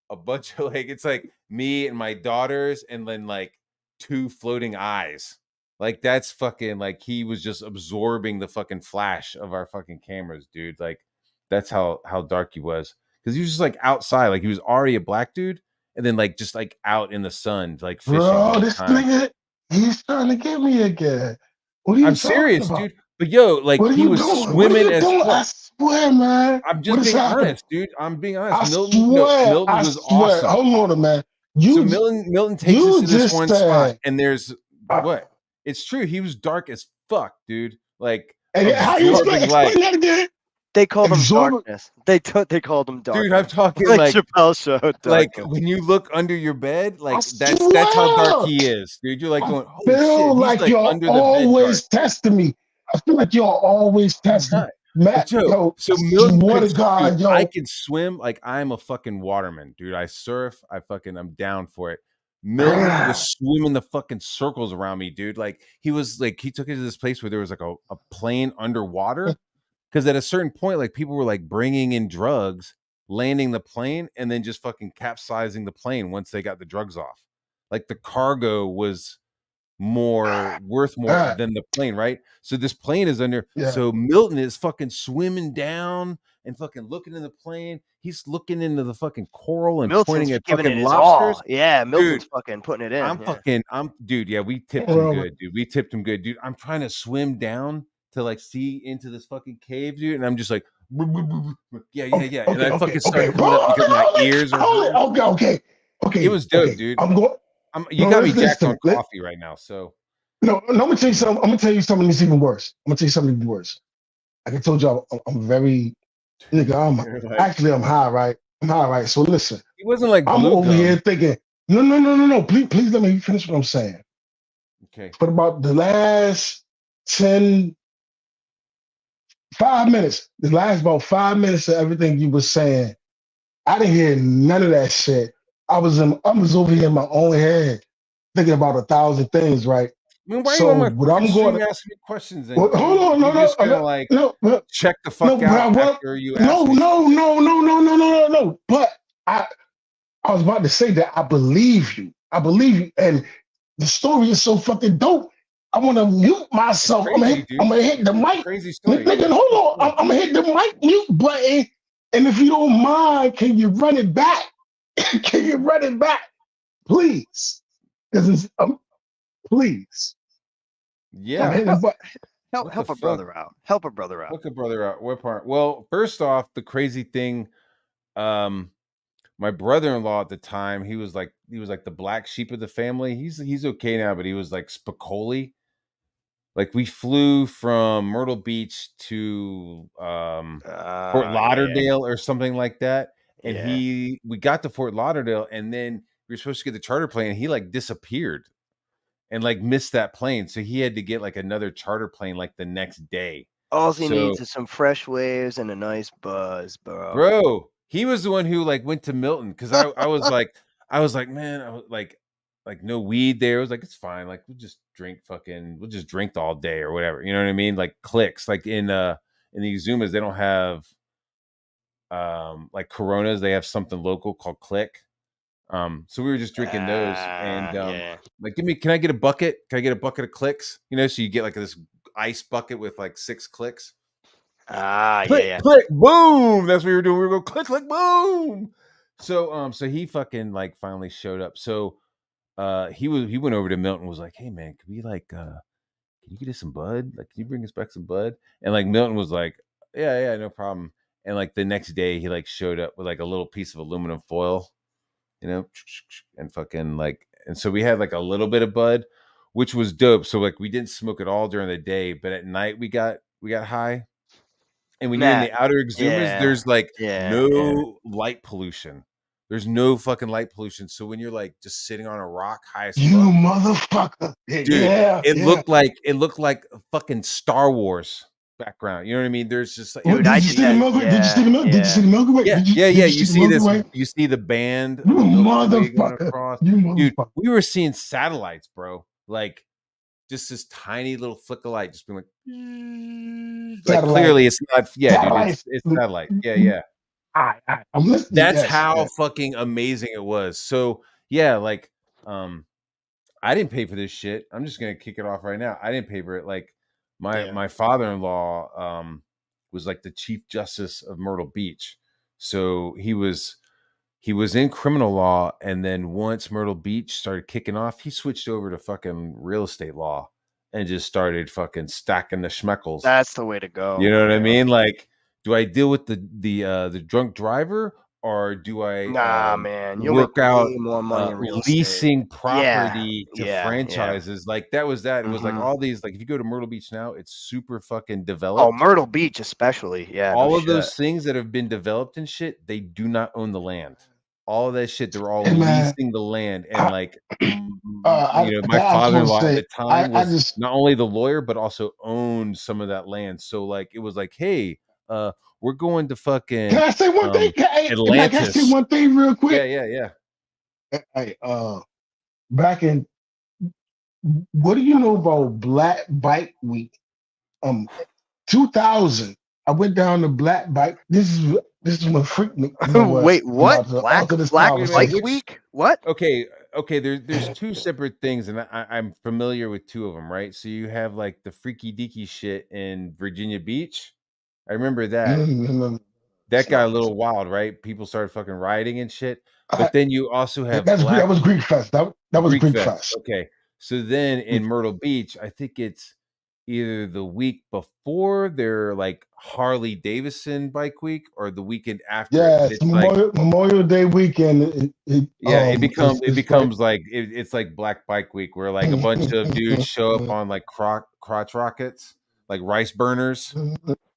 a bunch of like, it's like me and my daughters and then like 2 floating eyes. Like, that's fucking like, he was just absorbing the fucking flash of our fucking cameras, dude. Like, that's how dark he was. Because he was just like outside, like he was already a black dude, and then like just like out in the sun, like fishing. Bro, this nigga, he's trying to get me again. What are you I'm serious, about? Dude. But yo, like he was swimming as fuck. I swear, man. I'm just being honest, dude. I'm being honest. Milton was awesome. Hold on, man. So Milton takes us to this one spot, and there's what? It's true. He was dark as fuck, dude. Like, how you explain that again? They called him darkness. They called him darkness. Dude, I'm talking like Chappelle Show. Darkness. Like when you look under your bed, like that's how dark he is, dude. You're like going, oh feel shit. Like you're under always testing me. I feel like you're always testing me. Matt, so Milton, I can swim. Like, I'm a fucking waterman, dude. I surf. I'm down for it. Milton was swimming the fucking circles around me, dude. Like, he took it to this place where there was like a plane underwater. Because at a certain point, like, people were like bringing in drugs, landing the plane, and then just fucking capsizing the plane once they got the drugs off. Like, the cargo was worth more than the plane, right? So this plane is under. Yeah. So Milton is fucking swimming down and fucking looking in the plane. He's looking into the fucking coral and Milton's pointing at fucking lobsters. All. Yeah, Milton's fucking putting it in. Dude. Yeah, we tipped him good, dude. We tipped him good, dude. I'm trying to swim down to like see into this fucking cave, dude, and I'm just like, yeah. And I fucking started coming up because my ears are. Okay. It was dope, dude. You got me jacked on coffee right now, so. No, I'm gonna tell you something. I'm gonna tell you something that's even worse. Like I told you, I'm very nigga. Actually, I'm high, right? So listen. He wasn't like. I'm over here thinking, no. Please let me finish what I'm saying. Okay. But about the last 5 minutes, the last about 5 minutes of everything you were saying, I didn't hear none of that shit. I was over here in my own head, thinking about 1,000 things, right? I mean, why so what I'm going to ask me questions? And hold on, no, check the fuck out after you. No. But I was about to say that I believe you, and the story is so fucking dope. I want to mute myself. I'm gonna hit the mic. Crazy story. Nigga, hold on. I'm gonna hit the mic mute button, and if you don't mind, can you run it back? Please? Because please. Yeah. Help a brother out. Help a brother out. Look a brother out. What part? Well, first off, the crazy thing, my brother-in-law at the time, he was like the black sheep of the family. He's okay now, but he was like Spicoli. Like, we flew from Myrtle Beach to Fort Lauderdale or something like that. And we got to Fort Lauderdale, and then we were supposed to get the charter plane, and he like disappeared and like missed that plane. So he had to get like another charter plane like the next day. All he needs is some fresh waves and a nice buzz, bro. Bro, he was the one who like went to Milton, because I was like, man, like no weed there. It was like, it's fine. Like we'll just drink all day or whatever. You know what I mean? Like clicks. Like in the Exumas, they don't have like Coronas. They have something local called Click. So we were just drinking those, and like, can I get a bucket? Can I get a bucket of Clicks? You know, so you get like this ice bucket with like 6 Clicks. Click, click, boom. That's what we were doing. We were going click, click, boom. So so he fucking like finally showed up. So he went over to Milton and was like, hey man, could we like can you get us some bud? Like, can you bring us back some bud? And like Milton was like, yeah, no problem. And like the next day he like showed up with like a little piece of aluminum foil, you know, and fucking like, and so we had like a little bit of bud, which was dope. So like we didn't smoke it all during the day, but at night we got high. And when you're in the outer Exumas, there's like no light pollution. There's no fucking light pollution. So when you're like just sitting on a rock high as fuck, you motherfucker, dude, it looked like a fucking Star Wars background. You know what I mean? There's just like, did you see the Milky Way? Did you see the Milky Way? Yeah. You see this? You see the band? You motherfucker! Dude, we were seeing satellites, bro. Like just this tiny little flick of light, just being like clearly it's not. Yeah, dude, it's satellite. Yeah. I'm listening. That's how fucking amazing it was. So yeah, like I didn't pay for this shit. I'm just gonna kick it off right now. I didn't pay for it. Like my father-in-law was like the Chief Justice of Myrtle Beach. So he was in criminal law, and then once Myrtle Beach started kicking off, he switched over to fucking real estate law and just started fucking stacking the schmeckles. That's the way to go. You know what I mean? Like, do I deal with the drunk driver, or do I man, you'll work out more money leasing property to franchises? Like that was that. It was like all these, like if you go to Myrtle Beach now, it's super fucking developed. Oh, Myrtle Beach especially. Yeah. All of those things that have been developed and shit, they do not own the land. All of that shit, they're all leasing the land. And like my father-in-law at the time was not only the lawyer, but also owned some of that land. So like it was like, hey, we're going to fucking Can I say one thing? Atlantis. Can I say one thing real quick? Yeah. Hey, back in, what do you know about Black Bike Week? 2000. I went down to Black Bike. This is when freak me. Wait, what? Black Bike Week? What? Okay. There's 2 separate things, and I'm familiar with 2 of them, right? So you have like the freaky deaky shit in Virginia Beach. I remember that. That got a little wild, right? People started fucking rioting and shit. But then you also have that was Greek Fest. That was Greek Fest. Okay. So then in Myrtle Beach, I think it's either the week before their like Harley Davidson Bike Week or the weekend after. Yeah, it's Memorial Day weekend. It becomes like it's like Black Bike Week, where like a bunch of dudes show up on like crotch rockets, like rice burners,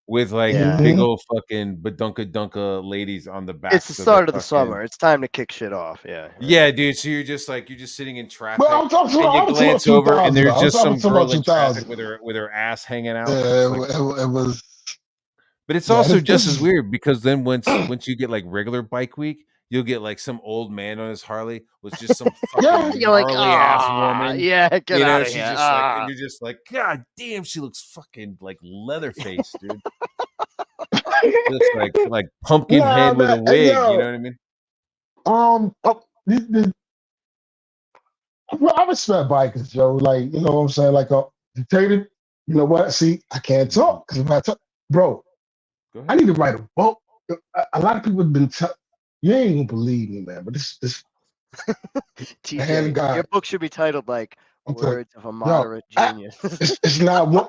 with like big old fucking badunka ladies on the back. It's the start of the summer. It's time to kick shit off. Yeah, dude. So you're just sitting in traffic, and you glance over, and there's just some girl in traffic with her ass hanging out. Yeah, it was. But it's also just as weird, because then once you get like regular Bike Week, you'll get like some old man on his Harley with just some fucking Harley ass woman. Yeah, get out of here. Just like, and you're just like, God damn, she looks fucking like Leatherface, dude. Just like pumpkin head with a wig. You know what I mean? I respect bikers, Joe. Like, you know what I'm saying? Like a dictator. You know what? See, I can't talk because if I talk, bro, I need to write a book. A lot of people have been you ain't gonna believe me, man. But this TJ, your book should be titled like Words of a Moderate Genius. It's not 1,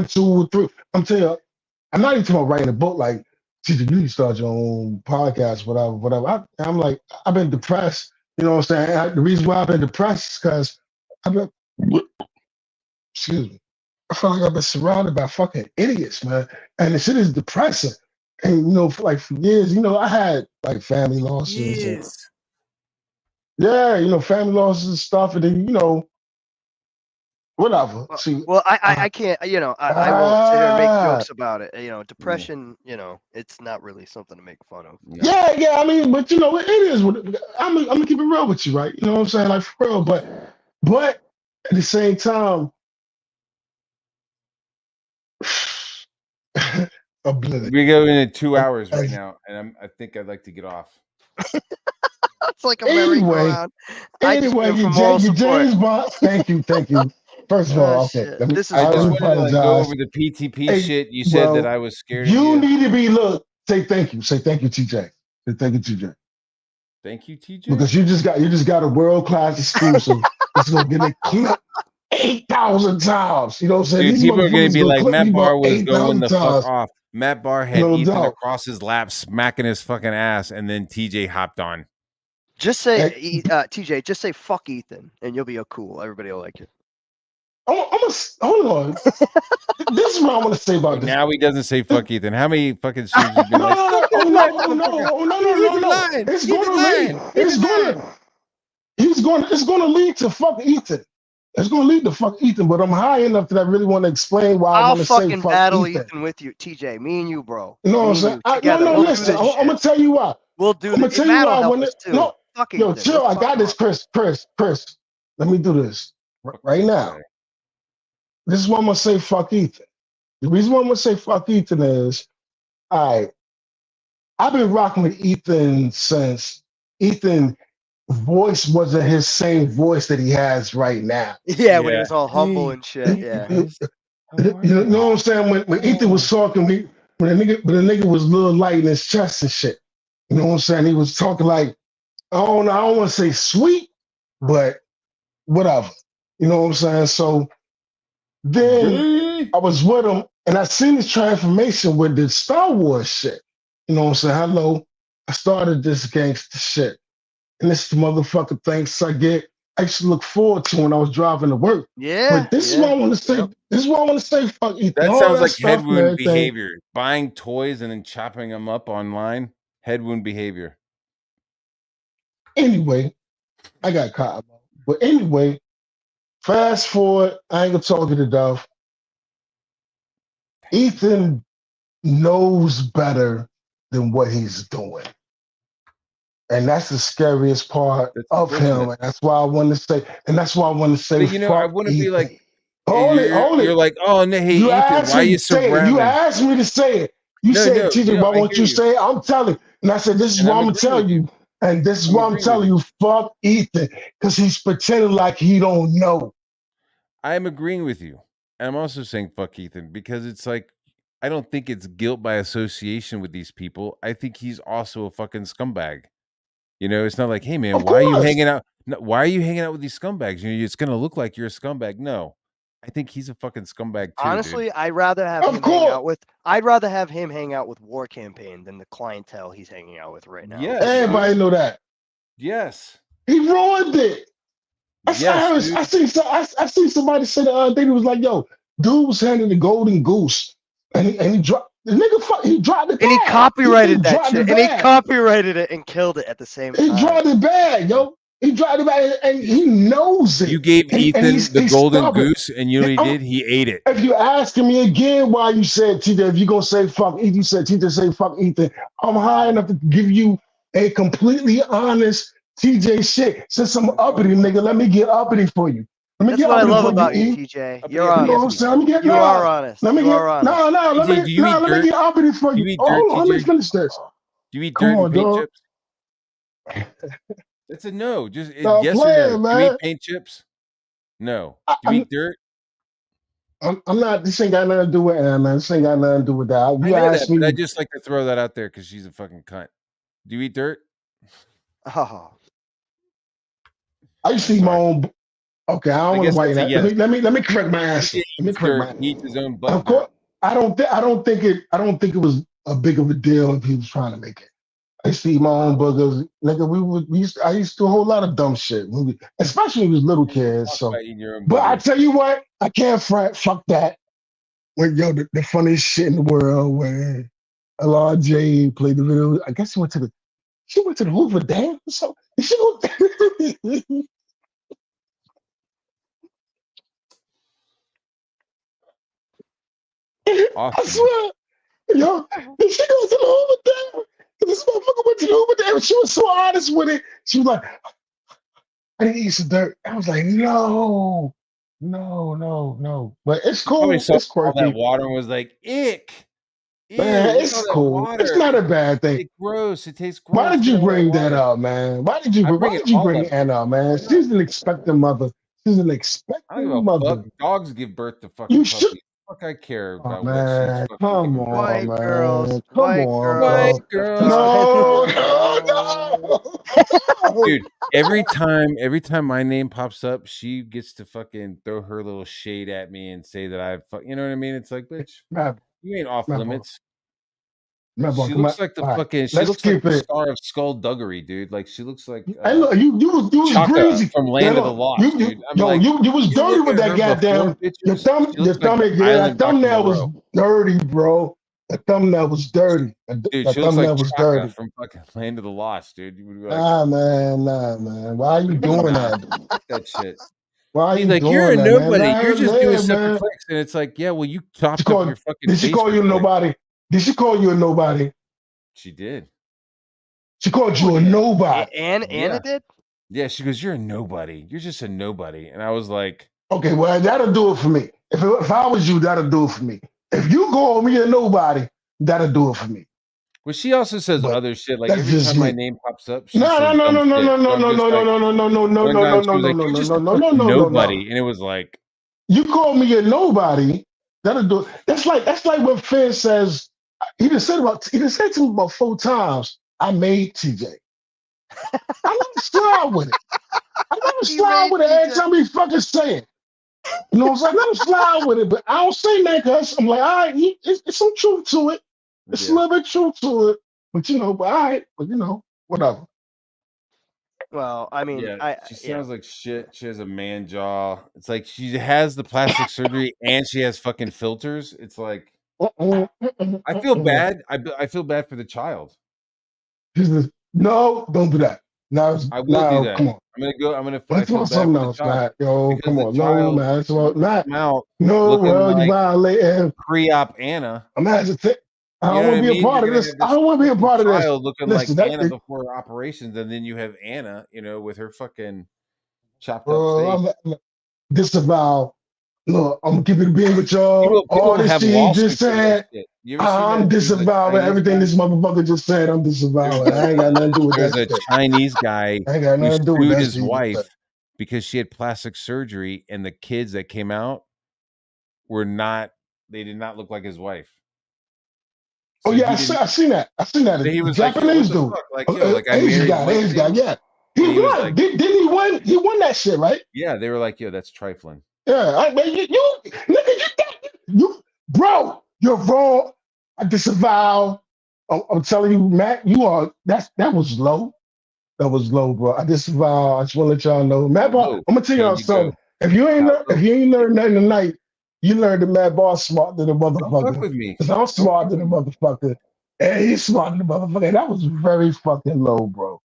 2, 3. I'm telling you, I'm not even talking about writing a book. Like, TJ, you need to start your own podcast, whatever. I'm like, I've been depressed. You know what I'm saying? The reason why I've been depressed is because excuse me. I feel like I've been surrounded by fucking idiots, man. And the shit is depressing. And, you know, for years, you know, I had like family losses. Family losses and stuff. And then, you know, Whatever. See, well, I can't. You know, I won't sit here and make jokes about it. You know, depression. You know, it's not really something to make fun of. No. Yeah. I mean, but you know, it is. I'm gonna keep it real with you, right? You know what I'm saying? Like for real. But at the same time, we're going into 2 hours right now, and I think I'd like to get off. It's like a merry-go-round. Anyway, you James Bond. Thank you. First of all, okay. I just wanted to like, go over the PTP shit. You said that I was scared of you. You need to be say thank you. Say thank you, TJ. Say thank you, TJ. Thank you, TJ. Because you just got a world-class exclusive. It's gonna get it clipped 8,000 times. You know what I'm saying? Dude, people are gonna be like, Matt Barr was going the fuck off. Matt Barr had Ethan across his lap, smacking his fucking ass, and then TJ hopped on. Just say, TJ, just say fuck Ethan, and you'll be cool. Everybody will like you. Hold on. This is what I want to say about this. Now he doesn't say fuck Ethan. How many fucking streams have you been like? No. It's gonna lead to fuck Ethan. It's gonna lead to fuck Ethan, but I'm high enough that I really want to explain why I want to say fuck Ethan. I'll fucking battle Ethan with you, TJ. Me and you, bro. You know what I'm saying? No, listen. I'm gonna tell you why. We'll do. I'm gonna tell you why. Yo, chill. I got this, Chris. Let me do this right now. This is why I'm gonna say fuck Ethan. The reason why I'm gonna say fuck Ethan is, I've been rocking with Ethan since Ethan's voice wasn't his same voice that he has right now. Yeah, when he was all humble and shit. Yeah. You know what I'm saying? When Ethan was talking, when the nigga was a little light in his chest and shit. You know what I'm saying? He was talking like, I don't want to say sweet, but whatever. You know what I'm saying? So then I was with him, and I seen his transformation with the Star Wars shit. You know what I'm saying? Hello, I started this gangster shit. And this is the motherfucking things I used to look forward to when I was driving to work. Yeah. But this is what I want to say. Yep. This is what I want to say. Fuck Ethan. That sounds like head wound behavior. Buying toys and then chopping them up online. Head wound behavior. Anyway, I got caught. But anyway, fast forward. I ain't gonna talk it to death. Ethan knows better than what he's doing. And that's the scariest part of him. And that's why I want to say, But, you know, I wouldn't be like, hold it. You're like, oh, no, hey, Ethan, why are you so random? You asked me to say it. You said, TJ, why won't you say it? I'm telling you. And I said, this is what I'm going to tell you. And this is why I'm telling you, fuck Ethan, because he's pretending like he don't know. I'm agreeing with you. And I'm also saying fuck Ethan, because it's like, I don't think it's guilt by association with these people. I think he's also a fucking scumbag. You know, it's not like, hey man, why are you hanging out? No, why are you hanging out with these scumbags? You know, it's gonna look like you're a scumbag. No, I think he's a fucking scumbag too. Honestly, dude. I'd rather have him hang out with War Campaign than the clientele he's hanging out with right now. Yeah, everybody know that. Yes, he ruined it. I seen somebody say the other day. He was like, "Yo, dude was handing the golden goose, and he dropped." The nigga, he dropped the bag. And he copyrighted that shit. And he copyrighted it and killed it at the same time. He dropped the bag, yo. He dropped the bag, and he knows it. You gave Ethan the golden goose, and you know what he did? He ate it. If you asking me again why you said, TJ, if you're going to say fuck Ethan, you said, TJ, say fuck Ethan. I'm high enough to give you a completely honest TJ shit. Since I'm uppity, nigga, let me get uppity for you. That's what I love about you, TJ. You're honest. You are honest. Let me get uppity for you. Let me finish this. Do you eat dirt and paint chips? That's a no. Just yes or no. Man. Do you eat paint chips? No. Do you eat dirt? I'm not. This ain't got nothing to do with Anna, man. This ain't got nothing to do with that. You asked me. I just like to throw that out there because she's a fucking cunt. Do you eat dirt? Oh. I used to eat my own. Okay, I don't want to white that. Yes. Let me correct my answer. Let me correct my answer. He eats his own butt. Of course, I don't think it was a big of a deal if he was trying to make it. I used to eat my own boogers, nigga. I used to do a whole lot of dumb shit, especially when we was little kids. So, but I tell you what, I can't front. Fuck that. When the funniest shit in the world when LRJ played the video. I guess she went to the Hoover Dam or something. I swear. Yo, and she goes to the Hoover Dam. And this motherfucker went to the Hoover Dam and she was so honest with it. She was like, I need to eat some dirt. I was like, no. But it's cool. It's quirky. All that water was like, ick. Man, it's cool. It's not a bad thing. It's gross. It tastes gross. Why did you bring that up, man? Why did you bring Anna up, man? She's an expecting mother. She's an expecting mother. Dogs give birth to fucking puppies. Fuck, I care about man. Come on, man. Girls. Come on, white girls. No. Dude, every time my name pops up, she gets to fucking throw her little shade at me and say that you know what I mean? It's like, bitch, you ain't off limits. She looks like the fucking. She looks like the star of Skullduggery, dude. Like she looks like. Hey, look, you was greasy from Land of the Lost, dude. You was dirty with that goddamn. Your thumbnail was dirty, bro. The thumbnail was dirty. Dude, she looks like Chaka from fucking Land of the Lost, dude. You would be like, nah, man. Why are you doing that? That shit. Why are you like, doing you're a that, nobody. man? You're just doing separate clicks, and it's like, yeah, well, you chopped up your fucking. Did she call you a nobody? Did she call you a nobody? She did. She called you a nobody. Anna did? Yeah, she goes, you're a nobody. You're just a nobody. And I was like, okay, well, that'll do it for me. If I was you, that'll do it for me. If you call me a nobody, that'll do it for me. Well, she also says other shit. Like every time my name pops up, she no, nobody. And it was like, you call me a nobody, that'll do it. That's like when Finn says, he just said to me about 4 times, I made TJ. I never slide with it. I never slide with it every time he fucking say it. You know what I'm saying? I never slide with it, but I don't say that because I'm like, all right, it's some truth to it. It's a little bit truth to it. But all right, but whatever. Well, I mean, she sounds like shit. She has a man jaw. It's like she has the plastic surgery and she has fucking filters. It's like, I feel bad. I feel bad for the child. No, don't do that. No, I will do that. Come on. I'm gonna fight for something else, Matt. Yo, come on. No, man. It's about Matt. No, well, you violating pre-op Anna. Imagine I don't want to be a part of this. I don't want to be a part of this. Looking like Anna before operations, and then you have Anna, with her fucking chopped up face. Disavow. Look, I'm gonna keep it being with y'all. All this shit you just said, I'm disavowing everything this motherfucker just said. I'm disavowing. I ain't got nothing to do with that. There's a Chinese guy who sued his wife because she had plastic surgery, and the kids that came out they did not look like his wife. So I seen that. He was Japanese dude, Asian guy. Yeah, he won. Didn't he win? He won that shit, right? Yeah, they were like, "Yo, that's trifling." Yeah, you, bro, you're wrong. I disavow. I'm telling you, Matt, that was low. That was low, bro. I disavow. I just want to let y'all know, Matt. I'm gonna tell y'all something. If you ain't learned nothing tonight, you learned that Matt Boss smarter than a motherfucker. Don't fuck with me. Because I'm smarter than a motherfucker, and he's smarter than a motherfucker. And that was very fucking low, bro.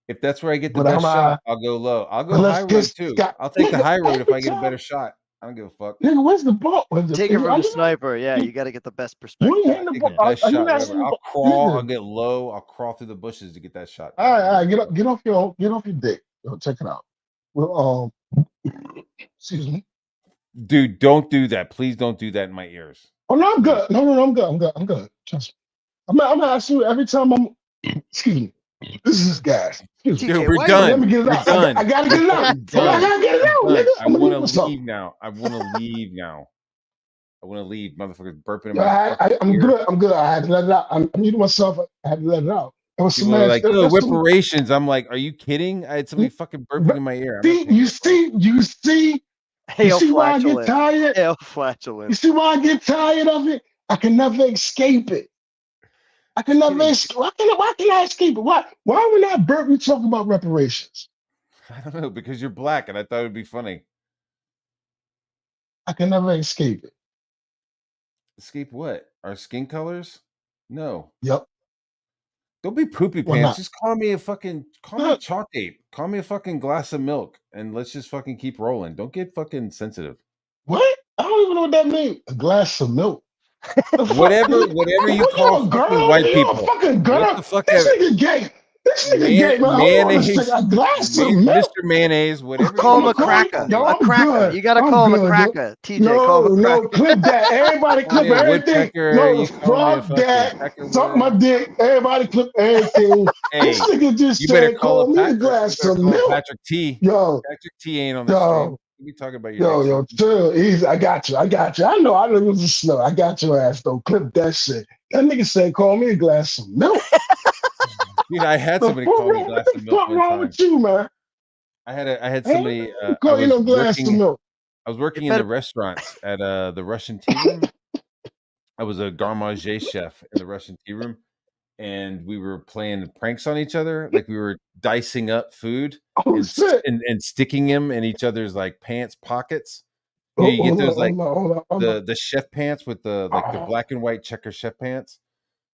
If that's where I get the best shot, I'll go low. I'll go high road too. I'll take the high road if I get a better shot. I don't give a fuck. Nigga, where's the ball? Take it from the sniper. Yeah, you got to get the best perspective. I'll crawl. I'll get low. I'll crawl through the bushes to get that shot. All right. Get off your dick. Check it out. Well, excuse me, dude. Don't do that. Please don't do that in my ears. Oh no, I'm good. No, I'm good. Trust me. I'm gonna ask you every time I'm. Excuse me. This is gas. Dude, we're done. Let me get it out. I gotta get it out. I gotta get it out, nigga. I want to leave now. I want to leave, motherfuckers burping in my I'm good. I had to let it out. I'm muting myself. I had to let it out. People are like, oh, reparations. I'm like, are you kidding? I had somebody fucking burping in my ear. You see why I get tired? Hail flatulent. You see why I get tired of it? I can never escape it. I can never escape. Why can I escape it? Why would not burp you talking about reparations? I don't know, because you're black and I thought it would be funny. I can never escape it. Escape what? Our skin colors? No. Yep. Don't be poopy pants. Just call me a chalk ape. Call me a fucking glass of milk and let's just fucking keep rolling. Don't get fucking sensitive. What? I don't even know what that means. A glass of milk. Whatever you call fucking white people. You a fucking girl. What the fuck this nigga gay. This nigga gay, man. Mayonnaise, a glass of milk. Mr. Mayonnaise, whatever. Call him a cracker. A cracker. You gotta call him a cracker. TJ, call him a cracker. No, clip that. Everybody clip everything. No, fuck that. Suck my dick. Everybody clip everything. This nigga just said, call me a glass of milk. Patrick T. Yo. Patrick T ain't on the stream. We talking about yo, chill. Easy. I got you. I know it was a slow. I got your ass though. Clip that shit. That nigga said, call me a glass of milk. Dude, I had somebody call me a glass of milk. What's wrong with you, man? I had somebody call you no glass of milk. I was working in the restaurants at the Russian tea room. I was a garde chef in the Russian tea room, and we were playing pranks on each other. Like we were dicing up food and sticking them in each other's like pants pockets. You get those like the chef pants with the black and white checker chef pants.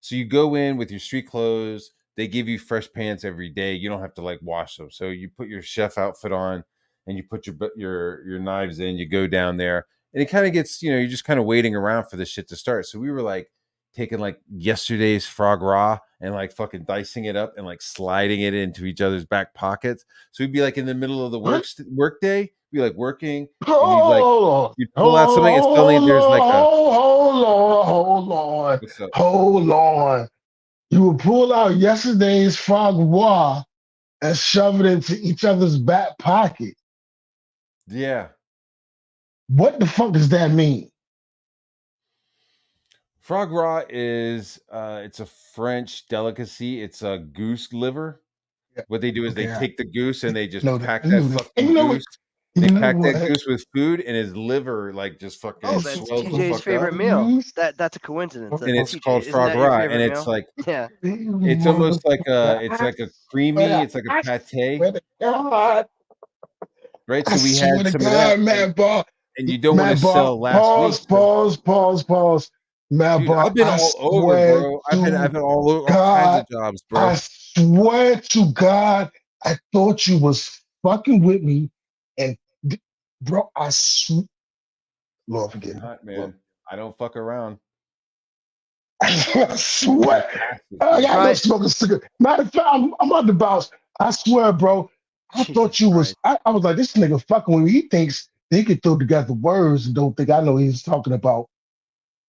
So you go in with your street clothes. They give you fresh pants every day. You don't have to like wash them. So you put your chef outfit on, and you put your knives in. You go down there, and it kind of gets, you're just kind of waiting around for the shit to start. So we were like taking like yesterday's frog raw and like fucking dicing it up and like sliding it into each other's back pockets. So we'd be like in the middle of the work day, be like working, and you'd pull out something, and suddenly there's like hold on. You would pull out yesterday's frog raw and shove it into each other's back pocket. Yeah. What the fuck does that mean? Frog raw is it's a French delicacy. It's a goose liver. Yeah. What they do is they take the goose and they just pack that fucking goose. They pack that goose with food, and his liver like just fucking. Oh, that's TJ's favorite meal. That's a coincidence. And it's called frog raw, and it's like it's almost like it's like a creamy. It's like a pate. Right. So we had some of that, and you don't want to sell last week. Pause. Dude, I've been all over, bro. I've been all over, all kinds of jobs, bro. I swear to God, I thought you was fucking with me, and bro, Lord forgive me, man. I don't fuck around. I swear, I got no smoking cigarette. Matter of fact, I'm about to bounce. I swear, bro. I thought you was. I was like, this nigga fucking with me. He thinks they could throw together words and don't think I know he's talking about.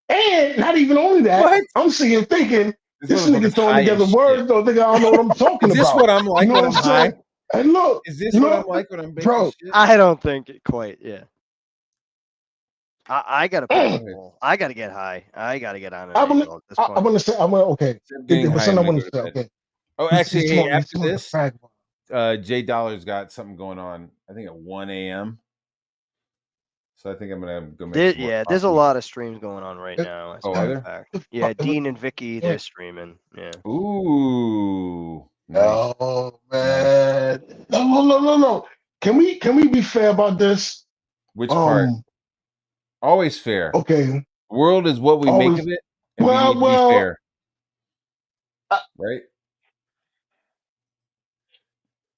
And not even only that, I'm sitting thinking this nigga throwing together words, don't think I don't know what I'm talking about. Is this what I'm like when I'm high? And look, is this what I'm like when I'm baking bro? Shit? I don't think it quite. Yeah, I gotta. I gotta get high. I gotta get on it. I want to say. Okay. Okay. Oh, actually, hey, after this, Jay Dollar's got something going on. I think at 1 a.m. So I think I'm gonna go make there's a lot of streams going on right now. As a matter of fact. Yeah, Dean and Vicky, they're streaming. Yeah. Ooh. Nice. Oh man. No. Can we be fair about this? Which part? Always fair. Okay. The world is what we make of it. And we need to be fair. Right?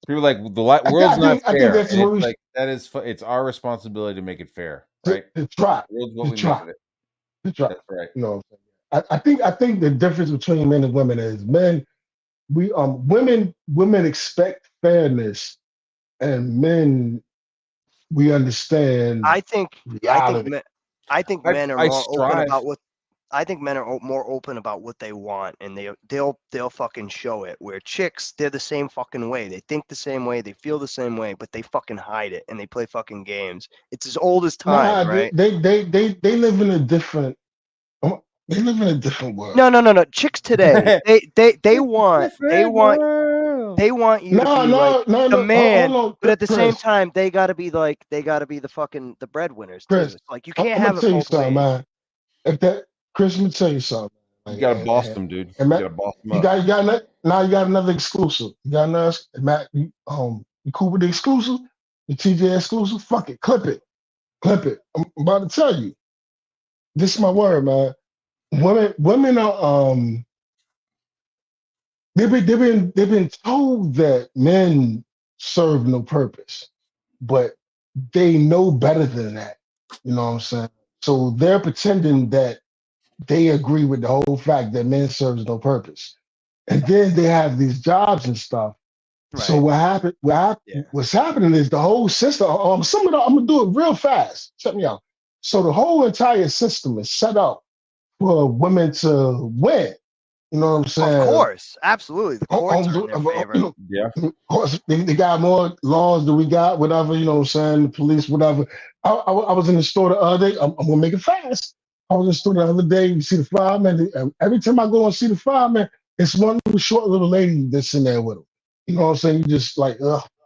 People like the world's not fair. It's our responsibility to make it fair, right? To try. The world's what we make of it. To try. That's right. No, I think the difference between men and women is women expect fairness, and men we understand. I think men are more open about what. I think men are more open about what they want, and they'll fucking show it. Where chicks, they're the same fucking way. They think the same way, they feel the same way, but they fucking hide it and they play fucking games. It's as old as time, right? They live in a different. They live in a different world. No. Chicks today, they want you to be like the man, but at the same time, they gotta be the fucking the breadwinners. Chris, it's like you can't have it both ways. Man. Chris, let me tell you something. You gotta boss them, dude. You gotta boss them up. You got another exclusive. You got another, Matt. You cool with the exclusive? The TJ exclusive? Fuck it, clip it. I'm about to tell you. This is my word, man. Women are they've been told that men serve no purpose, but they know better than that. You know what I'm saying? So they're pretending that they agree with the whole fact that men serves no purpose. And then they have these jobs and stuff. Right. So what's happening is the whole system, I'm gonna do it real fast. Check me out. So the whole entire system is set up for women to win. You know what I'm saying? Of course, absolutely. The courts are in their favor. Yeah. Of course, they got more laws than we got, whatever, you know what I'm saying, the police, whatever. I was in the store the other day. I'm gonna make it fast. I was in the store the other day, you see the fireman. Every time I go and see the fireman, it's one little short little lady that's in there with him. You know what I'm saying? You just like,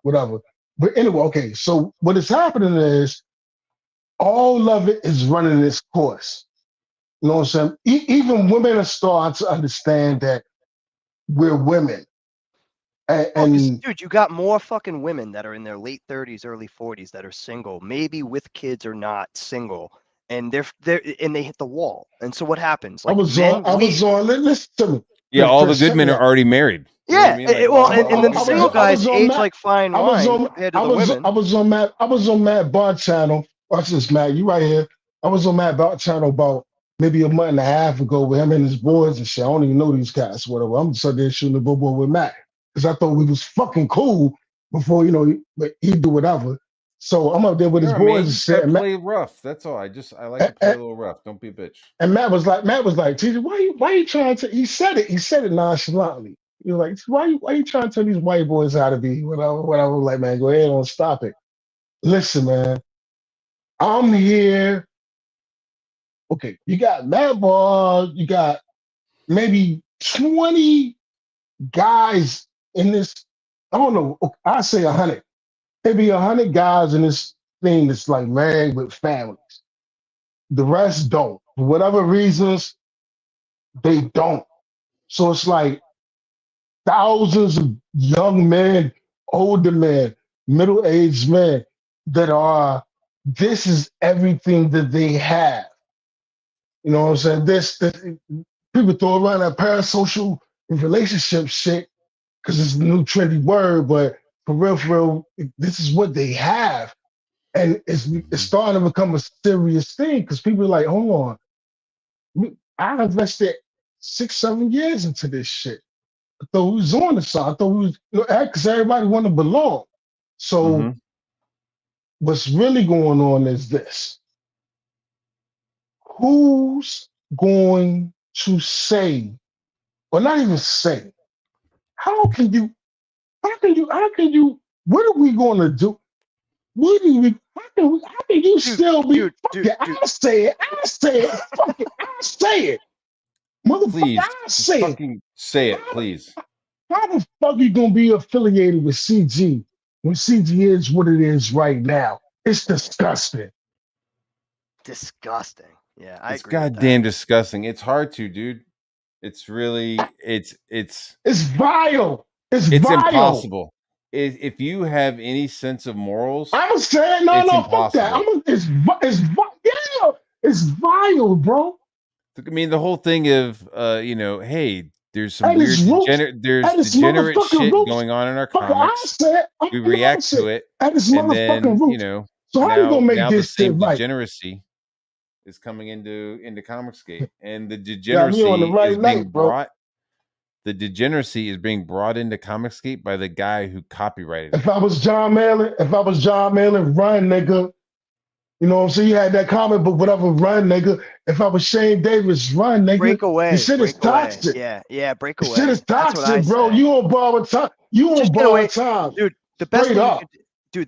whatever. But anyway, okay, so what is happening is all of it is running its course. You know what I'm saying? Even women are starting to understand that we're women. And dude, you got more fucking women that are in their late 30s, early 40s that are single, maybe with kids or not single, and they hit the wall. And so what happens? Like listen to me. Yeah, all the good men are already married. Yeah, you know I mean? And the single guys age like fine wine compared to the women. I was on Matt Bar channel. Watch this, Matt. You right here. I was on Matt Bar channel about maybe a month and a half ago with him and his boys and shit. I don't even know these guys, whatever. I'm just out there shooting the boo with Matt because I thought we was fucking cool before, you know, he'd do whatever. So I'm up there with his boys and shit. And play rough. That's all. I like to play a little rough. Don't be a bitch. And Matt was like, TJ, why you trying to? He said it nonchalantly. He was like, why you trying to tell these white boys how to be? Whatever. Like, man, go ahead and stop it. Listen, man, I'm here. Okay, you got Matt Ball, you got maybe 20 guys in this. I don't know. I say 100. Maybe 100 guys in this thing that's like married with families. The rest don't. For whatever reasons, they don't. So it's like thousands of young men, older men, middle-aged men that this is everything that they have. You know what I'm saying? This people throw around that parasocial relationship shit because it's a new trendy word, but for real, this is what they have. And it's starting to become a serious thing because people are like, hold on. I invested 6-7 years into this shit. I thought we was on the side. I thought we was, because everybody want to belong. So what's really going on is this. Who's going to say, or not even say, how can you, what are we going to do? How can you still be, I say it, fuck it, I say it. Motherfucker, please, I say fucking it. Say it, please. How the fuck you going to be affiliated with CG when CG is what it is right now? It's disgusting. Disgusting. Yeah, I agree. It's goddamn disgusting. It's hard to, dude. It's really, it's vile. It's vile. Impossible. If you have any sense of morals, I'm saying no, fuck that. It's vile, bro. I mean, the whole thing of, hey, there's some weird, degenerate shit going on in our comics. We react to it, and then, so how you gonna make now this the same right? degeneracy is coming into Comicsgate, and the degeneracy is being brought. The degeneracy is being brought into Comicsgate by the guy who copyrighted it. If I was John Malin, run, nigga. You know what I'm saying? You had that comic book, whatever, run, nigga. If I was Shane Davis, run, nigga. Break away. The shit is toxic. Yeah, break away. The shit is toxic, bro. You on borrowed time. Dude,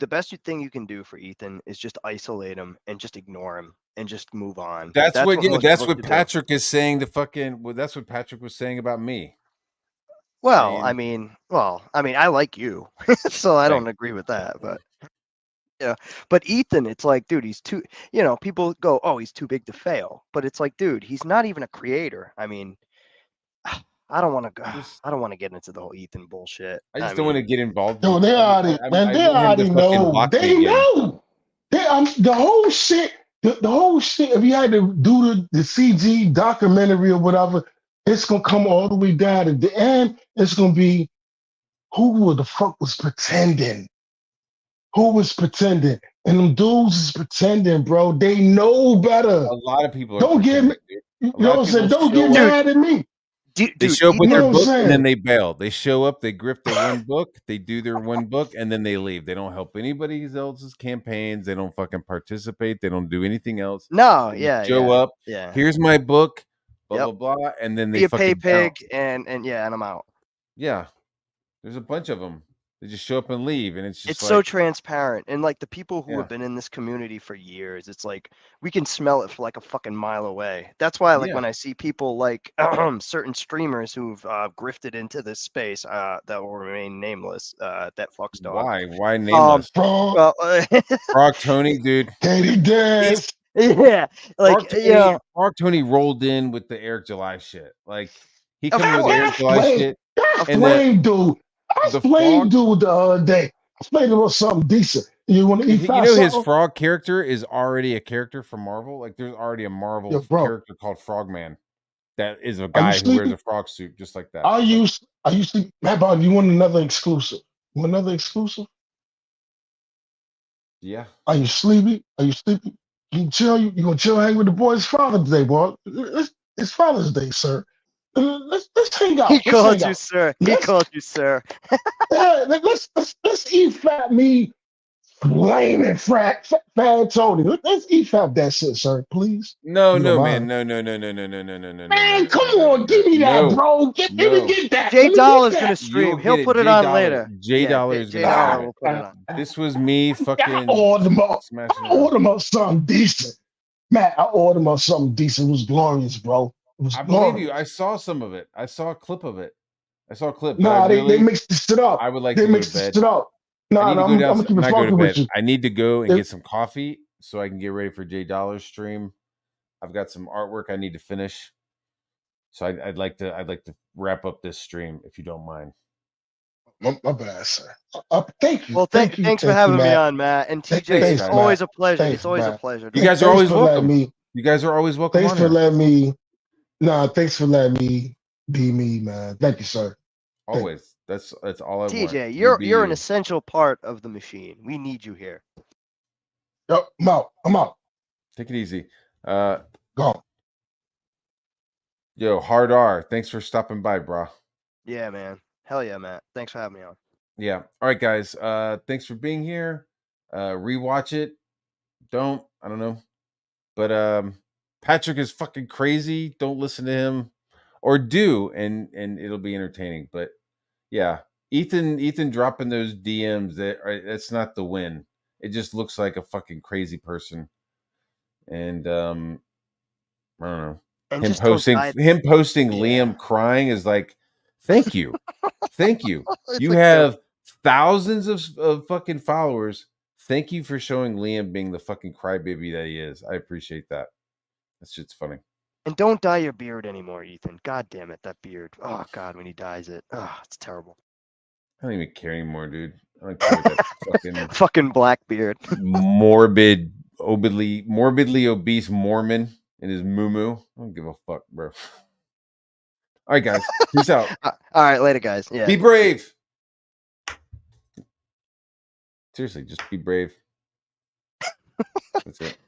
the best thing you can do for Ethan is just isolate him and just ignore him and just move on. That's what Patrick is saying that's what Patrick was saying about me. Well, I mean, I like you, so I don't agree with that, but yeah. But Ethan, it's like, dude, he's too. People go, "Oh, he's too big to fail," but it's like, dude, he's not even a creator. I mean, I don't want to get into the whole Ethan bullshit. I just don't want to get involved. No, they already know. They know. The whole shit. The whole shit. If you had to do the CG documentary or whatever. It's gonna come all the way down at the end. It's gonna be who the fuck was pretending? Who was pretending? And them dudes is pretending, bro. They know better. A lot of people are Don't get me. You know what I'm saying? Don't get mad at me. They show up with their book and then they bail. They show up, they grip their one book, they do their one book, and then they leave. They don't help anybody else's campaigns. They don't fucking participate. They don't do anything else. No, they yeah. Show up. Yeah. Here's my book. Blah blah blah, and then they fucking pay pig, and I'm out. Yeah, there's a bunch of them. They just show up and leave, and it's so transparent. And like the people who have been in this community for years, it's like we can smell it for like a fucking mile away. That's why, like, when I see people like certain streamers who've grifted into this space that will remain nameless, that fucks dog. Why nameless? Frog Tony, dude. Katie dance. Yeah, like Frog Tony rolled in with the Eric July shit. Like he comes with Eric July shit. Flame dude. I played dude the other day. I played him with something decent. You want to eat? His frog character is already a character from Marvel. Like there's already a Marvel character called Frogman that is a guy who wears a frog suit just like that. I used to. Matt Bond, you want another exclusive? You want another exclusive? Yeah. Are you sleepy? You can chill. You gonna chill, hang with the boys? Father's Day, boy. It's Father's Day, sir. Let's hang out. He called you sir. Let's eat fat me, flaming fat Tony. Let's eat fat that shit, sir, please. No, man. No. Man, come on, give me that, bro. Give me that. J Dollar's gonna stream. He'll put it on later. J Dollar's gonna put it on. This was me fucking. I ordered him up something decent. Matt, I ordered him up something decent. It was glorious, bro. I believe you. I saw some of it. I saw a clip of it. Nah, they mixed this shit up. I would like to go to bed. I'm gonna keep it funky with you. I need to go and get some coffee so I can get ready for J Dollar's stream. I've got some artwork I need to finish, so I'd like to wrap up this stream if you don't mind. My bad, sir. Thank you. Well, thanks for having me on, Matt. And TJ, it's always a pleasure. It's always a pleasure. You guys are always welcome. You guys are always welcome. Thanks for letting me. Thanks for letting me be me, man. Thank you, sir. Always. That's all I want. TJ, you're an essential part of the machine. We need you here. Yep, I'm out. Take it easy. Go. Yo, Hard R, thanks for stopping by, bro. Yeah, man. Hell yeah, Matt. Thanks for having me on. Yeah. All right, guys. Thanks for being here. Rewatch it. I don't know. But Patrick is fucking crazy. Don't listen to him. Or do, and it'll be entertaining. But yeah, Ethan dropping those DMs, that's not the win. It just looks like a fucking crazy person. And I don't know. And him posting Liam crying is like, thank you. Thank you. You have thousands of fucking followers. Thank you for showing Liam being the fucking crybaby that he is. I appreciate that. That shit's funny. And don't dye your beard anymore, Ethan. God damn it, that beard. Oh God, when he dyes it, it's terrible. I don't even care anymore, dude. I don't care about that fucking black beard. morbidly obese Mormon in his moo-moo. I don't give a fuck, bro. All right, guys. Peace out. All right, later, guys. Yeah. Be brave. Seriously, just be brave. That's it.